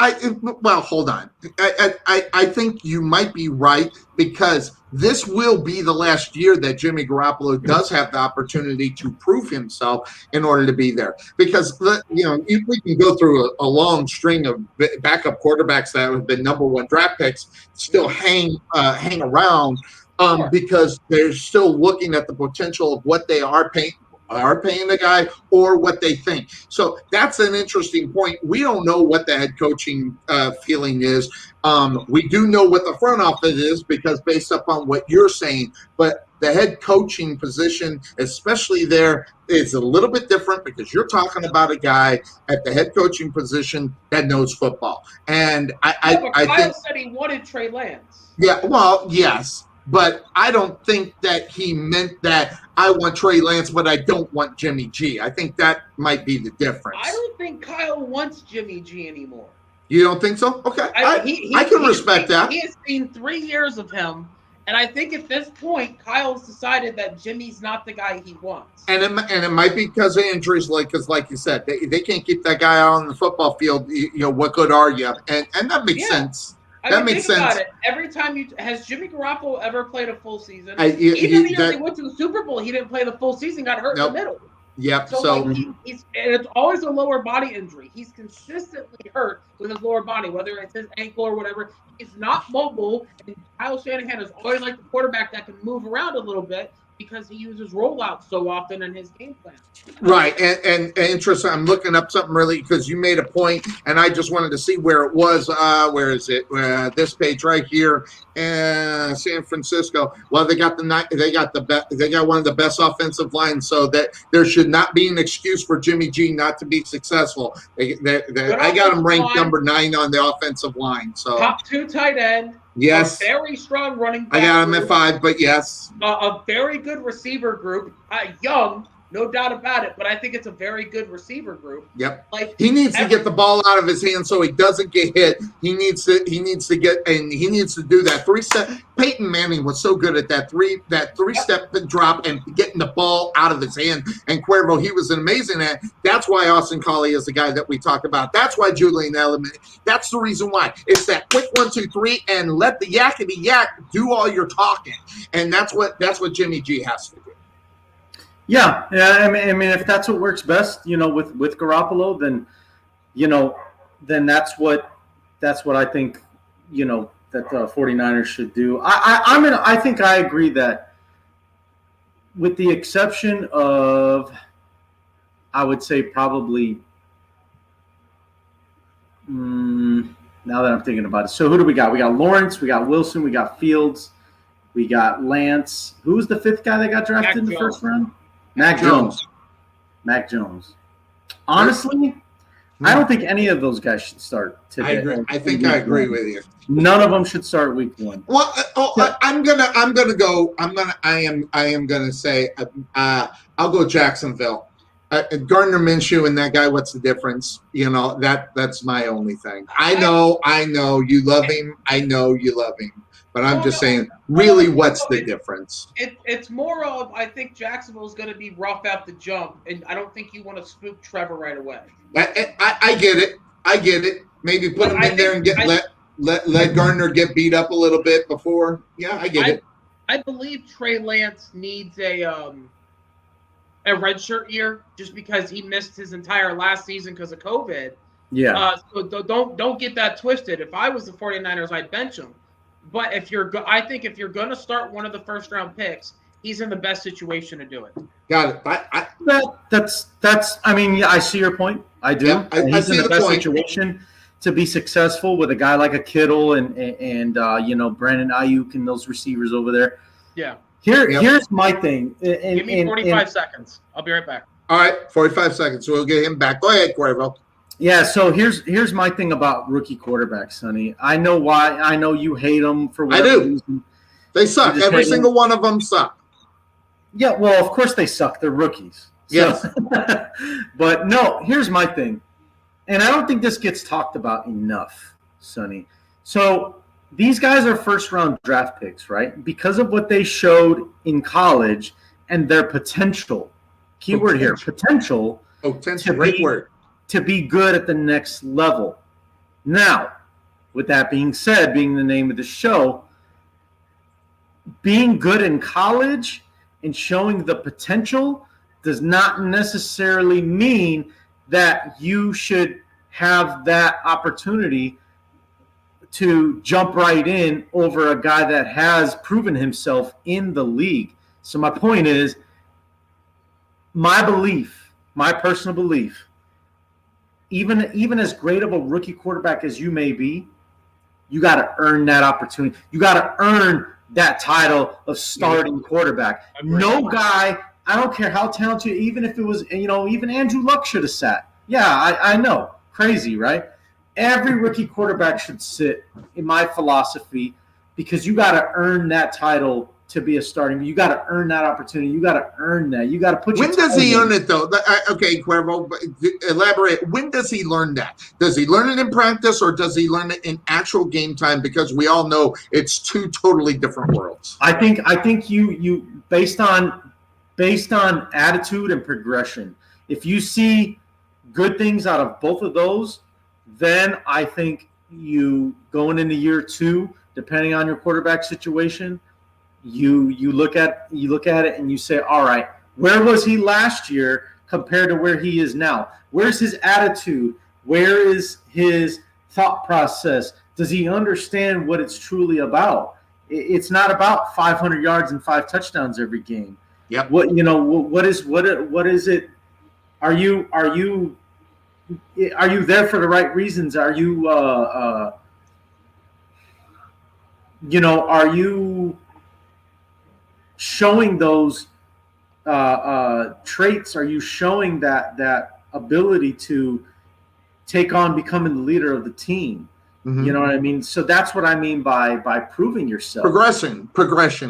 hold on. I think you might be right, because this will be the last year that Jimmy Garoppolo does have the opportunity to prove himself in order to be there. Because, we can go through a long string of backup quarterbacks that have been number 1 draft picks still hang around because they're still looking at the potential of what they are paying the guy or what they think. So that's an interesting point. We don't know what the head coaching feeling is. We do know what the front office is, because based upon what you're saying, but the head coaching position, especially there, is a little bit different, because you're talking about a guy at the head coaching position that knows football. And I think said he wanted Trey Lance. Yeah, well, yes. But I don't think that he meant that I want Trey Lance, but I don't want Jimmy G. I think that might be the difference. I don't think Kyle wants Jimmy G anymore. You don't think so? Okay. I can respect that. He has seen 3 years of him, And I think at this point, Kyle's decided that Jimmy's not the guy he wants. And it might be because of injuries, because like you said, they can't keep that guy out on the football field. What good are you? And that makes sense. That makes think sense. About it. Every time has Jimmy Garoppolo ever played a full season? Even the year they went to the Super Bowl, he didn't play the full season. Got hurt in the middle. Yep. So like, and it's always a lower body injury. He's consistently hurt with his lower body, whether it's his ankle or whatever. He's not mobile, and Kyle Shanahan is always like the quarterback that can move around a little bit because he uses rollouts so often in his game plan. Right, and interesting. I'm looking up something really because you made a point, and I just wanted to see where it was. Where is it? This page right here, San Francisco. Well, they got one of the best offensive lines, so that there should not be an excuse for Jimmy G not to be successful. I got him ranked number 9 on the offensive line. So top 2 tight end. Yes. A very strong running back. I got him group, at 5, but yes. A very good receiver group. Young, no doubt about it, but I think it's a very good receiver group. Yep. Like he needs to get the ball out of his hands so he doesn't get hit. He needs to do that 3-step. Peyton Manning was so good at that three-step drop and getting the ball out of his hand. And Cuervo, he was amazing at. That's why Austin Collie is the guy that we talk about. That's why Julian Edelman. That's the reason why. It's that quick 1, 2, 3, and let the yakety yak do all your talking. And that's what Jimmy G has to do. Yeah. I mean, if that's what works best, with Garoppolo, then, then that's what I think, that the 49ers should do. I think I agree that, with the exception of, I would say probably, now that I'm thinking about it. So who do we got? We got Lawrence, we got Wilson, we got Fields, we got Lance. Who was the 5th guy that got drafted in the first round? Mac Jones. Honestly, I don't think any of those guys should start today. I think I agree with you. None of them should start week 1. Well, I am gonna say I'll go Jacksonville. Gardner Minshew and that guy. What's the difference? That's my only thing. I know you love him. I know you love him. But I'm just saying, really, what's the difference? It's more of, I think Jacksonville's going to be rough out the jump, and I don't think you want to spook Trevor right away. I get it. Maybe put him in there and let Gardner get beat up a little bit before. Yeah, I get it. I believe Trey Lance needs a redshirt year just because he missed his entire last season because of COVID. Yeah. So don't get that twisted. If I was the 49ers, I'd bench him. But I think if you're going to start one of the first-round picks, he's in the best situation to do it. Got it. That's. I mean, yeah, I see your point. I do. Yeah, he's see in the best point. situation to be successful with a guy like a Kittle and Brandon Ayuk and those receivers over there. Yeah. Here's my thing. Give me 45 seconds. I'll be right back. All right, 45 seconds. So we'll get him back. Go ahead, Cuervo. Yeah, so here's my thing about rookie quarterbacks, Sonny. I know why. I know you hate them for whatever reason. They suck. Every single one of them suck. Yeah, well, of course they suck. They're rookies. Yes. But no, here's my thing. And I don't think this gets talked about enough, Sonny. So these guys are first-round draft picks, right? Because of what they showed in college and their potential. Keyword here, potential. Potential, great word. To be good at the next level. Now, with that being said, being the name of the show, being good in college and showing the potential does not necessarily mean that you should have that opportunity to jump right in over a guy that has proven himself in the league. So my point is, my personal belief, even as great of a rookie quarterback as you may be, you got to earn that opportunity. You got to earn that title of starting quarterback. No guy, I don't care how talented, even if it was, even Andrew Luck should have sat. Yeah, I know. Crazy, right? Every rookie quarterback should sit, in my philosophy, because you got to earn that title to be a starting. You got to earn that opportunity. You got to earn that. You got to put. When does he earn it, though? Okay, Cuervo, elaborate. When does he learn that? Does he learn it in practice, or does he learn it in actual game time? Because we all know it's two totally different worlds. I think you based on attitude and progression. If you see good things out of both of those, then I think you going into year 2, depending on your quarterback situation, you look at it and you say, all right, where was he last year compared to where he is now? Where's his attitude? Where is his thought process? Does he understand what it's truly about? It's not about 500 yards and 5 touchdowns every game. Yep. What is it? Are you there for the right reasons? Are you are you showing those traits? Are you showing that ability to take on becoming the leader of the team? Mm-hmm. You know what I mean? So that's what I mean by proving yourself. Progression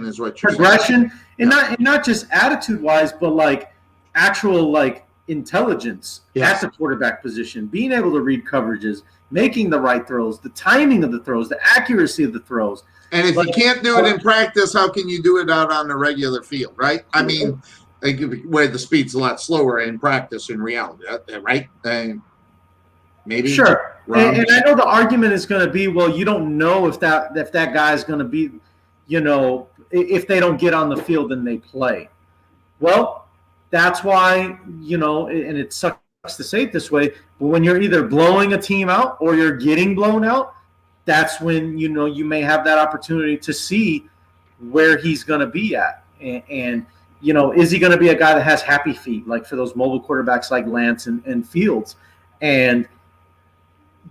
is what you're saying. And not just attitude wise, but like actual like intelligence at the quarterback position, being able to read coverages, making the right throws, the timing of the throws, the accuracy of the throws. And if you can't do it in practice, how can you do it out on the regular field, right? I mean, where the speed's a lot slower in practice in reality, right? Maybe sure. And I know the argument is going to be, well, you don't know if that guy is going to be, if they don't get on the field and they play. Well, that's why, and it sucks to say it this way, but when you're either blowing a team out or you're getting blown out, that's when, you may have that opportunity to see where he's going to be at. And is he going to be a guy that has happy feet, like for those mobile quarterbacks like Lance and Fields? And,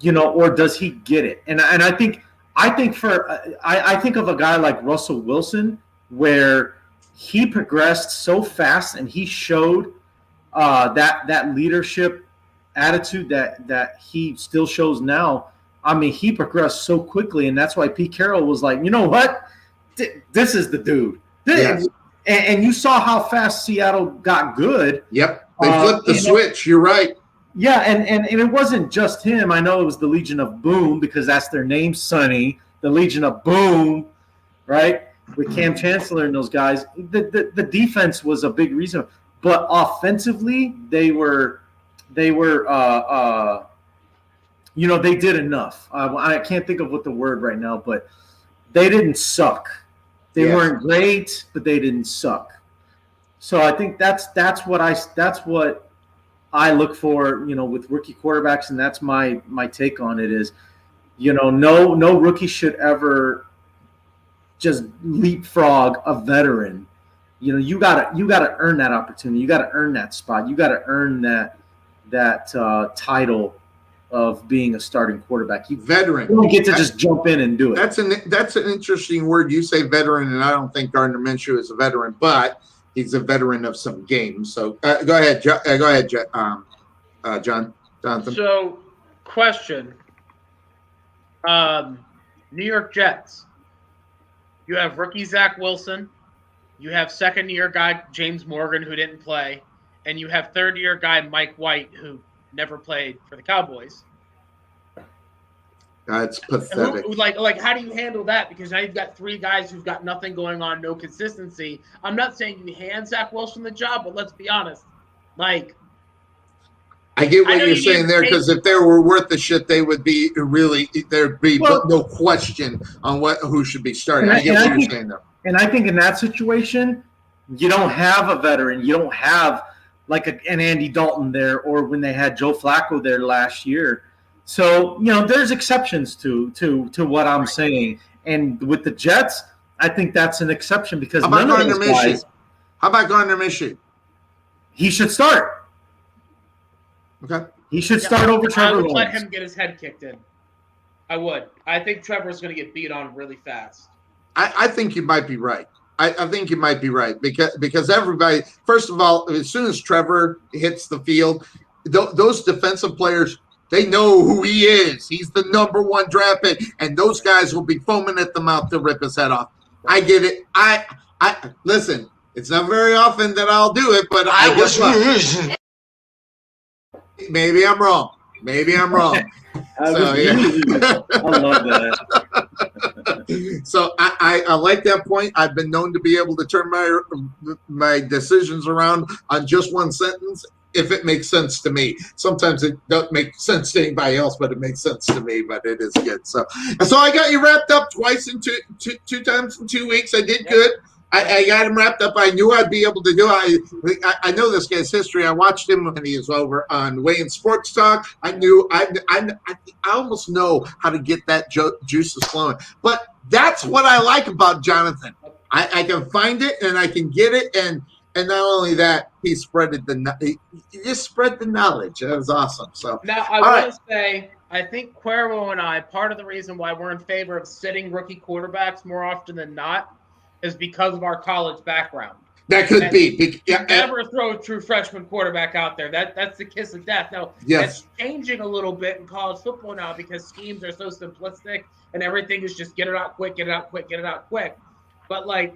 or does he get it? And I think of a guy like Russell Wilson, where he progressed so fast and he showed that leadership attitude that he still shows now. I mean, he progressed so quickly, and that's why Pete Carroll was like, you know what? This is the dude. Yes. And you saw how fast Seattle got good. Yep. They flipped the switch. You're right. Yeah, and it wasn't just him. I know it was the Legion of Boom, because that's their name, Sonny. The Legion of Boom, right? With Cam Chancellor and those guys. The defense was a big reason. But offensively, they did enough. I can't think of what the word right now, but they didn't suck. They weren't great, but they didn't suck. So I think that's what I look for, with rookie quarterbacks, and that's my take on it is, no rookie should ever just leapfrog a veteran. You gotta earn that opportunity. You gotta earn that spot. You gotta earn that title of being a starting quarterback. Veteran. You don't get to just jump in and do it. That's an interesting word. You say veteran, and I don't think Gardner Minshew is a veteran, but he's a veteran of some games. So go ahead, Johnathan. So, question: New York Jets. You have rookie Zach Wilson. You have second-year guy James Morgan, who didn't play, and you have third-year guy Mike White, who never played for the Cowboys. That's pathetic. Like, how do you handle that? Because now you've got 3 guys who've got nothing going on, no consistency. I'm not saying you hand Zach Wilson the job, but let's be honest. Like, I get what you're saying there, because if they were worth the shit, they would be there'd be no question on who should be starting. I get what you're saying there. And I think in that situation, you don't have a veteran. You don't have like an Andy Dalton there, or when they had Joe Flacco there last year. So, there's exceptions to what I'm saying. And with the Jets, I think that's an exception, because How about Gardner Minshew? He should start. Okay. He should start over Trevor I would let Lawrence. him get his head kicked in. I would. I think Trevor's going to get beat on really fast. I think you might be right. I think you might be right, because everybody, first of all, as soon as Trevor hits the field, those defensive players, they know who he is. He's the number 1 draft pick, and those guys will be foaming at the mouth to rip his head off. I get it. Listen, it's not very often that I'll do it, but I guess what? Maybe I'm wrong. So, yeah. I love that. So I like that point. I've been known to be able to turn my decisions around on just one sentence if it makes sense to me. Sometimes it doesn't make sense to anybody else, but it makes sense to me. But it is good. So I got you wrapped up twice in two times in 2 weeks. I did good. I got him wrapped up. I knew I'd be able to do it. I know this guy's history. I watched him when he was over on Way in Sports Talk. I almost know how to get that juices flowing. But that's what I like about Johnathan. I can find it and I can get it, and not only that, he just spread the knowledge. That was awesome. So now I want to say, I think Cuervo and I, part of the reason why we're in favor of sitting rookie quarterbacks more often than not is because of our college background. That could be. You never throw a true freshman quarterback out there. That's the kiss of death. Now, That's changing a little bit in college football now because schemes are so simplistic and everything is just get it out quick. But,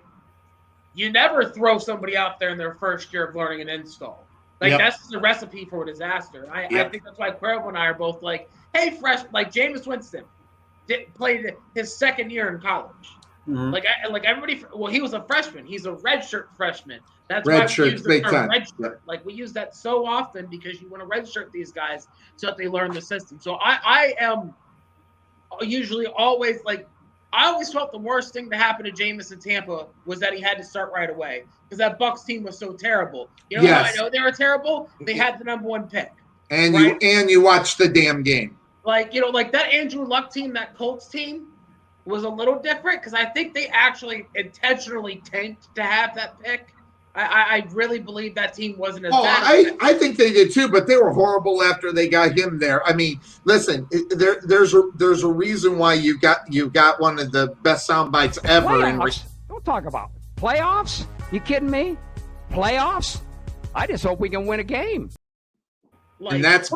you never throw somebody out there in their first year of learning an install. That's the recipe for a disaster. I think that's why Cuervo and I are both hey, Jameis Winston played his second year in college. Mm-hmm. Everybody. Well, he was a freshman. He's a redshirt freshman. That's why we use the term redshirt. We use that so often because you want to redshirt these guys so that they learn the system. So I am usually always I always felt the worst thing to happen to Jameis in Tampa was that he had to start right away because that Bucs team was so terrible. You know how I know they were terrible? They had the number 1 pick. And you watched the damn game. That Andrew Luck team, that Colts team, was a little different because I think they actually intentionally tanked to have that pick. I really believe that team wasn't as bad. I think they did too, but they were horrible after they got him there. I mean, listen, there's a reason why you got one of the best sound bites ever. Don't talk about playoffs. You kidding me? Playoffs? I just hope we can win a game. And that's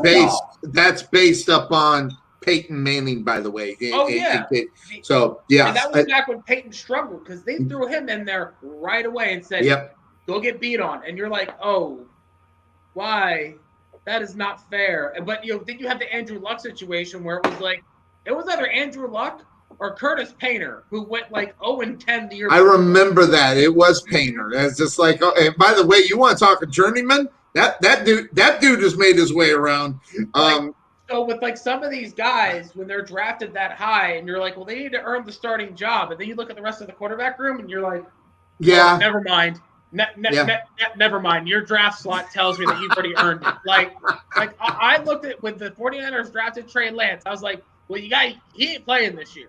based upon Peyton Manning, by the way. So, yeah. And that was back when Peyton struggled because they threw him in there right away and said, go get beat on. And you're like, oh, why? That is not fair. But, then you have the Andrew Luck situation where it was either Andrew Luck or Curtis Painter who went 0-10 the year before. I remember that. It was Painter. It's just and by the way, you want to talk a journeyman? That dude has made his way around. So with some of these guys, when they're drafted that high, and you're well, they need to earn the starting job, and then you look at the rest of the quarterback room, and you're oh, never mind. Never mind. Your draft slot tells me that you've already earned it. I looked at when the 49ers drafted Trey Lance, I was well, he ain't playing this year.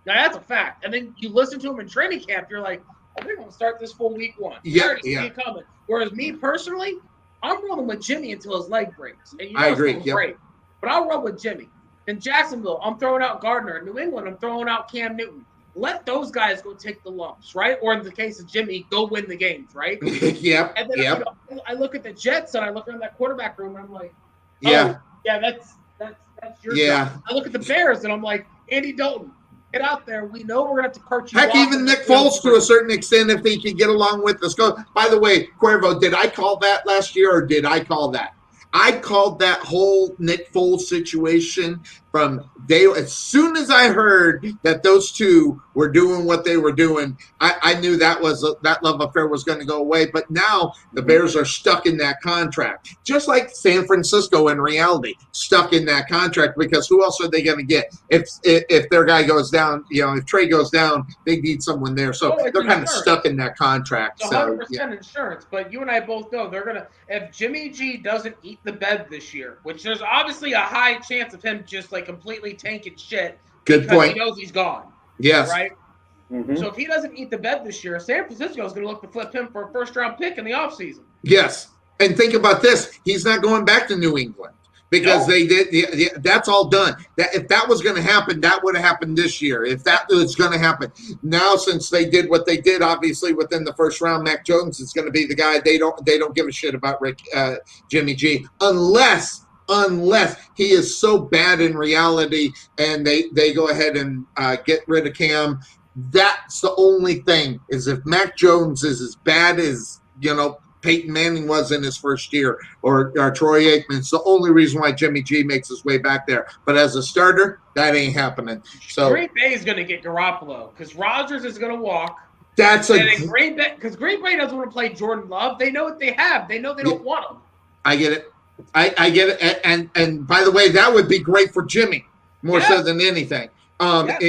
Now that's a fact. And then you listen to him in training camp, you're they're going to start this full week 1. You already see it coming. Whereas me personally, I'm rolling with Jimmy until his leg breaks. And I agree. Great. But I'll roll with Jimmy. In Jacksonville, I'm throwing out Gardner. In New England, I'm throwing out Cam Newton. Let those guys go take the lumps, right? Or in the case of Jimmy, go win the games, right? And then I look at the Jets and I look around that quarterback room and I'm that's your job. I look at the Bears and I'm Andy Dalton, get out there. We know we're going to have to coach you. Heck, even Nick Foles to a certain extent if he can get along with us. By the way, Cuervo, did I call that last year or did I call that? I called that whole Nick Foles situation from day. As soon as I heard that those two were doing what they were doing, I knew that love affair was going to go away. But now the Bears are stuck in that contract, just like San Francisco in reality, stuck in that contract because who else are they going to get if their guy goes down? If Trey goes down, they need someone there, so they're kind of stuck in that contract. It's 100% insurance. But you and I both know they're gonna. If Jimmy G doesn't eat the bed this year, which there's obviously a high chance of him just completely tanking shit. Good point. He knows he's gone. Yes. Right? Mm-hmm. So if he doesn't eat the bed this year, San Francisco is going to look to flip him for a first-round pick in the offseason. Yes. And think about this. He's not going back to New England because they did. That's all done. If that was going to happen, that would have happened this year. If that was going to happen. Now, since they did what they did, obviously, within the first round, Mac Jones is going to be the guy. They don't give a shit about Jimmy G unless he is so bad in reality and they go ahead and get rid of Cam That's the only thing, is if Mac Jones is as bad as, Peyton Manning was in his first year, or Troy Aikman, it's the only reason why Jimmy G makes his way back there. But as a starter, that ain't happening. So Green Bay is going to get Garoppolo because Rodgers is going to walk. That's Green Bay, because Green Bay doesn't want to play Jordan Love. They know what they have. They know they don't want him. I get it. I get it. And by the way, that would be great for Jimmy more so than anything. But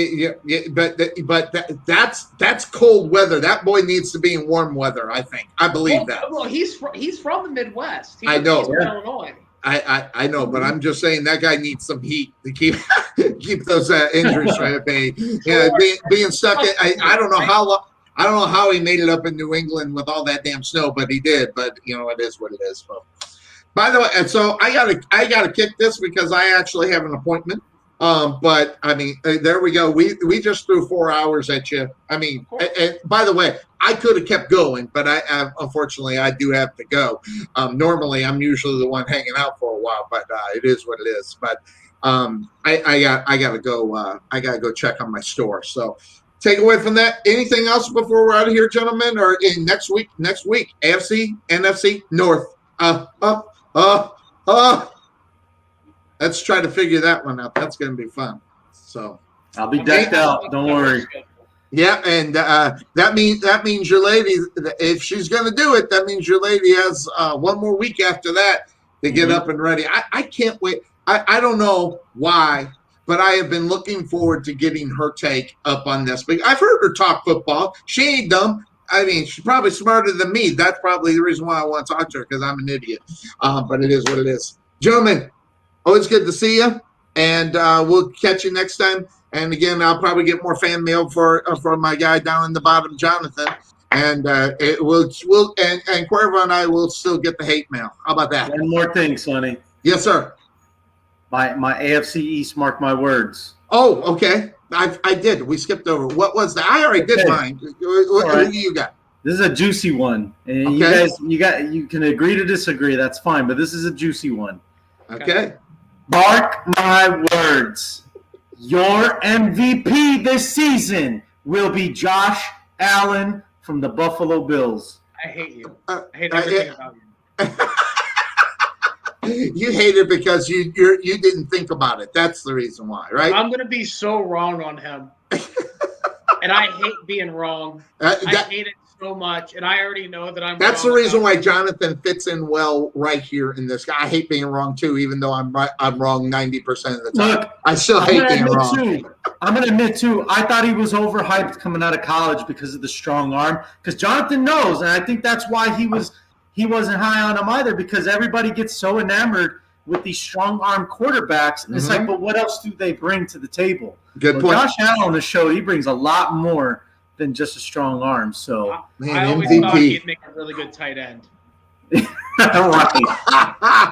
that's cold weather. That boy needs to be in warm weather. I think. I believe that. Well, he's from the Midwest. I know. He's from Illinois. I know, but I'm just saying that guy needs some heat to keep those injuries right at bay. Yeah, being stuck. I don't know how long. I don't know how he made it up in New England with all that damn snow, but he did. But it is what it is. So, by the way, and so I gotta kick this because I actually have an appointment. But I mean, there we go. We just threw 4 hours at you. I mean, and by the way, I could have kept going, but unfortunately I do have to go. Normally I'm usually the one hanging out for a while, but it is what it is. But I gotta go. I gotta go check on my store. So. Take away from that. Anything else before we're out of here, gentlemen? Or in next week, AFC, NFC, North. Let's try to figure that one out. That's going to be fun. So I'll be decked out. Don't worry. Yeah, and that means your lady, if she's going to do it, that means your lady has one more week after that to get up and ready. I can't wait. I don't know why. But I have been looking forward to getting her take up on this. But I've heard her talk football. She ain't dumb. I mean, she's probably smarter than me. That's probably the reason why I want to talk to her, because I'm an idiot. But it is what it is. Gentlemen, always good to see you. And we'll catch you next time. And again, I'll probably get more fan mail for my guy down in the bottom, Johnathan. And and Cuervo and I will still get the hate mail. How about that? One more thing, Sonny. Yes, sir. My AFC East, mark my words. Oh, okay. I did. We skipped over. What was that? I already did mine. What do you got? This is a juicy one. And you can agree to disagree. That's fine. But this is a juicy one. Okay. Mark my words. Your MVP this season will be Josh Allen from the Buffalo Bills. I hate you. I hate everything about you. You hate it because you didn't think about it. That's the reason why, right? I'm going to be so wrong on him. And I hate being wrong. I hate it so much. And I already know that I'm That's wrong the reason about why Johnathan fits in well right here in this guy. I hate being wrong, too, even though I'm wrong 90% of the time. Look, I still hate being wrong. I'm going to admit, too, I thought he was overhyped coming out of college because of the strong arm. Because Johnathan knows, and I think that's why he wasn't high on him either, because everybody gets so enamored with these strong arm quarterbacks. And it's like, but what else do they bring to the table? Good point. Josh Allen has showed he brings a lot more than just a strong arm. So I always thought he'd make a really good tight end. Right.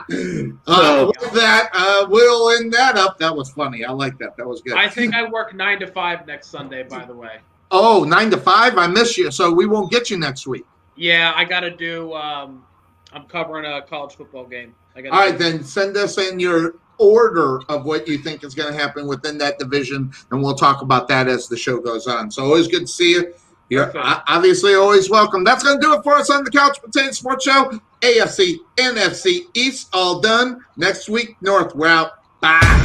With that, we'll end that up. That was funny. I like that. That was good. I think I work 9 to 5 next Sunday, by the way. Oh, 9 to 5? I miss you. So we won't get you next week. Yeah, I got to do I'm covering a college football game. All right, then send us in your order of what you think is going to happen within that division, and we'll talk about that as the show goes on. So always good to see you. You're obviously always welcome. That's going to do it for us on the Couch Potato Sports Show. AFC, NFC, East, all done. Next week, North, we're out. Bye.